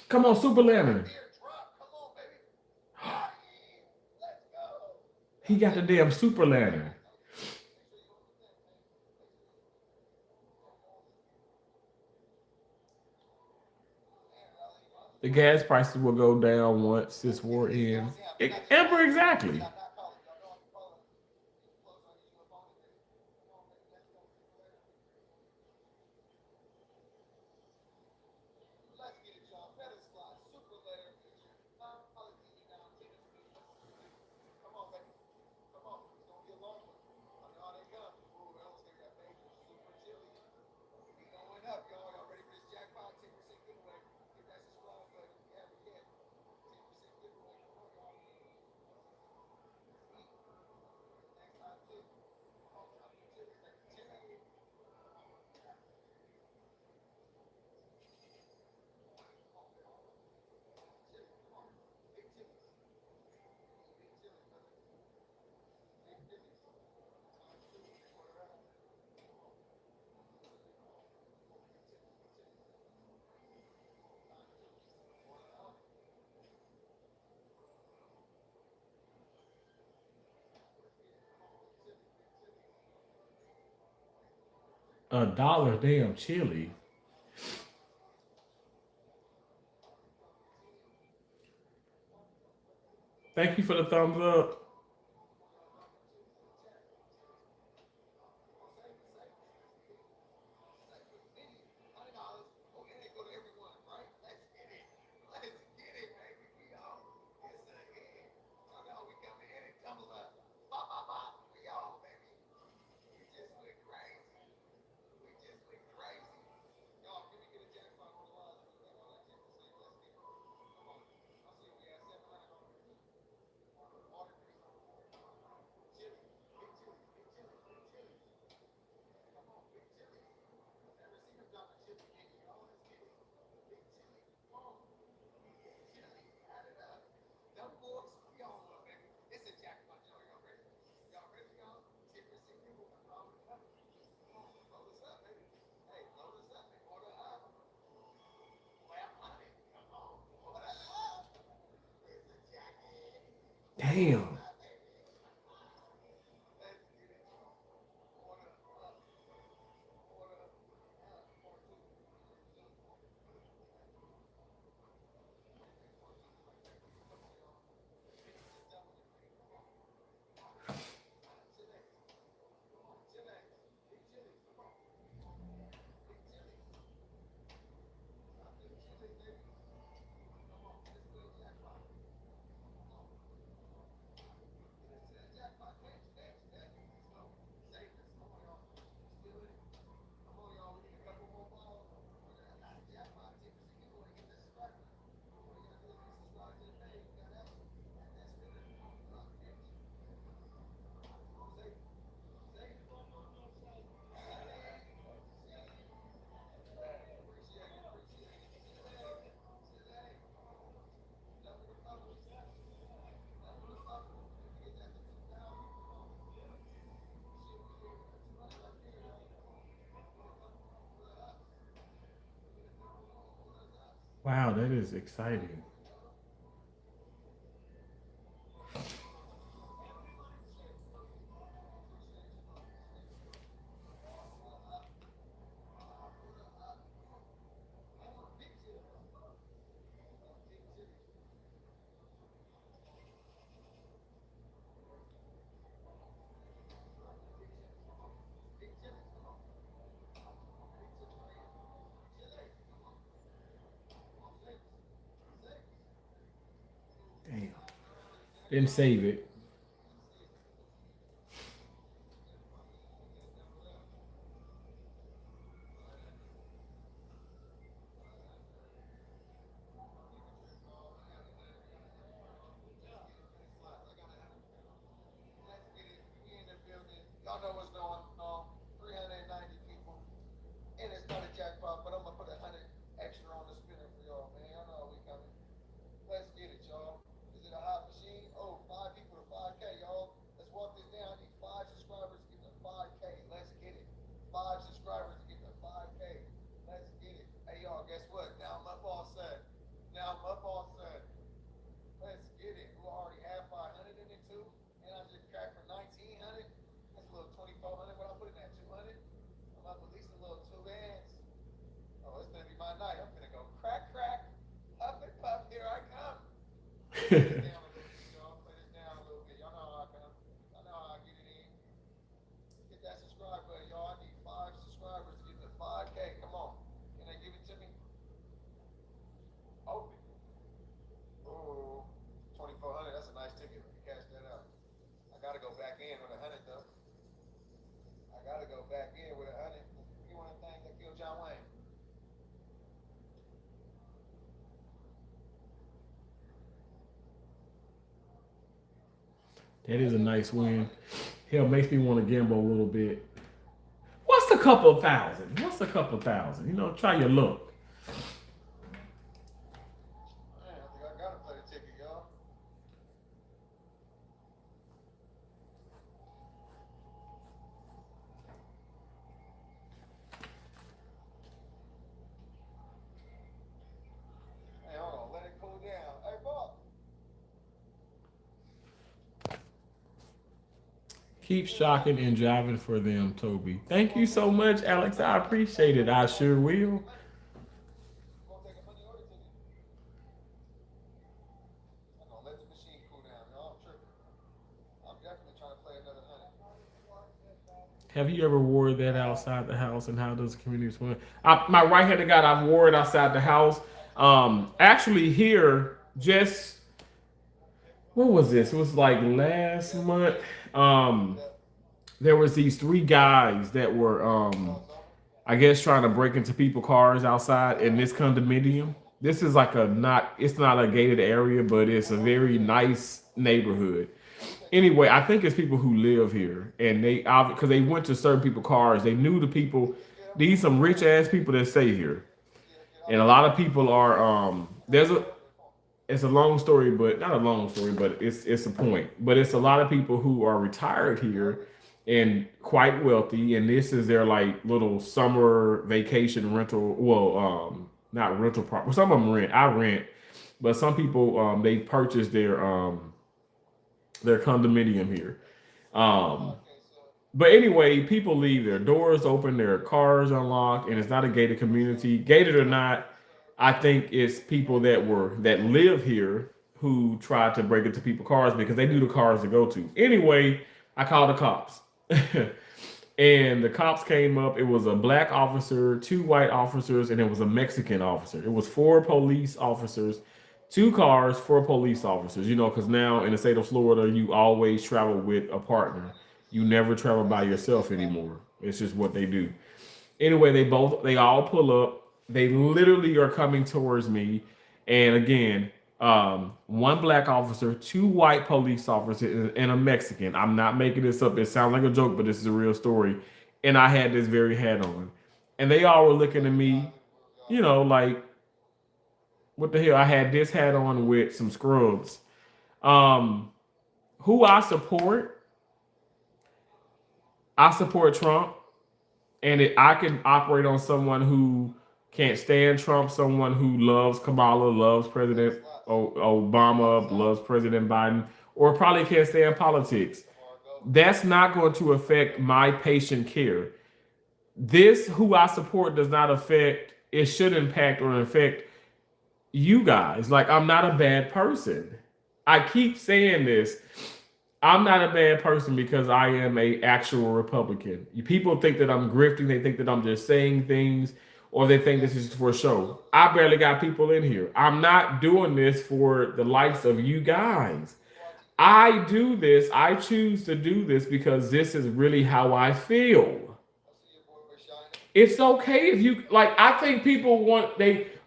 Come on, Super Lantern. Beer drop. Come on, baby. Hey, let's go. He got the damn Super Lantern. The gas prices will go down once this war ends. Ever exactly. Let's get it, y'all. Better slide. Super layer feature. Apology now. Come on, baby. Come on. It's gonna be a long one. I know how they come. Ooh, that was gonna be amazing. Super chilly. We going up, y'all. Y'all ready for this jackpot? 10% giveaway. Hit that subscribe button if you haven't yet. 10% giveaway. Come on, y'all. Next time, too. Come on, y'all. Chilly, baby. Chilly. Chilly. Come on. Big chillies. Big chillies, brother. Big chillies. Time two. Quarter out. $1 damn chili. Thank you for the thumbs up. $100. Oh, and they go to everyone, right? Let's get it. Let's get it, baby. We on. It's a hit. I know we coming in and double up. Ba, ba, ba. We on, baby. We just went crazy. We just went crazy. Y'all, can we get a jackpot on the line? Let me get all that 10%. Let's get it. Come on. I see we had 700 on it. Water creek. Chili. Big chili. Big chili. Big chili. Come on. Big chili. Never seen him drop a chili in, y'all. Let's get it. Big chili. Come on. Chili. Add it up. Them boys, we on one, baby. It's a jackpot, y'all. Y'all ready? Y'all ready, y'all? 10% giveaway. Already coming. Come on. Load us up, baby. Hey, load us up and order up. 1200. Come on. Order up. It's a jacket. Order Damn. up, baby. Let's get it, y'all. Order up. Order up. Part two. Come on, y'all. Finish this double here, baby. Come on. Chile. Come on. Chile. Big chili. Come on. Big chili. Drop them chilies, baby. Come on. Let's go to jackpot. Come on. Get us to that jackpot. Next, next, next. Let's go. Save this. Come on, y'all. We still in it. Come on, y'all. We need a couple more balls. For that jackpot. 10% giveaway. Get that subscribe button. All you gotta do is subscribe to the page. You got action. Hit that spinner. Up next. Come on, save it. Save it. Save. Save. Appreciate it. Appreciate it. Chile. Chile. Double the bubbles. Double the bubbles. Can we get that to 2,000? Come on. Shit, we here. We got 200 left here, y'all. Come on. Order up. Order up. We need a couple more orders up. Wow, that is exciting. Appreciate you. Order up. Order up. I want big chili. I want big chili. I want big chili. Come on. Big chili. Come on. Big chili right here. Chili. Come on. Come on, save us. Save us. Damn. Sliding around this Didn't jackpot. save it. Didn't save it. Jackpot. We just doubled up. What happened? What happened? Give it your call. I got 100. We got 100. Let's get it. Finish slots. I got 100. Let's get it. We in the building. Y'all know what's going on. 390 people. And it's not a jackpot, but I'm gonna put 100 extra on the spinner for y'all, man. Y'all know how we coming. Let's get it, y'all. Is it a hot machine? Oh, 5 people to Play this down a little bit, y'all. Play this down a little bit. Y'all know how I come. Y'all know how I get it in. Hit that subscribe button, y'all. I need 5 subscribers to get to 5K. Come on. Can they give it to me? Open. Ooh, 2,400. That's a nice ticket. Let me cash that out. I gotta go back in with 100 though. I gotta go back in with 100. You want a thing that killed John Wayne? That is a nice win. Hell, makes me want to gamble a little bit. What's a couple thousand? What's a couple thousand? You know, try your luck. Man, I think I gotta play the ticket, y'all. Hey, hold on. Let it cool down. Hey, Bob. Keep shocking and jiving for them, Toby. Thank you so much, Alex. I appreciate it. I sure will. You gonna take a money order ticket? I'm gonna let the machine cool down, y'all. I'm tripping. I'm definitely trying to play another 100. Have you ever wore that outside the house, and how does the community respond? My right-handed guy, I wore it outside the house. Actually, here, just what was this? It was like last month. There was these 3 guys that were, I guess, trying to break into people's cars outside in this condominium. This is like it's not a gated area, but it's a very nice neighborhood. Anyway, I think it's people who live here, and because they went to certain people's cars, they knew the people. These some rich ass people that stay here, and a lot of people are. It's a long story, but not a long story, but it's a point. But it's a lot of people who are retired here and quite wealthy, and this is their like little summer vacation rental. Well, not rental property. Some of them rent. I rent, but some people they purchase their condominium here. Um, but anyway, people leave their doors open, their cars unlocked, and it's not a gated community. Gated or not, I think it's people that live here who try to break into people's cars because they knew the cars to go to. Anyway, I called the cops. And the cops came up. It was a black officer, 2 white officers, and it was a Mexican officer. It was 4 police officers, 2 cars, 4 police officers. You know, because now in the state of Florida, you always travel with a partner. You never travel by yourself anymore. It's just what they do. Anyway, they all pull up. They literally are coming towards me. And again, 1 black officer, 2 white police officers, and a Mexican. I'm not making this up. It sounds like a joke, but this is a real story. And I had this very hat on. And they all were looking at me, you know, like, what the hell? I had this hat on with some scrubs. Who I support Trump. And I can operate on someone who can't stand Trump, someone who loves Kamala, loves President Obama, loves President Biden, or probably can't stand politics. That's not going to affect my patient care. This, who I support, does not affect, it should impact or affect you guys. Like, I'm not a bad person. I keep saying this. I'm not a bad person because I am a actual Republican. People think that I'm grifting. They think that I'm just saying things, or they think this is for show. I barely got people in here. I'm not doing this for the likes of you guys. I do this. I choose to do this because this is really how I feel. It's okay if you like. I think people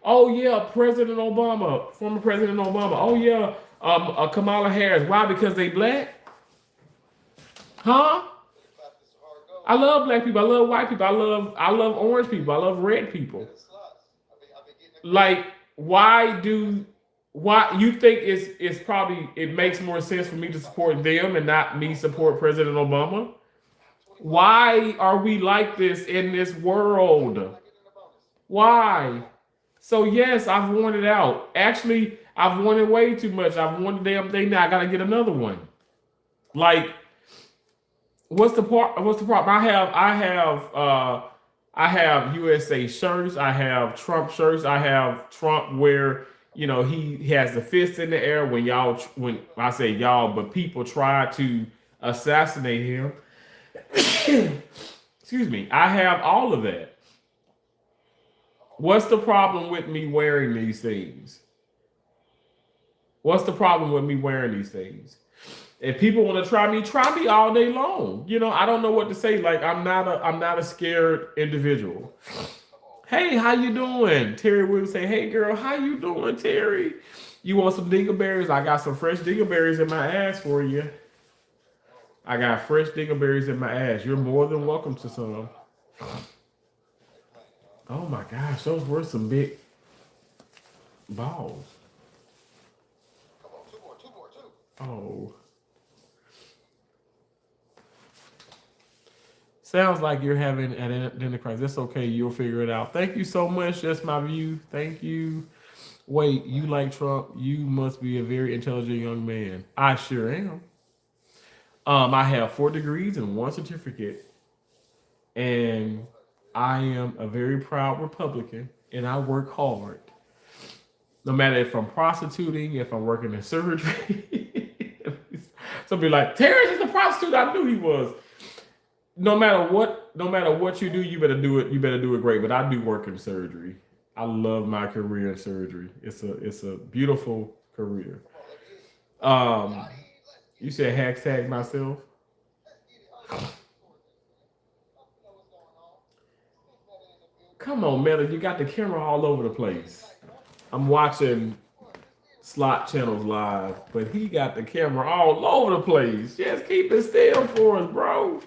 oh yeah, President Obama, former President Obama. Oh yeah, Kamala Harris. Why? Because they black. Huh? I love black people. I love white people. I love orange people. I love red people. Like, why you think it's probably it makes more sense for me to support them and not me support President Obama? Why are we like this in this world? Why? So yes, I've worn it out. Actually, I've worn it way too much. I've worn the damn thing now. I gotta get another one. Like, what's the problem? I have USA shirts. I have Trump shirts. I have Trump where You know, he has the fist in the air when when I say y'all, but people try to assassinate him. Excuse me. I have all of that. What's the problem with me wearing these things? What's the problem with me wearing these things? If people want to try me all day long. You know, I don't know what to say. Like I'm not a scared individual. Hey, how you doing? Terry would say, "Hey, girl, how you doing, Terry? You want some dingleberries? I got some fresh dingleberries in my ass for you. I got fresh dingleberries in my ass. You're more than welcome to some." Oh my gosh, those were some big balls. Come on, two more, two. Oh. Sounds like you're having an identity crisis. That's okay. You'll figure it out. Thank you so much. That's my view. Thank you. Wait, you like Trump? You must be a very intelligent young man. I sure am. I have 4 degrees and 1 certificate, and I am a very proud Republican, and I work hard. No matter if I'm prostituting, if I'm working in surgery. Somebody like Terrence is a prostitute. I knew he was. No matter what you do, you better do it. You better do it great. But I do work in surgery. I love my career in surgery. It's a beautiful career. You said hashtag myself. Come on, Meta. You got the camera all over the place. I'm watching slot channels live, but he got the camera all over the place. Just keep it still for us, bro.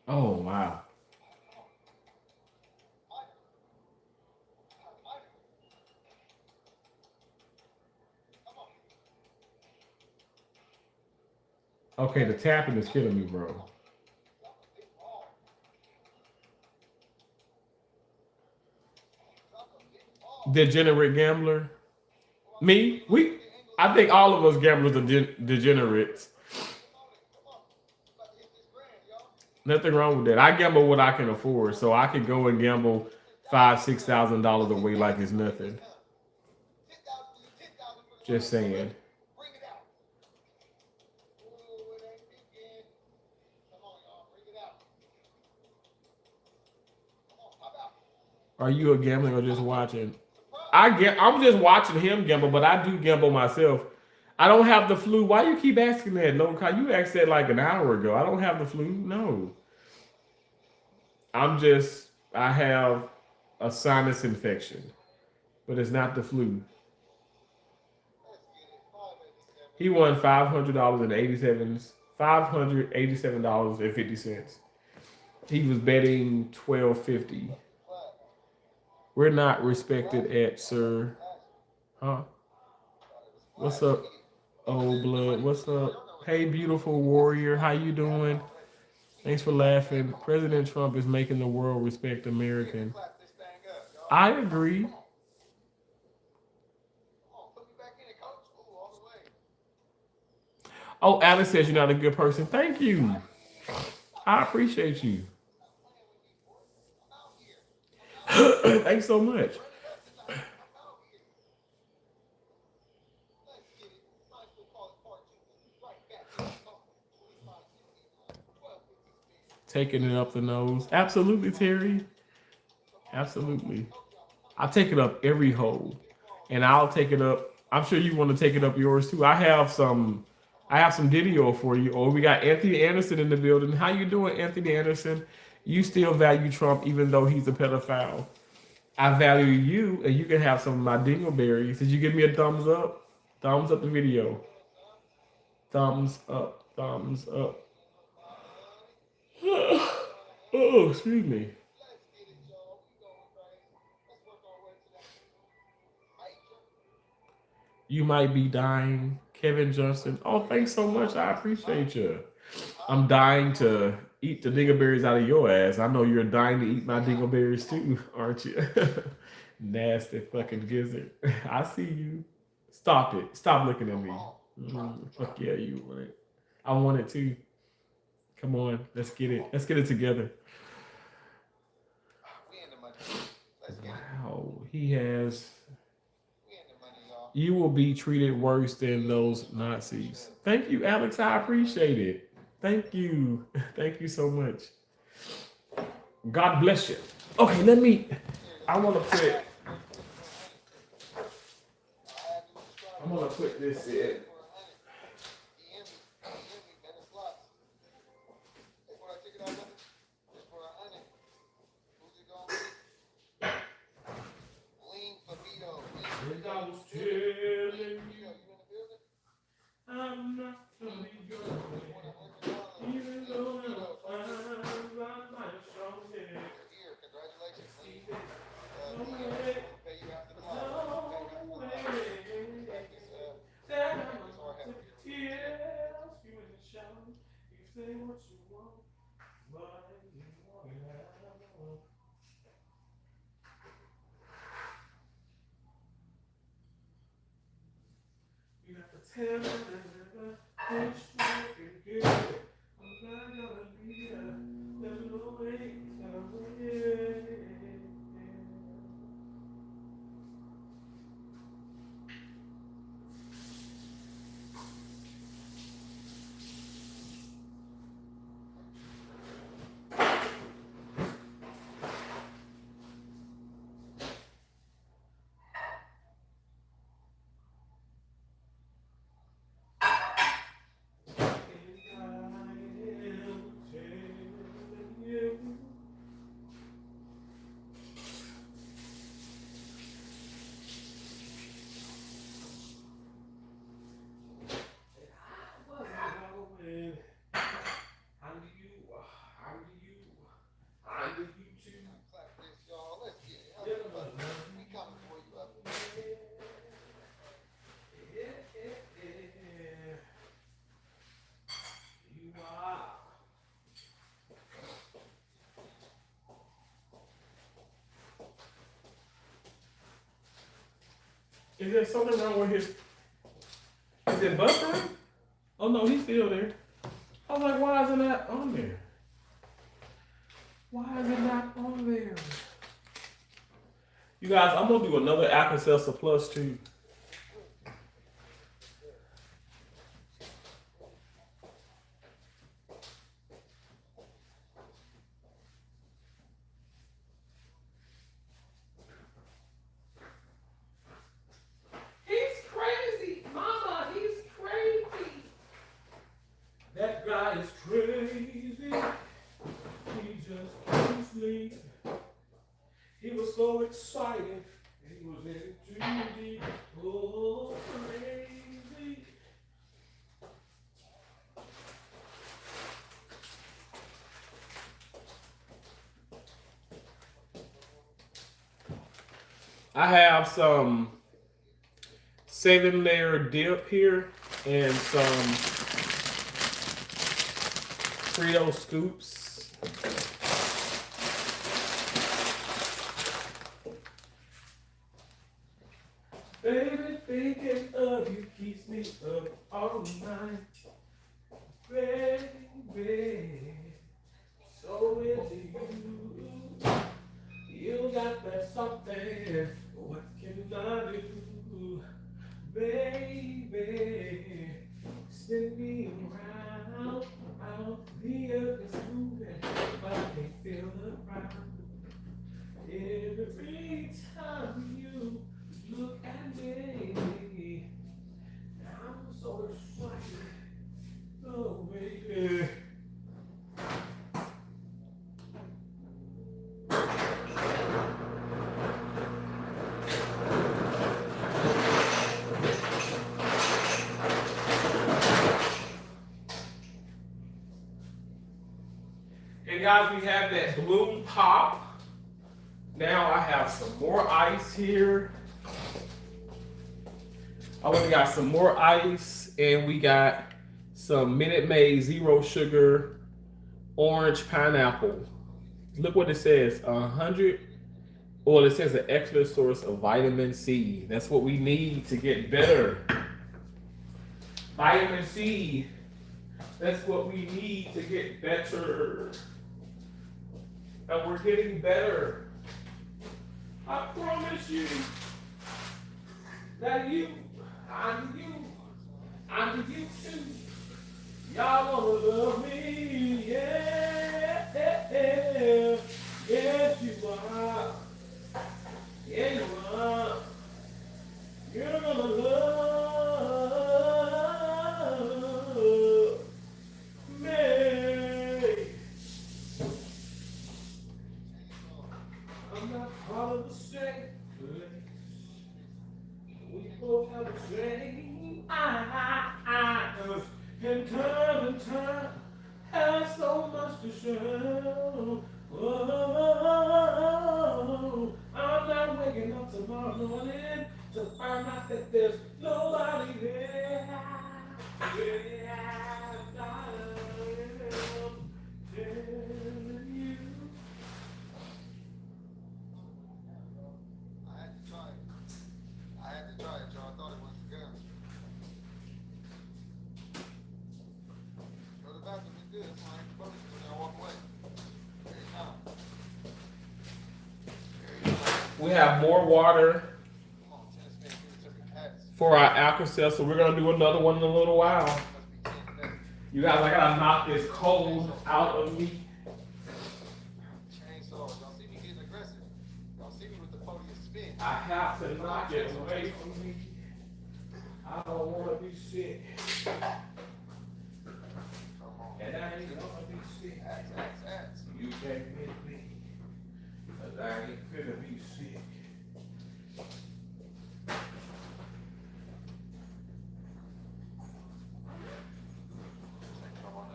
Oh wow. Okay, the tapping is killing me, bro. Degenerate gambler. Me? I think all of us gamblers are degenerates. Nothing wrong with that. I gamble what I can afford, so I could go and gamble $5,000-6,000 away like it's nothing. Just saying. Are you a gambling or just watching? I'm just watching him gamble, but I do gamble myself. I don't have the flu. Why you keep asking that? No, you asked that like an hour ago. I don't have the flu. No. I have a sinus infection, but it's not the flu. He won $587.50. He was betting $12.50. We're not respected at Sir. Huh? What's up, old blood? What's up? Hey, beautiful warrior. How you doing? Thanks for laughing. President Trump is making the world respect American. I agree. Oh, Alex says you're not a good person. Thank you. I appreciate you. Thanks so much. Taking it up the nose. Absolutely, Terry. Absolutely. I take it up every hole. And I'll take it up. I'm sure you want to take it up yours too. I have some video for you. Oh, we got Anthony Anderson in the building. How you doing, Anthony Anderson? You still value Trump even though he's a pedophile. I value you, and you can have some of my dingleberries. Did you give me a thumbs up? Thumbs up the video. Thumbs up. Thumbs up. Oh, excuse me. You might be dying, Kevin Johnson. Oh, thanks so much. I appreciate you. I'm dying to eat the dingleberries out of your ass. I know you're dying to eat my dingleberries too, aren't you? Nasty fucking gizzard. I see you. Stop it. Stop looking at me. Fuck yeah, you want it. I want it too. Come on, let's get it. Let's get it together. We in the money. Let's get it. Wow, he has. We in the money, y'all. You will be treated worse than those Nazis. Thank you, Alex. I appreciate it. Thank you. Thank you so much. God bless you. Okay, let me. I want to put. I'm gonna put this in. And I was telling you, I'm not gonna go even though I'm not strong. Congratulations. See that? No way. Pay you after the No law. way. Practice, That I'm practice or not help to you. hear you in the shower. You say what you want, but you want it out. You have to tell me that it's looking good. I'm not gonna be there. There's no way. Clap this, y'all. Let's get it. Everybody, we coming for you up. You are. Is there something wrong with his? Is it buffering? Oh no, he's still there. I was like, why is it not on there? Why is it not on there? You guys, I'm gonna do another Alka-Seltzer Plus too. He's crazy, Mama. He's crazy. That guy is crazy. He just can't sleep. He was so excited. He was in too deep. Oh, crazy. I have some 7-layer dip here and some Frito scoops. Baby, thinking of you keeps me up all night. Baby, so into you. You got that something. What can I do? Baby, spin me around. Out the earth is moving, but I can't feel the ground. Every time you look at me, I'm so excited. Oh, baby. And guys, we have that bloom pop. Now I have some more ice here. I only got some more ice, and we got some Minute Maid Zero Sugar Orange Pineapple. Look what it says, 100. Well, it says an extra source of vitamin C. That's what we need to get better. Vitamin C. That's what we need to get better. And we're getting better. I promise you that I'm you too. Y'all wanna love me, yeah, yes you are, yeah you are. You're gonna love me. I'm not part of the same place. We both have the same eyes. And time has so much to show. Oh, I'm not waking up tomorrow morning to find out that there's nobody there. Yeah, darling, telling you. I had to try it. Y'all. I thought it was good. Go to the bathroom, it's good. So I ain't supposed to walk away. There you go. We have more water Come on, tennis man, give it to me. Hats. for our Alka-Seltzer, so we're gonna do another one in a little while. Must be 10 today. You guys, I gotta knock this cold out of me. Chainsaws. Y'all see me getting aggressive. Y'all see me with the podium spin. I have to knock it away from me. I don't wanna be sick, Come on. and I ain't gonna be sick. Hats. You can't hit me, 'cause I ain't finna be sick. Come on,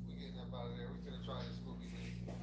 we getting up out of there. We finna try this spooky thing.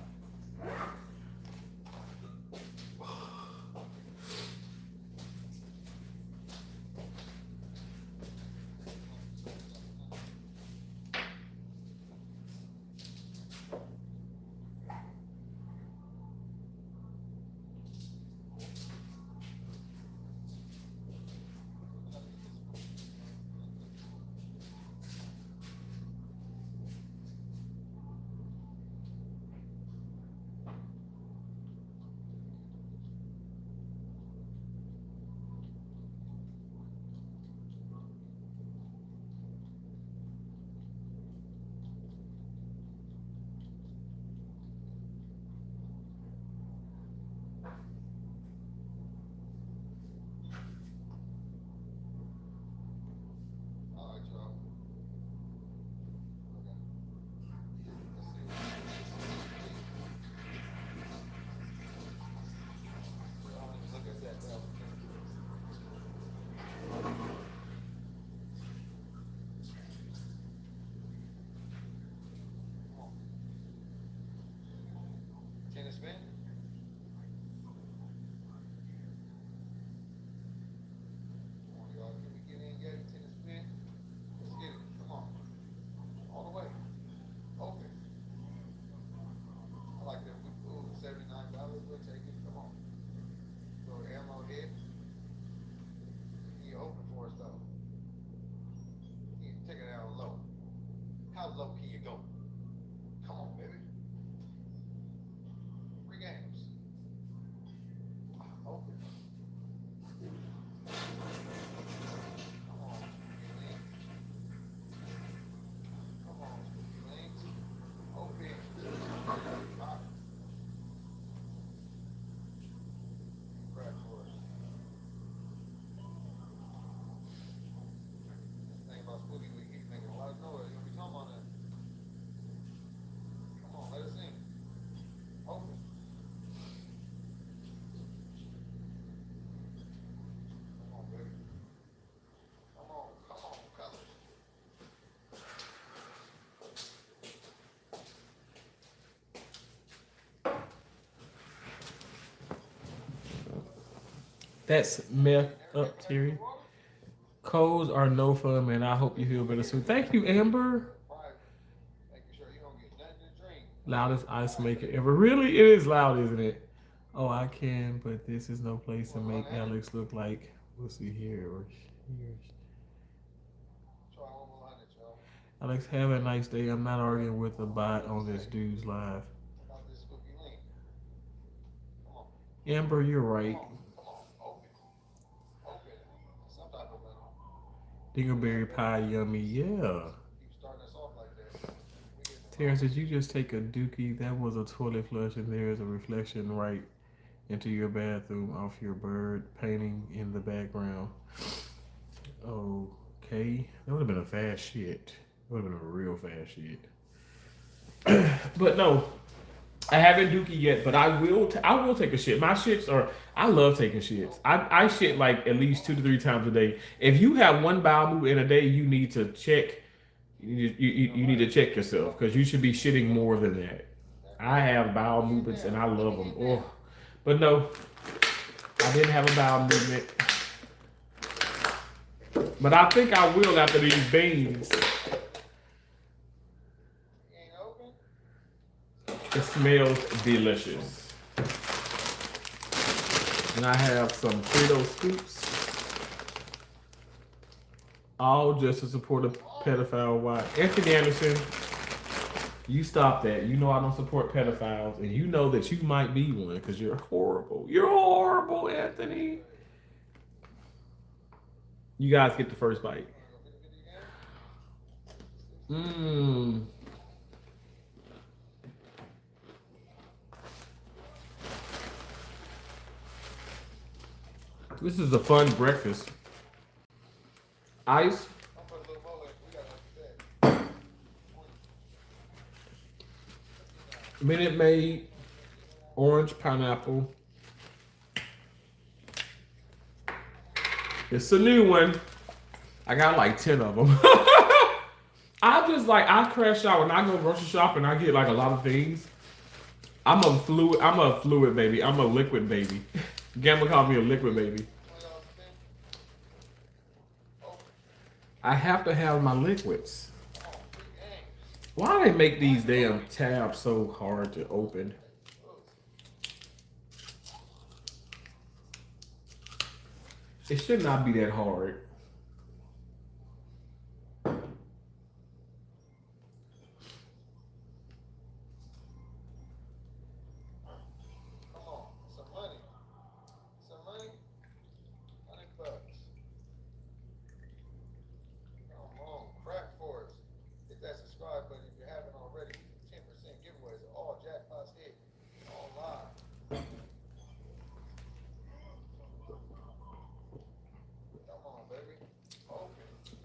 All right, y'all. Okay. Let's see. Look at that. Come on. Tennis spin. Come on, y'all. Can we get in yet? Tennis spin. Let's get it. Come on. All the way. Open. I like that. Ooh, $79. We'll take it. Come on. Little ammo hit. You open for us though. You take it down low. How low can you go? Come on, baby. Free games. Open. Come on, Spooky Link. Come on, Spooky Link. Open. Pop. Crack for us. The thing about Spooky Link, he's making a lot of noise. You'll be talking about that. Come on, let us in. Open. Come on, baby. Come on, colors. That's messed up, Terry. Colds are no fun, man. I hope you feel better soon. Thank you, Amber. Private. Making sure you don't get nothing to drink. Loudest ice maker ever. Really? It is loud, isn't it? Oh, I can, but this is no place to make Alex look like We'll see here or here. Try one more hundred, Joe. Alex, have a nice day. I'm not arguing with a bot on this dude's live. How's this spooky link? Come on, Amber, you're right. come on, open. Open. Some type of winner. Dingleberry pie, yummy. Yeah. Keep starting us off like that. We getting Terrence, did you just take a dookie? That was a toilet flush, and there is a reflection right into your bathroom off your bird painting in the background. Okay. That would have been a fast shit. That would have been a real fast shit. But no, I haven't dookie yet, but I will. I will take a shit. My shits are. I love taking shits. I shit like at least 2 to 3 times a day. If you have one bowel movement in a day, you need to check. You need to check yourself because you should be shitting more than that. I have bowel movements and I love them. Oh, but no, I didn't have a bowel movement. But I think I will after these beans. ain't open? It smells delicious. And I have some Frito scoops. All just to support a pedophile wife. Anthony Anderson, you stop that. You know I don't support pedophiles. And you know that you might be one because you're horrible. You're horrible, Anthony. You guys get the first bite. Mmm. This is a fun breakfast. Ice, I'll put a little more in. We got like that. Minute Maid, orange pineapple. It's a new one. I got like 10 of them. I crash out when I go grocery shopping. I get like a lot of things. I'm a fluid baby. I'm a liquid baby. Gamma called me a liquid baby. I have to have my liquids. Why do they make these damn tabs so hard to open? It should not be that hard.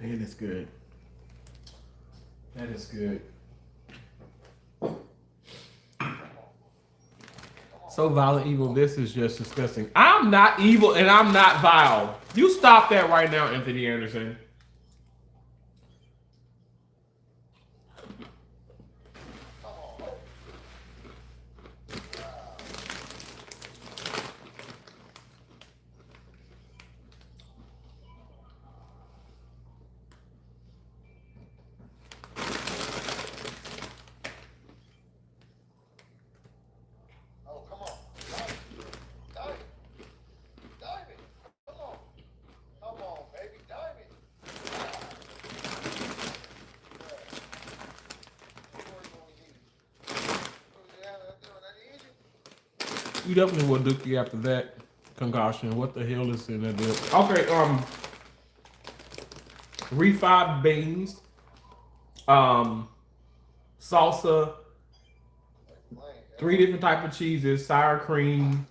Man, it's good. That is good. So violent, evil. This is just disgusting. I'm not evil and I'm not vile. You stop that right now, Anthony Anderson. You definitely will dookie after that concoction. What the hell is in that deal? Okay, refried beans, salsa, 3 different type of cheeses, sour cream,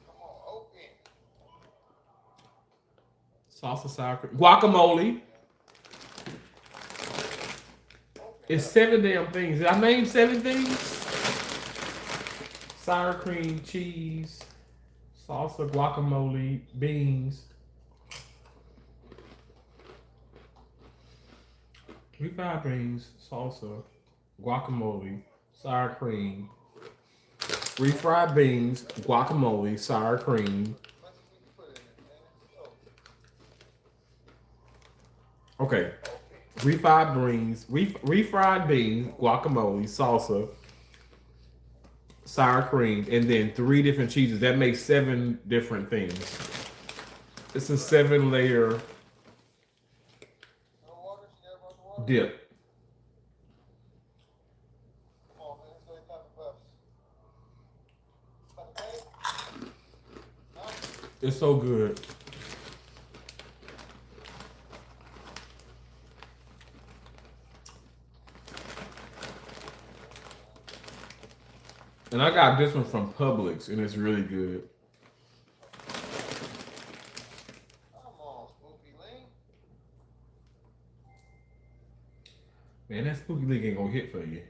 salsa, sour cream, guacamole. It's 7 damn things. Did I name 7 things? Sour cream, cheese, salsa, guacamole, beans. Refried beans, salsa, guacamole, sour cream. Refried beans, guacamole, sour cream. Okay. Refried beans, guacamole, salsa, sour cream, and then 3 different cheeses. That makes 7 different things. It's a 7-layer No water? She never brought the water? dip. Come on, man. Let's go eat Papa Puffs. Papa Cake? Huh? It's so good. And I got this one from Publix, and it's really good. Come on, Spooky Lean. Man, that Spooky League ain't gonna hit for you.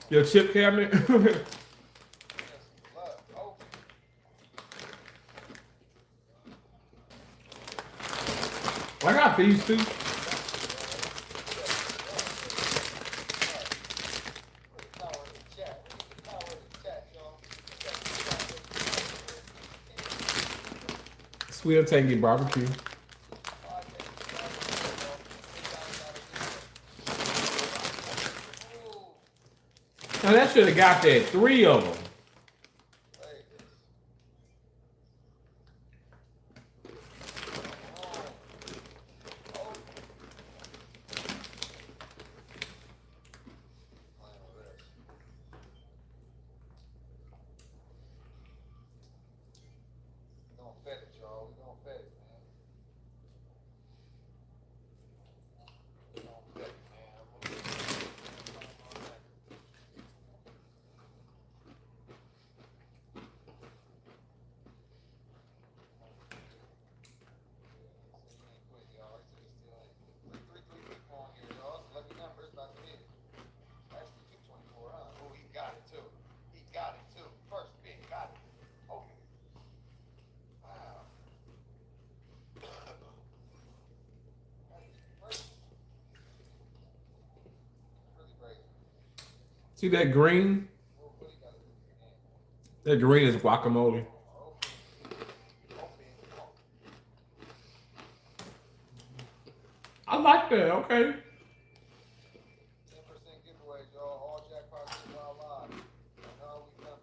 Your chip cabinet? Yes, love. Oh, I got these too. power in the chat. Power in the chat, y'all. Sweet and tangy barbecue. Now that should have got that 3 of them. See that green? That green is guacamole. I like that, okay. 10% giveaways, y'all. All jackpots are live. And how we come.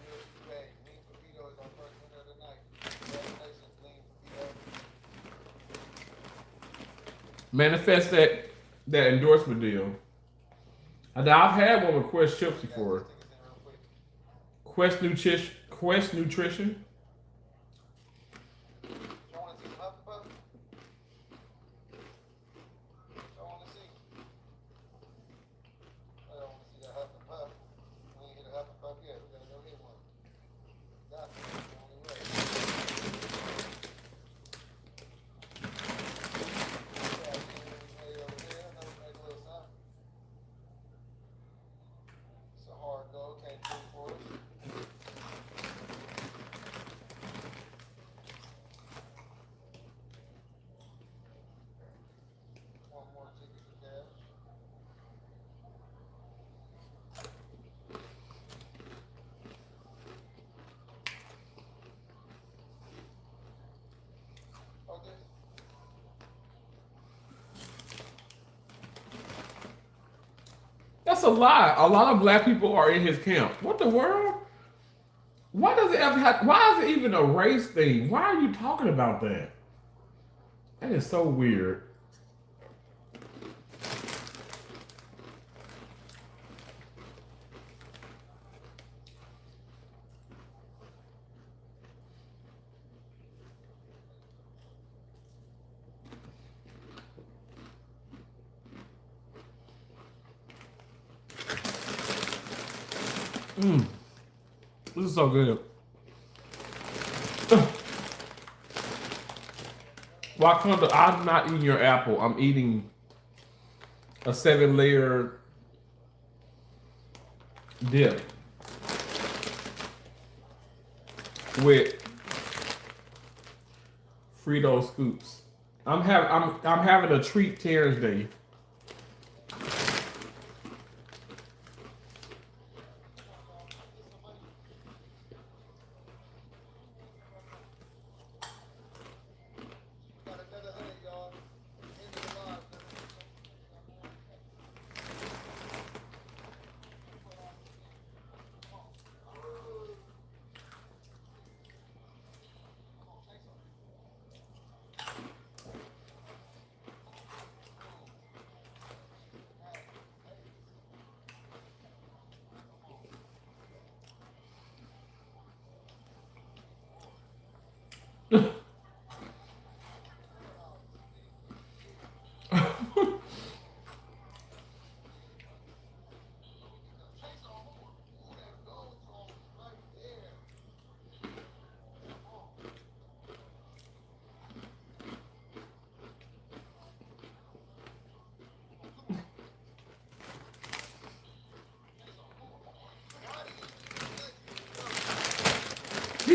Real pay. Lean Papito is our first winner of the night. Congratulations, Lean Papito. Manifest that endorsement deal. I've had one with Quest chips before. Quest Nutrition. Y'all want to see some Huff and Puff? Y'all want to see? I don't want to see that Huff and Puff. We ain't hit a Huff and Puff yet. We gotta go hit one. Got to. That's the only way. It's a hard go. Can't do it for us. One more ticket for cash. Okay. That's a lie. A lot of black people are in his camp. What the world? Why does it ever have? Why is it even a race thing? Why are you talking about that? That is so weird. This is so good. Wakanda, I'm not eating your apple. I'm eating a 7-layer dip with Frito scoops. I'm having a treat Terrence Day. Got another 100, y'all. End of the live.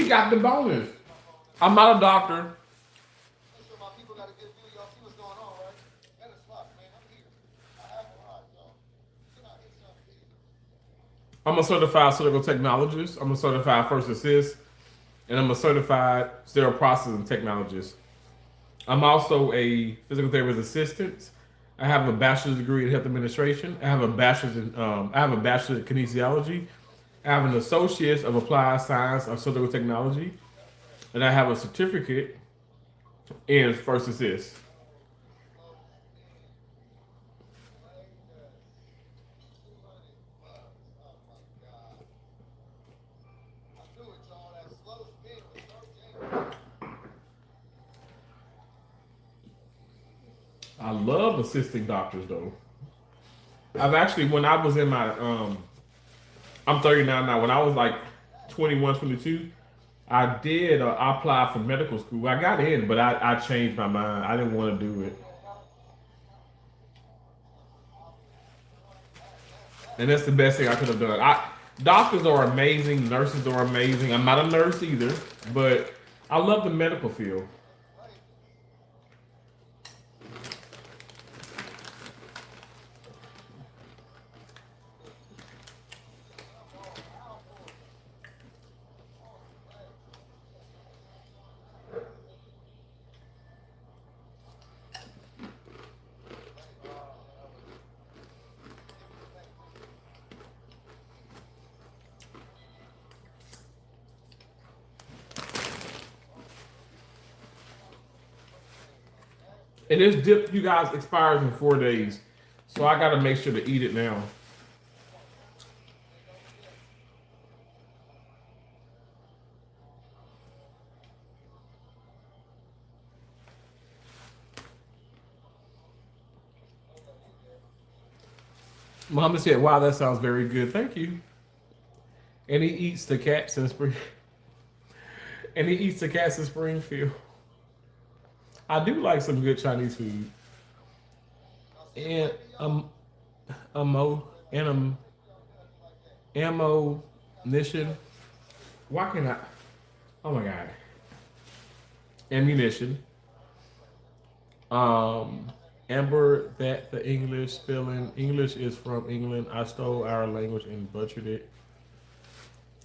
he got the bonus. I'm not a doctor. Make sure my people got a good view. Y'all see what's going on, right? Better spot, man. I'm here. I have a ride, y'all. Can I hit something, please? I'm a certified surgical technologist. I'm a certified first assist, and I'm a certified sterile processing technologist. I'm also a physical therapist assistant. I have a bachelor's degree in health administration. I have a bachelor's in kinesiology. I have an associate's of applied science of surgical technology, and I have a certificate in first assist. I love assisting doctors though. I've actually, when I was in my, I'm 39 now. When I was like 21, 22, I did, I applied for medical school. I got in, but I changed my mind. I didn't want to do it. And that's the best thing I could have done. Doctors are amazing. Nurses are amazing. I'm not a nurse either, but I love the medical field. And this dip, you guys, expires in 4 days. So I got to make sure to eat it now. Mama said, wow, that sounds very good. Thank you. And he eats the cats in Spring. And he eats the cats in Springfield. I do like some good Chinese food. And ammo and ammunition. Why can't I? Oh my god. Ammunition. Amber, that the English spelling. English is from England. I stole our language and butchered it.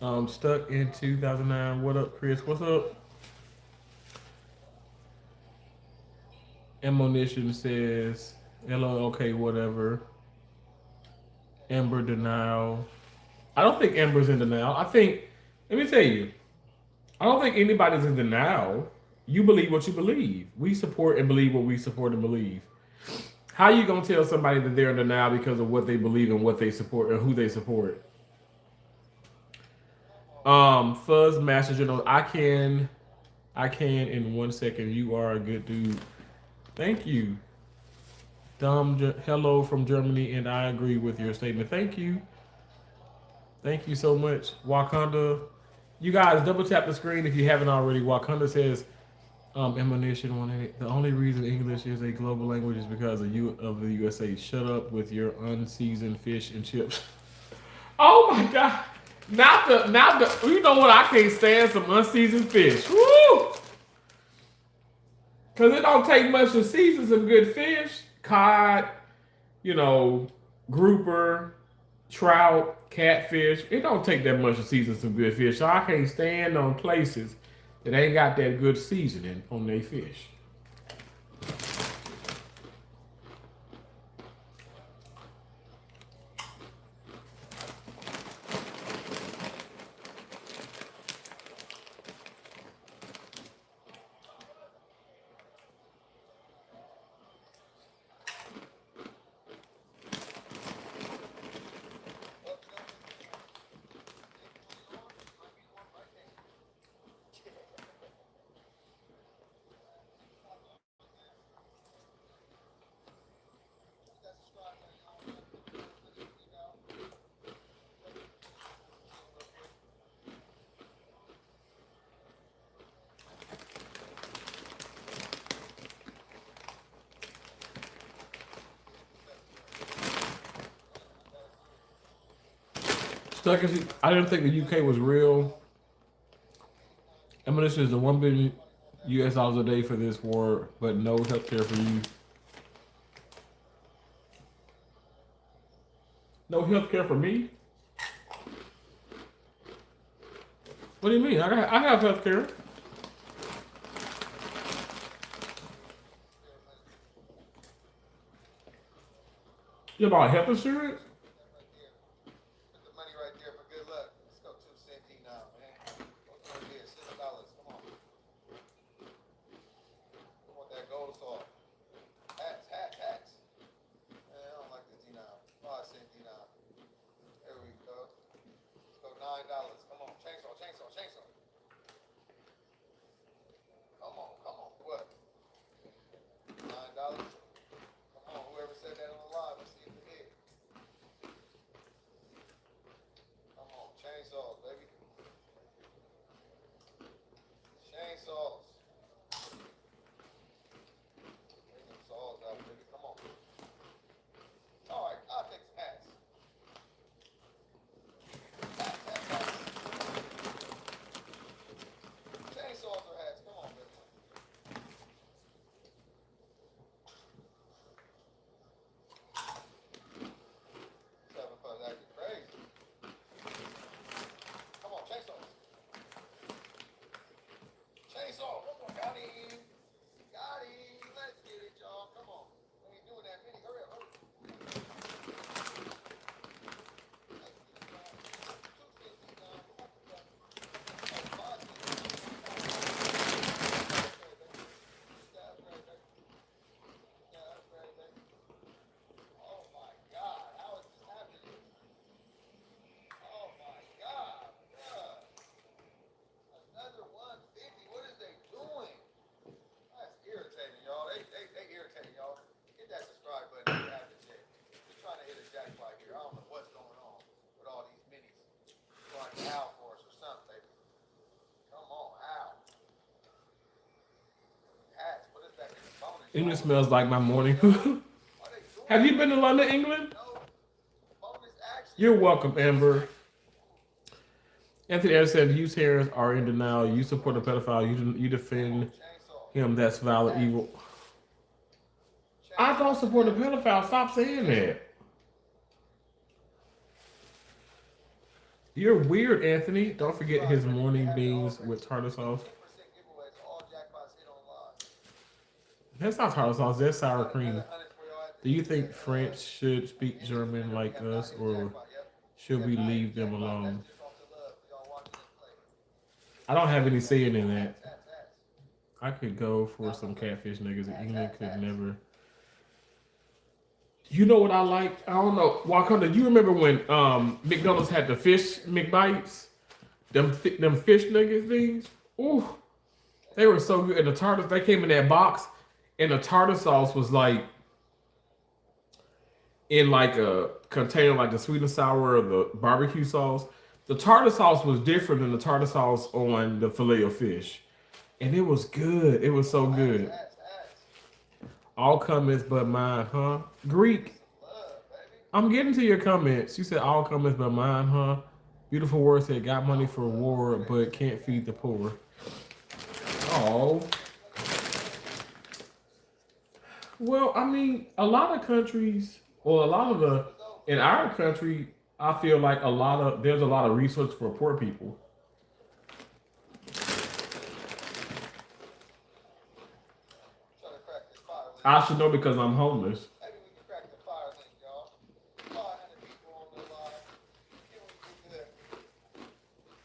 Stuck in 2009. What up, Chris? What's up? Ammunition says, hello, okay, whatever. Amber denial. I don't think Amber's in denial. I think, let me tell you, I don't think anybody's in denial. You believe what you believe. We support and believe what we support and believe. How you gonna tell somebody that they're in denial because of what they believe and what they support and who they support? Fuzz Master General, I can in 1 second. You are a good dude. Thank you. Hello from Germany, and I agree with your statement. Thank you. Thank you so much. Wakanda. You guys double tap the screen if you haven't already. Wakanda says, Ammunition 188. The only reason English is a global language is because of the USA. Shut up with your unseasoned fish and chips. Oh my god. Not the you know what, I can't stand some unseasoned fish. Woo! Cause it don't take much to season some good fish. Cod, grouper, trout, catfish. It don't take that much to season some good fish. So I can't stand on places that ain't got that good seasoning on their fish. I didn't think the UK was real. Ammunition is the 1 billion US dollars a day for this war, but no health care for you. No health care for me? What do you mean? I have health care. You about health insurance? That right there. Put the money right there for good luck. Let's go 2 cent now, man. What's right there? $6. Come on. I want that gold salt. Hats. Man, I don't like this D9. 5 cent D9. There we go. Let's go $9. Come on. Chainsaw. Come on. What? $9. Come on. Whoever said that on the live, let's see if it hit. Come on. Chainsaws, baby. Chainsaws. Bring them saws out, baby. Come on. All right, I'll take some hats. Hats. Chainsaws or hats? Come on, baby. Seven Puds acting crazy. Come on, chainsaws. Chainsaw. Got him. Let's get it, y'all. Come on. We ain't doing that many. Hurry up. Oh my God. How is this happening? Oh my God. Bruh. Another 150. What is they doing? That's irritating, y'all. They irritating, y'all. Hit that subscribe button if you haven't yet. Just trying to hit a jackpot here. I don't know what's going on with all these minis. Going out for us or something, baby. Come on, out. Hats, put us back in the bonus. England smells like my morning. Are they doing Have you been to London, England? no bonus action? You're welcome, Amber. Anthony Anderson said youth parents are in denial. You support a pedophile. You defend Chainsaw. him. That's violent evil. I don't support a pedophile. Stop saying that. You're weird, Anthony. Don't forget his morning beans with tartar sauce. 10% giveaways. All jackpots hit online. That's not tartar sauce. That's sour cream. Do you think French should speak German like us, or should we leave them alone? I don't have any saying in that. I could go for some catfish niggas. England could never. You know what I like? I don't know. Wakanda, you remember when McDonald's had the fish McBites? Them fish niggas things? Ooh. They were so good. And the tartar, they came in that box, and the tartar sauce was like in like a container, like the sweet and sour or the barbecue sauce. The tartar sauce was different than the tartar sauce on the filet of fish. And it was good. It was so good. All comments but mine, huh? Greek. I'm getting to your comments. You said all comments but mine, huh? Beautiful word said got money for war but can't feed the poor. Oh. Well, I mean, a lot of countries, or a lot of the, in our country, I feel like there's a lot of resources for poor people. I should know because I'm homeless. Maybe we can crack the fire link, y'all. 500 people on the live. Can we do good?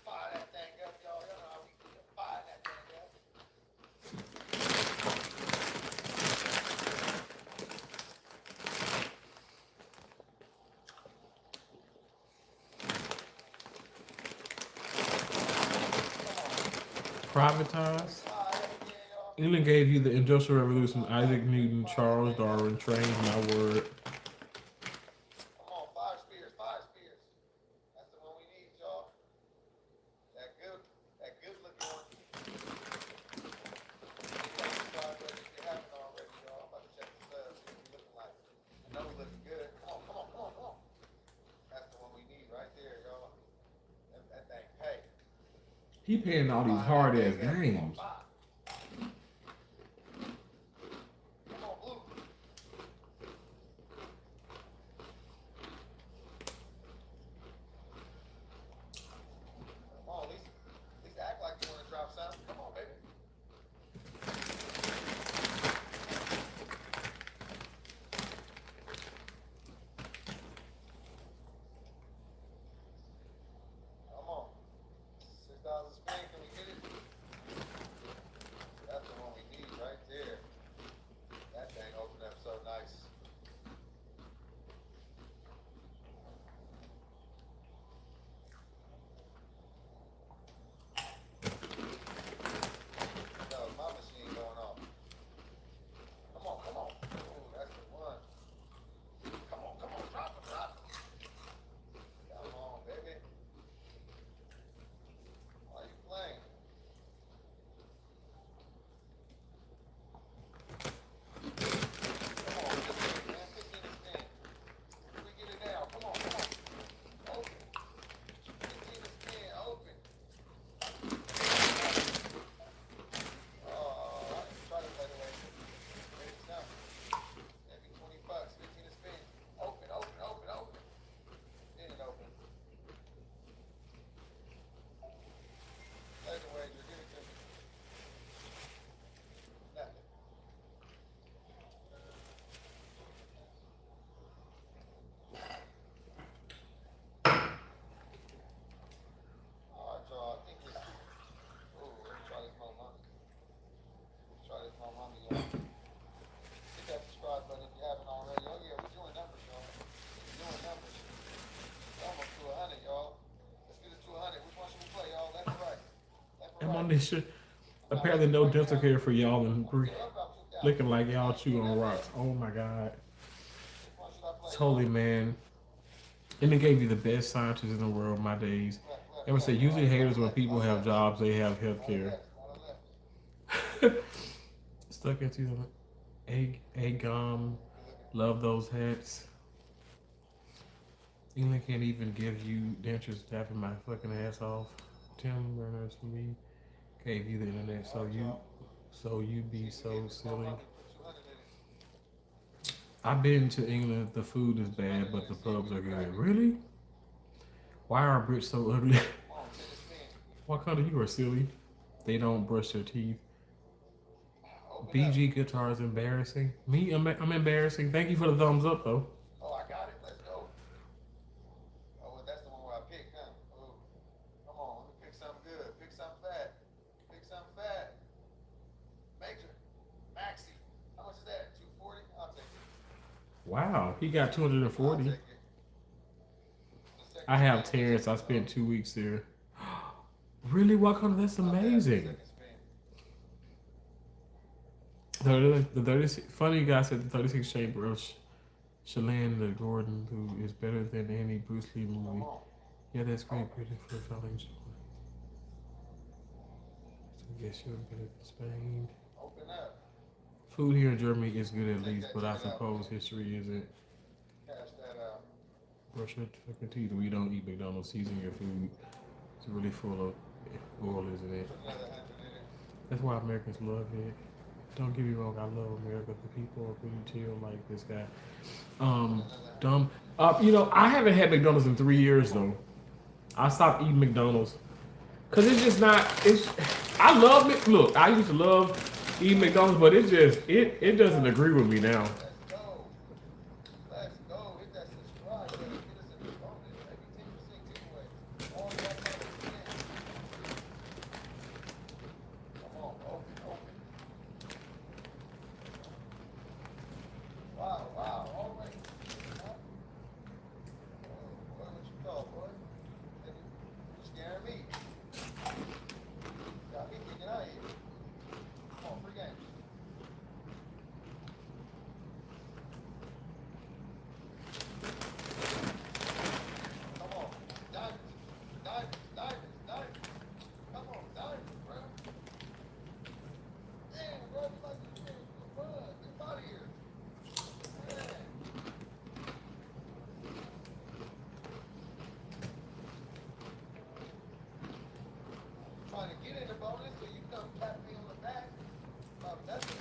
Fire that thing up, y'all. Y'all know how we do it. Fire that thing up. Privatize. Fire that again, y'all. England gave you the Industrial Revolution. Isaac Newton, Charles Darwin, trained my word. Come on, 5 spears. That's the one we need, y'all. That good looking one. Subscribe button if you haven't already, y'all. I'm about to check the subs, see what we looking like. I know we looking good. Come on. That's the one we need right there, y'all. That thing pay. He paying all these hard ass games. Come on, Blue. Come on, at least act like you want to drop something. Come on, baby. Come on. $6 a spin. Can we get it? That's the one we need right there. That thing opened up so nice. No, my machine going off. Come on, come on. Ooh, that's the one. Come on, drop it, drop it. Come on, baby. Why are you playing? Come on, 15, man. 15 to spin. We get it now. Come on, come on. Open. 15 to spin. Open. Oh, try to play the way. Maybe it's not. Maybe $20. 15 to spin. Open, open, open, open. Didn't open. Play the wager. Give it to me. Nothing. All right, y'all. I think it's. Ooh, let me try this more money. Let's try this more money, y'all. Hit that subscribe button if you haven't already. Oh yeah, we're doing numbers, y'all. We're doing numbers. We're almost to 100, y'all. Let's get it to 100. Which one should we play, y'all? Left or right? Left or I'm on right? this shit. Apparently, no dental care for y'all and Yeah, about 2,000. looking like y'all chew on rocks. Oh my god. Which one should I play? Totally, man. And they gave you the best scientists in the world my days. Left, Ever say usually haters when people have jobs, they have health left, care. left. Stuck into the egg gum. Love those hats. England can't even give you dentures tapping my fucking ass off. Tim Berners Lee gave you the internet, so you be so silly. I've been to England. The food is bad, but the pubs are good. Really? Why are Brits so ugly? What color you are silly? They don't brush their teeth. BG guitar is embarrassing. Me, I'm embarrassing. Thank you for the thumbs up, though. Oh, I got it. Let's go. Oh, well, that's the one where I picked, huh? Oh, come on. Let me pick something good. Pick something fat. Pick something fat. Major. Maxi. How much is that? 240? I'll take it. Wow, he got I'll 240. take it. I have Terrence. I spent 2 weeks there. Really? What color? That's amazing. The 36, funny guy said the 36 chamber of Shalanda Gordon, who is better than any Bruce Lee movie. Yeah, that's great. Beautiful telling joy. So I guess you're better than Spain. Open up. Food here in Germany is good at least, but I suppose history isn't. Cash that out. Brush your fucking teeth. We don't eat McDonald's. Season your food. It's really full of oil, isn't it? Put another 100 in it. That's why Americans love it. Don't get me wrong, I love America. The people are pretty chill, like this guy. Dumb. I haven't had McDonald's in 3 years though. I stopped eating McDonald's because it's just not. I love it. Look, I used to love eating McDonald's, but it doesn't agree with me now. Let's go. Let's go. Hit that subscribe button. Get us in the bonus. Maybe 10% giveaway. All that time again. Come on. Open. Wow. All right. Huh? Boy, what you call, boy? You scaring me. Got me thinking out here. Come on, free games. trying to get in the bonus, so you come pat me on the back. About nothing.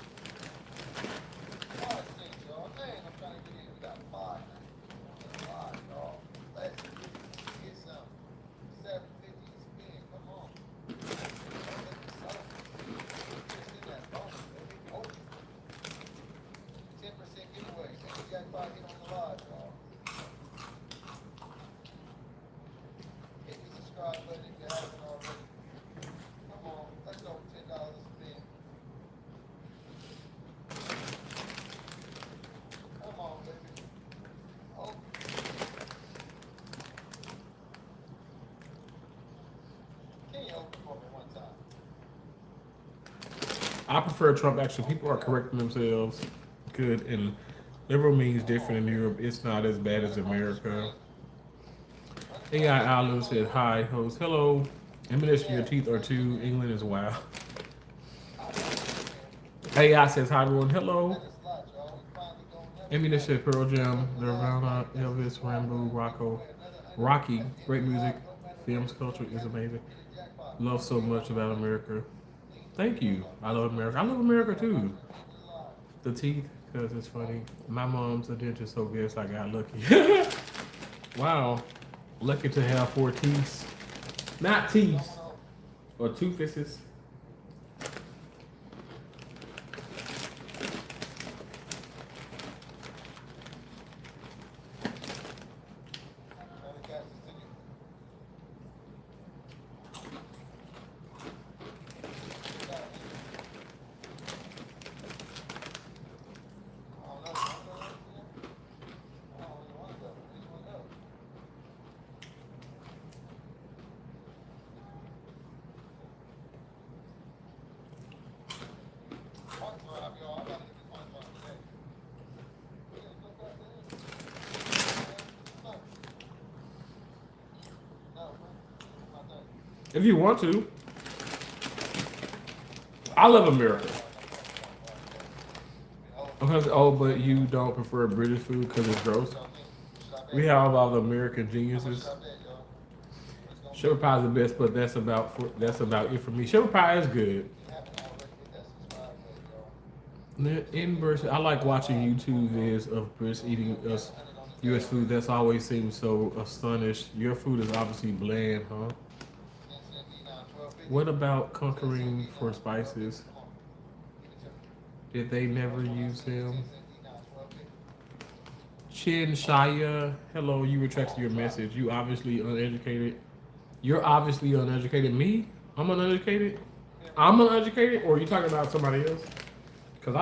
5 cents, y'all. Man, I'm trying to get in. We got 5. 5, y'all. Let's get some. 750 spin. Come on. Just in that bonus, baby. Oh. 10% giveaway. Any jackpot hit on the live, y'all. Hit the subscribe button if you haven't already. Come on, let's go for $10 a spin. Come on, baby. Oh. Can you open for me one time? I prefer Trump action. People are correcting themselves. Good, and liberal means different in Europe. It's not as bad as America. AI Island said hi, host. Hello. Ammunition, your teeth are too. England is wild. AI says hi, everyone. Hello. Ammunition, Pearl Jam, Nirvana, Elvis, Rambo, Rocco, Rocky. Great music. Films culture is amazing. Love so much about America. Thank you. I love America. I love America too. The teeth, because it's funny. My mom's a dentist, so guess I got lucky. Wow. Lucky to have 4 teeth. Not teeth. Or toothpieces. If you want to. I love America. Because, oh, but you don't prefer British food because it's gross? We have all the American geniuses. Shepherd pie is the best, but that's about it for me. Shepherd pie is good. In I like watching YouTube vids of Brits eating us U.S. food. That's always seems so astonished. Your food is obviously bland, huh? What about conquering for spices? Did they never use them? Chin Shaya, hello, you retracted your message. You obviously uneducated. You're obviously uneducated. Me? I'm uneducated? I'm uneducated? Or are you talking about somebody else? Because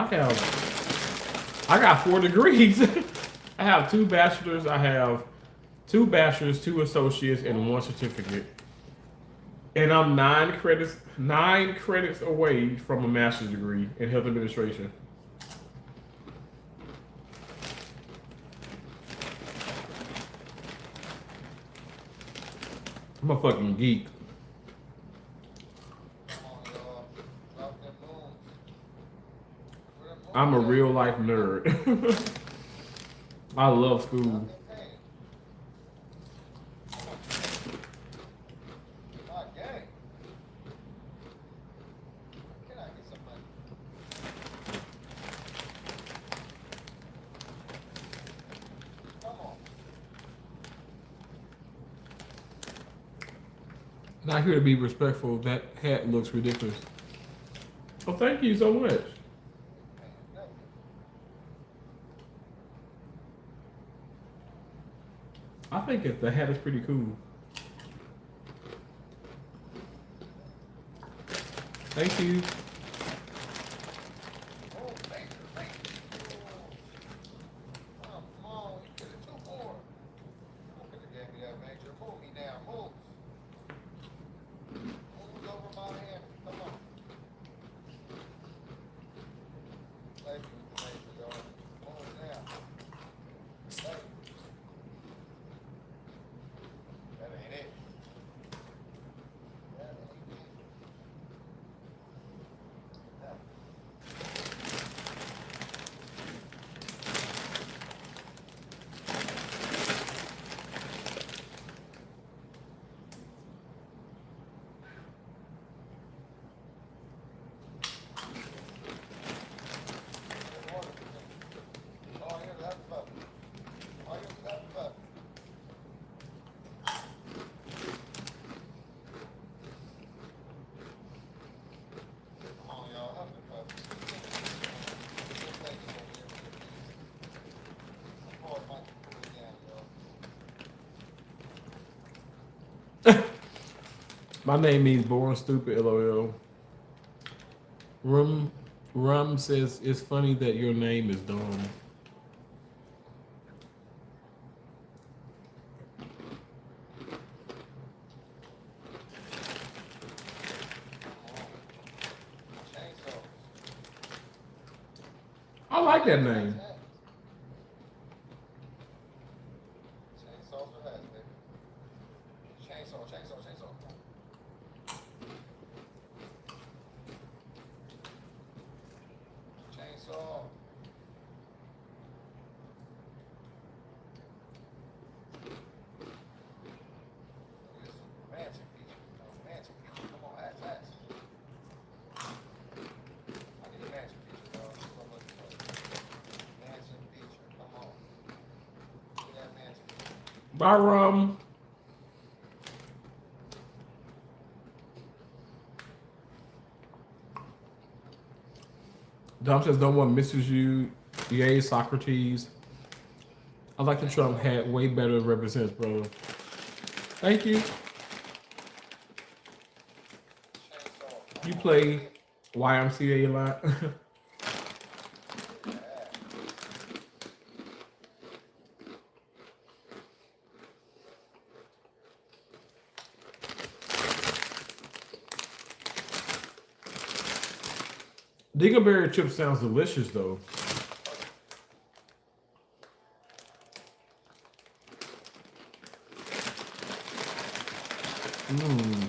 I got 4 degrees. I have 2 bachelors. I have 2 bachelors, 2 associates, and 1 certificate. And I'm 9 credits away from a master's degree in health administration. I'm a fucking geek. I'm a real life nerd. I love school. Not here to be respectful. That hat looks ridiculous. Oh, thank you so much. I think the hat is pretty cool. Thank you. My name means born stupid. LOL. Rum Rum says it's funny that your name is dumb. Chainsaw. I like that name. Chainsaws for hats, baby. Chainsaw. Chainsaw. Mansion feature. Mansion feature. Come on, hats. I need a mansion feature, dog. That's what I'm looking for. Mansion feature. Come on. Give me that mansion feature. Bye, Rum. Dom says no one misses you. Yay, Socrates. I like the Trump hat. Way better represents, brother. Thank you. Chainsaw. You play YMCA a lot. Dingleberry chip sounds delicious, though. Mmm.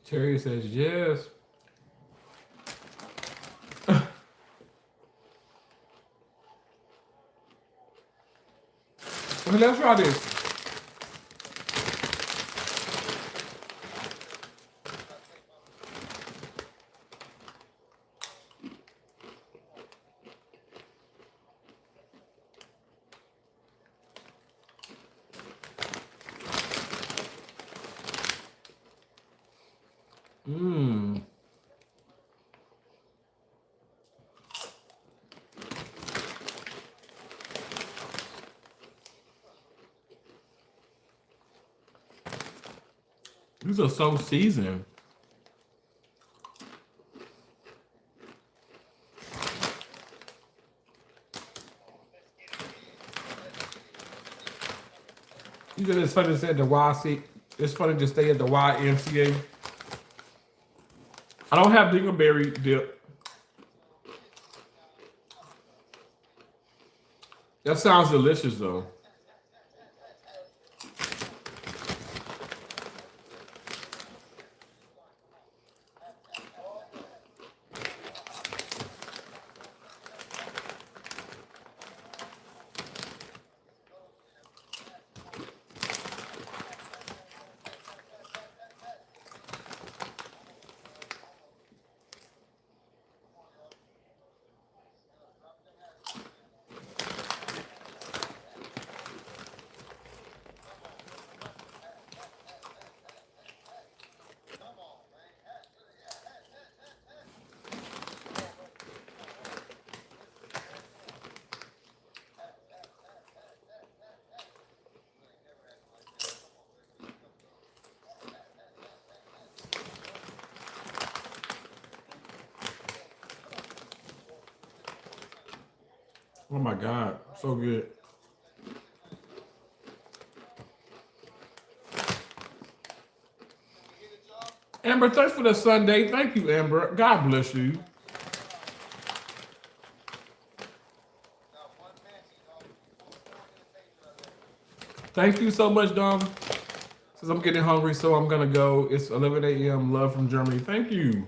Terry says yes. Okay, let's try this. Mmm. These are so seasoned. You said it's funny to stay at the YC. It's funny to stay at the YMCA. I don't have dingleberry dip. That sounds delicious, though. Oh my God, so good. Amber, thanks for the Sunday. Thank you, Amber. God bless you. Thank you so much, Dom. Since I'm getting hungry, so I'm gonna go. It's 11 a.m. Love from Germany. Thank you.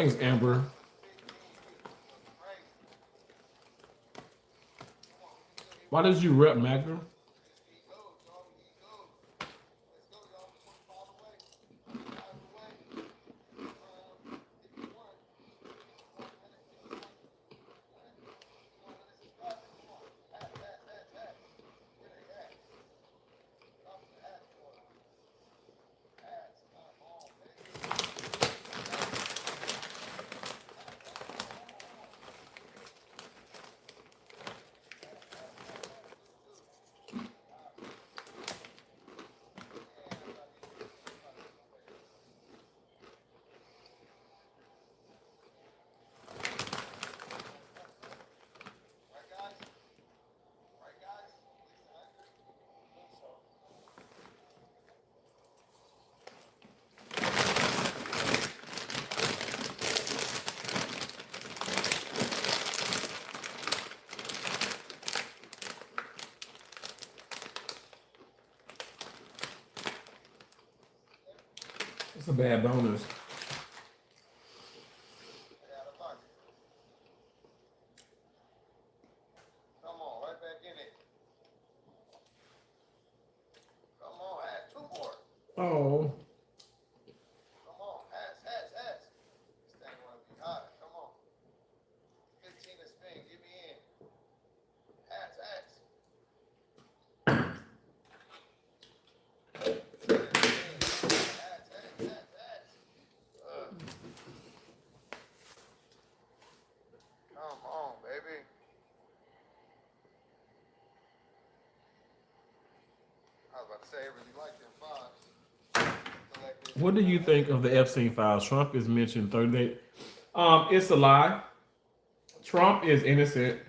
Thanks, Amber. 15, crazy. Come on, we can still get Why did you rep Magna? he goes, y'all. He goes. Let's go, y'all. 25 away. 25 away. 51. 51 minutes. 51 minutes is up. Come on. Pass. Get a hat. Drop the hat for it. Pass. Come on, baby. Right, guys? Right, guys? At least 100? I think so. It's a bad bonus. Out of pocket. Come on, right back in it. Come on, add 2 more. Oh, Come on, ass. This thing wanna be hot. Come on. 15 to spin, get me in. Ass. Come on, baby. I was about to say, I really like them fives. what do you think of the Epstein files? Trump is mentioned 38. It's a lie. Trump is innocent.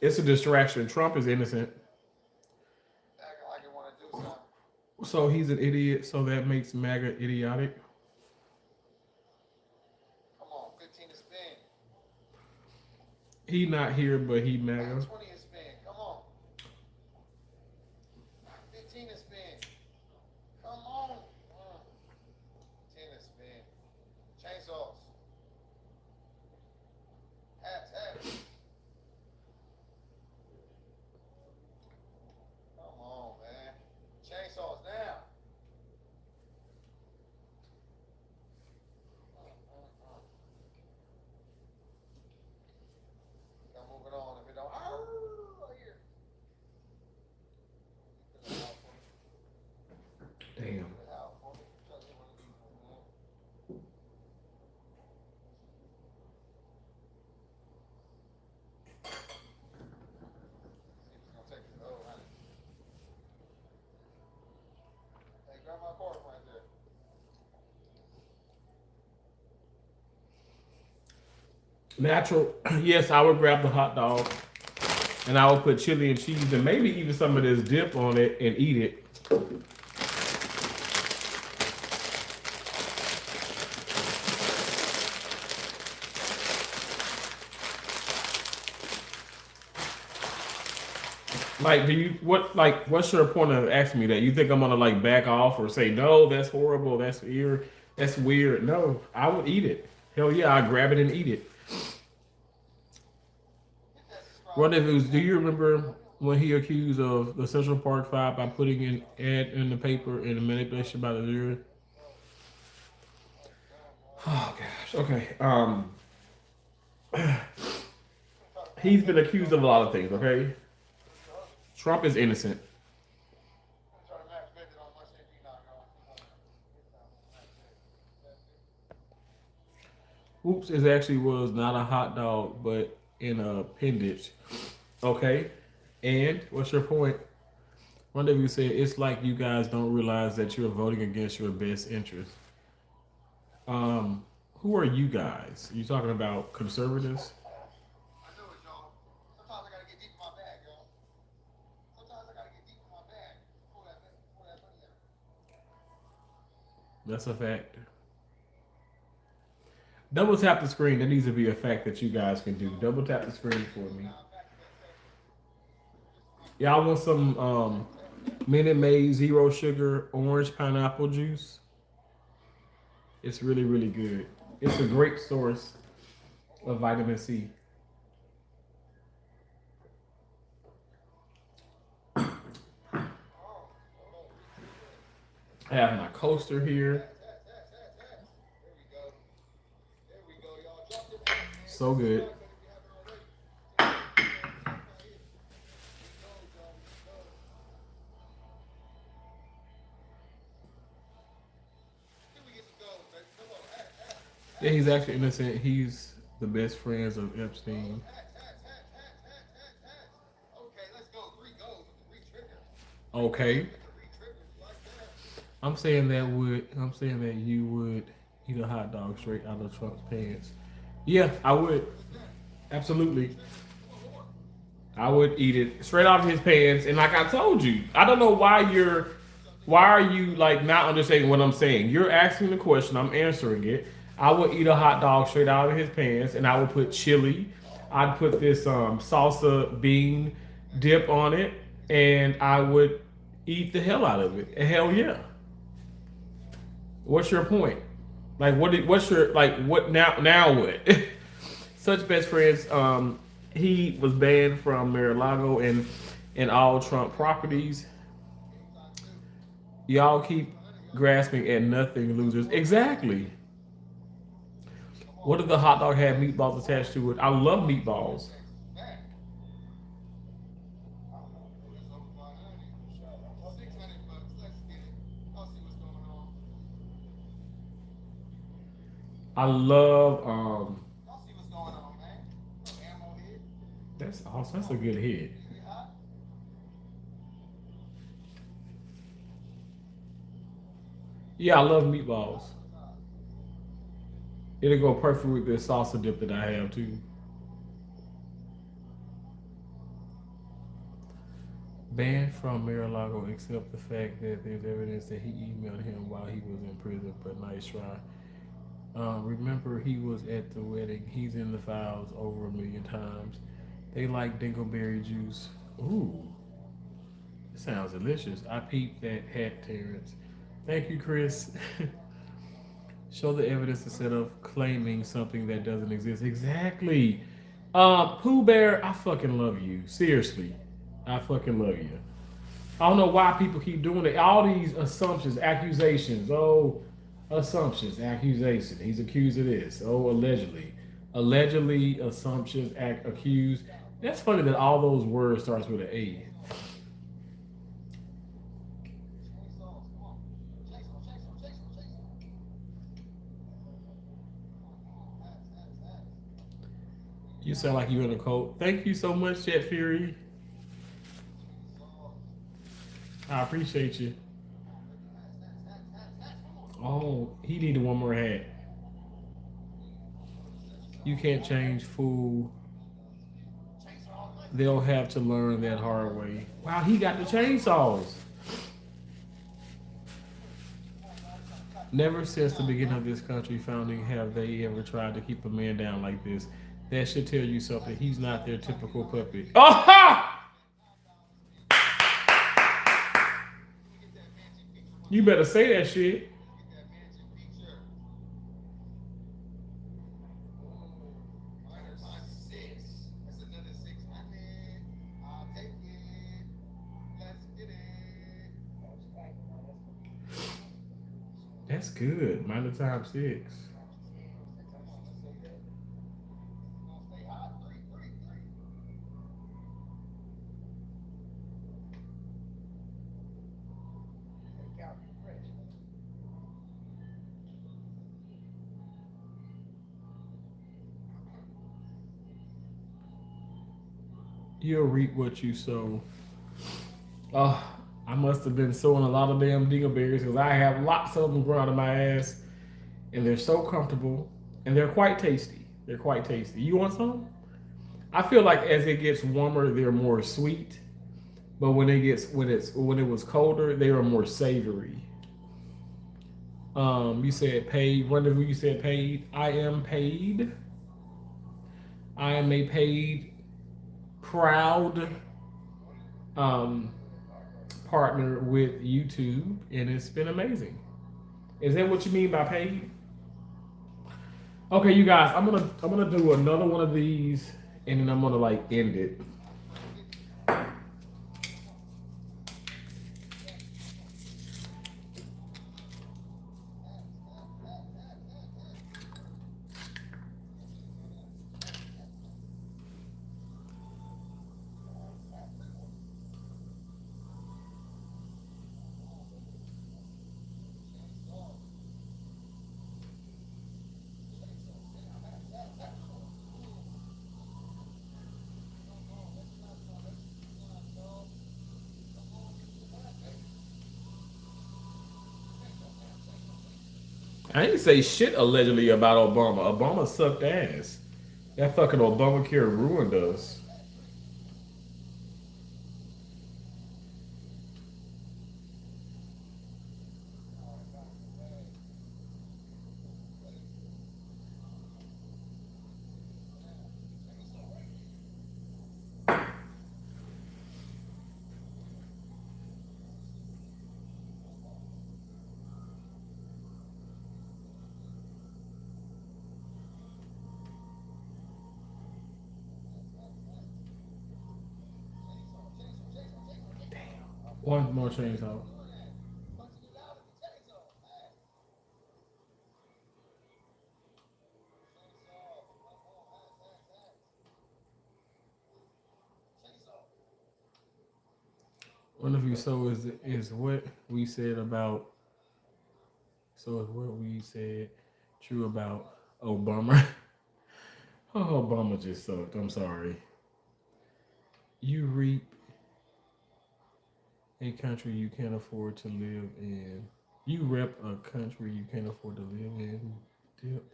It's a distraction. Trump is innocent. Acting like you want to do something. So he's an idiot. So that makes MAGA idiotic. Come on, 15 to spin. He not here, but he MAGA. 20 to spin. Come on. 15 to spin. Come on. 10 to spin. Chainsaws. Hats. Come on, man. Chainsaws now. I'm moving on if it don't. Right here. Keep it out for me. Damn. Keep it out for me. Try to get one of these ones, man. See if it's gonna take it. Oh, honey. Hey, grab my card right there. Natural. Yes, I would grab the hot dog, and I would put chili and cheese, and maybe even some of this dip on it, and eat it. Like, what's your point of asking me that? You think I'm gonna like back off or say no? That's horrible. That's weird. That's weird. No, I would eat it. Hell yeah, I grab it and eat it. What if it was? Do you remember when he accused of the Central Park Five by putting an ad in the paper and the manipulation by the jury? Oh gosh. Okay. He's been accused of a lot of things. Okay. Trump is innocent. Try to match bet it on my safety knock on. Oops, it actually was not a hot dog, but an appendage. Okay. And what's your point? One of you said it's like you guys don't realize that you're voting against your best interest. Who are you guys? You talking about conservatives? I know it, y'all. Sometimes I gotta get deep in my bag, y'all. Sometimes I gotta get deep in my bag. Pull that money out. That's a fact. Double tap the screen. That needs to be a fact that you guys can do. Double tap the screen for me. Y'all want some Minute Maid zero sugar orange pineapple juice? It's really, really good. It's a great source of vitamin C. I have my coaster here. So good. Yeah, he's actually innocent. He's the best friends of Epstein. Okay. I'm saying that you would eat a hot dog straight out of Trump's pants. Yeah, I would. Absolutely. I would eat it straight out of his pants. And like I told you, I don't know why are you like not understanding what I'm saying? You're asking the question, I'm answering it. I would eat a hot dog straight out of his pants, and I would put chili. I'd put this salsa bean dip on it, and I would eat the hell out of it. Hell yeah. What's your point? Like what's your like what now what? Such best friends. He was banned from Mar-a-Lago and all Trump properties. Y'all keep grasping at nothing, losers. Exactly. What if the hot dog had meatballs attached to it? I love meatballs. I love that's awesome. That's a good hit. Yeah, I love meatballs. It'll go perfect with this salsa dip that I have too. Banned from Mar-a-Lago except the fact that there's evidence that he emailed him while he was in prison, but nice try. Remember, he was at the wedding. He's in the files over 1 million times. They like dingleberry juice. Ooh, it sounds delicious. I peeped that hat, Terrence. Thank you, Chris. Show the evidence instead of claiming something that doesn't exist. Exactly. Pooh Bear, I fucking love you. Seriously. I fucking love you. I don't know why people keep doing it. All these assumptions, accusations. Oh, assumptions, accusation. He's accused of this. Oh, allegedly. Allegedly, assumptions, accused. That's funny that all those words starts with an A. You sound like you're in a cult. Thank you so much, Jet Fury. I appreciate you. Oh, he needed one more hat. You can't change fool. They'll have to learn that hard way. Wow, he got the chainsaws. Never since the beginning of this country founding have they ever tried to keep a man down like this. That should tell you something. He's not their typical puppet. Aha! You better say that shit. That's good. Minor time 6. You'll reap what you sow. Oh, I must have been sowing a lot of damn dingleberries because I have lots of them growing out of my ass, and they're so comfortable, and they're quite tasty. They're quite tasty. You want some? I feel like as it gets warmer, they're more sweet, but when it was colder, they were more savory. You said paid. Rendezvous. You said paid. I am paid. I am a paid, proud um, partner with YouTube, and it's been amazing. Is that what you mean by paid? Okay, you guys, I'm gonna do another one of these, and then I'm gonna like end it. I ain't say shit allegedly about Obama. Obama sucked ass. That fucking Obamacare ruined us. One more chainsaw. One of you so is what we said about so is what we said true about Obama. Oh, Obama just sucked. I'm sorry. You reap a country you can't afford to live in. You rep a country you can't afford to live in. Dip.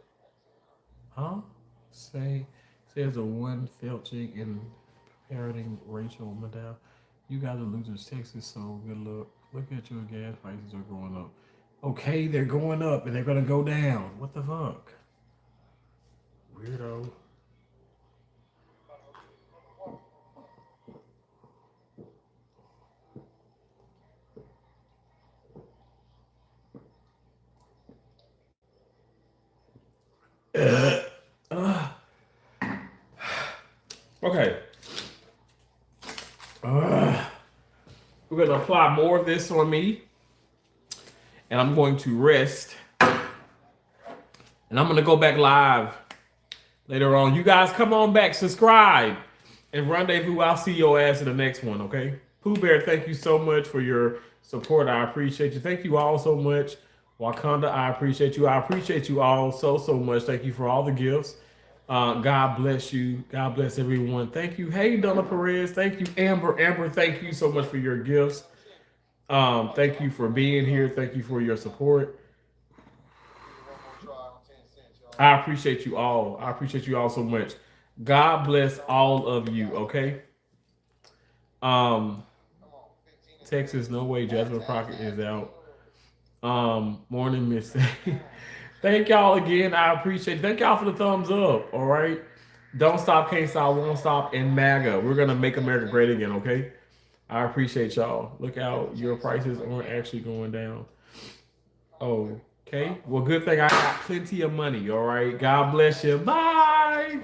Huh? Say says a one felching and parroting Rachel Maddow. You guys are losers, Texas, so good luck. Look at your gas prices are going up. Okay, they're going up and they're gonna go down. What the fuck? Weirdo. Uh, okay. We're gonna apply more of this on me, and I'm going to rest, and I'm gonna go back live later on. You guys come on back, subscribe, and rendezvous. I'll see your ass in the next one, okay? Pooh Bear, thank you so much for your support. I appreciate you. Thank you all so much. Wakanda, I appreciate you. I appreciate you all so much. Thank you for all the gifts. God bless you. God bless everyone. Thank you. Hey, Donna Perez. Thank you, Amber. Amber, thank you so much for your gifts. Thank you for being here. Thank you for your support. I appreciate you all. I appreciate you all so much. God bless all of you. Okay. Um, Texas, no way. Jasmine Crockett is out. Morning, Miss. Thank y'all again. I appreciate it. Thank y'all for the thumbs up. All right. Don't stop, can't stop, won't stop, and MAGA. We're gonna make America great again. Okay. I appreciate y'all. Look out, your prices aren't actually going down. Okay. Well, good thing I got plenty of money. All right. God bless you. Bye.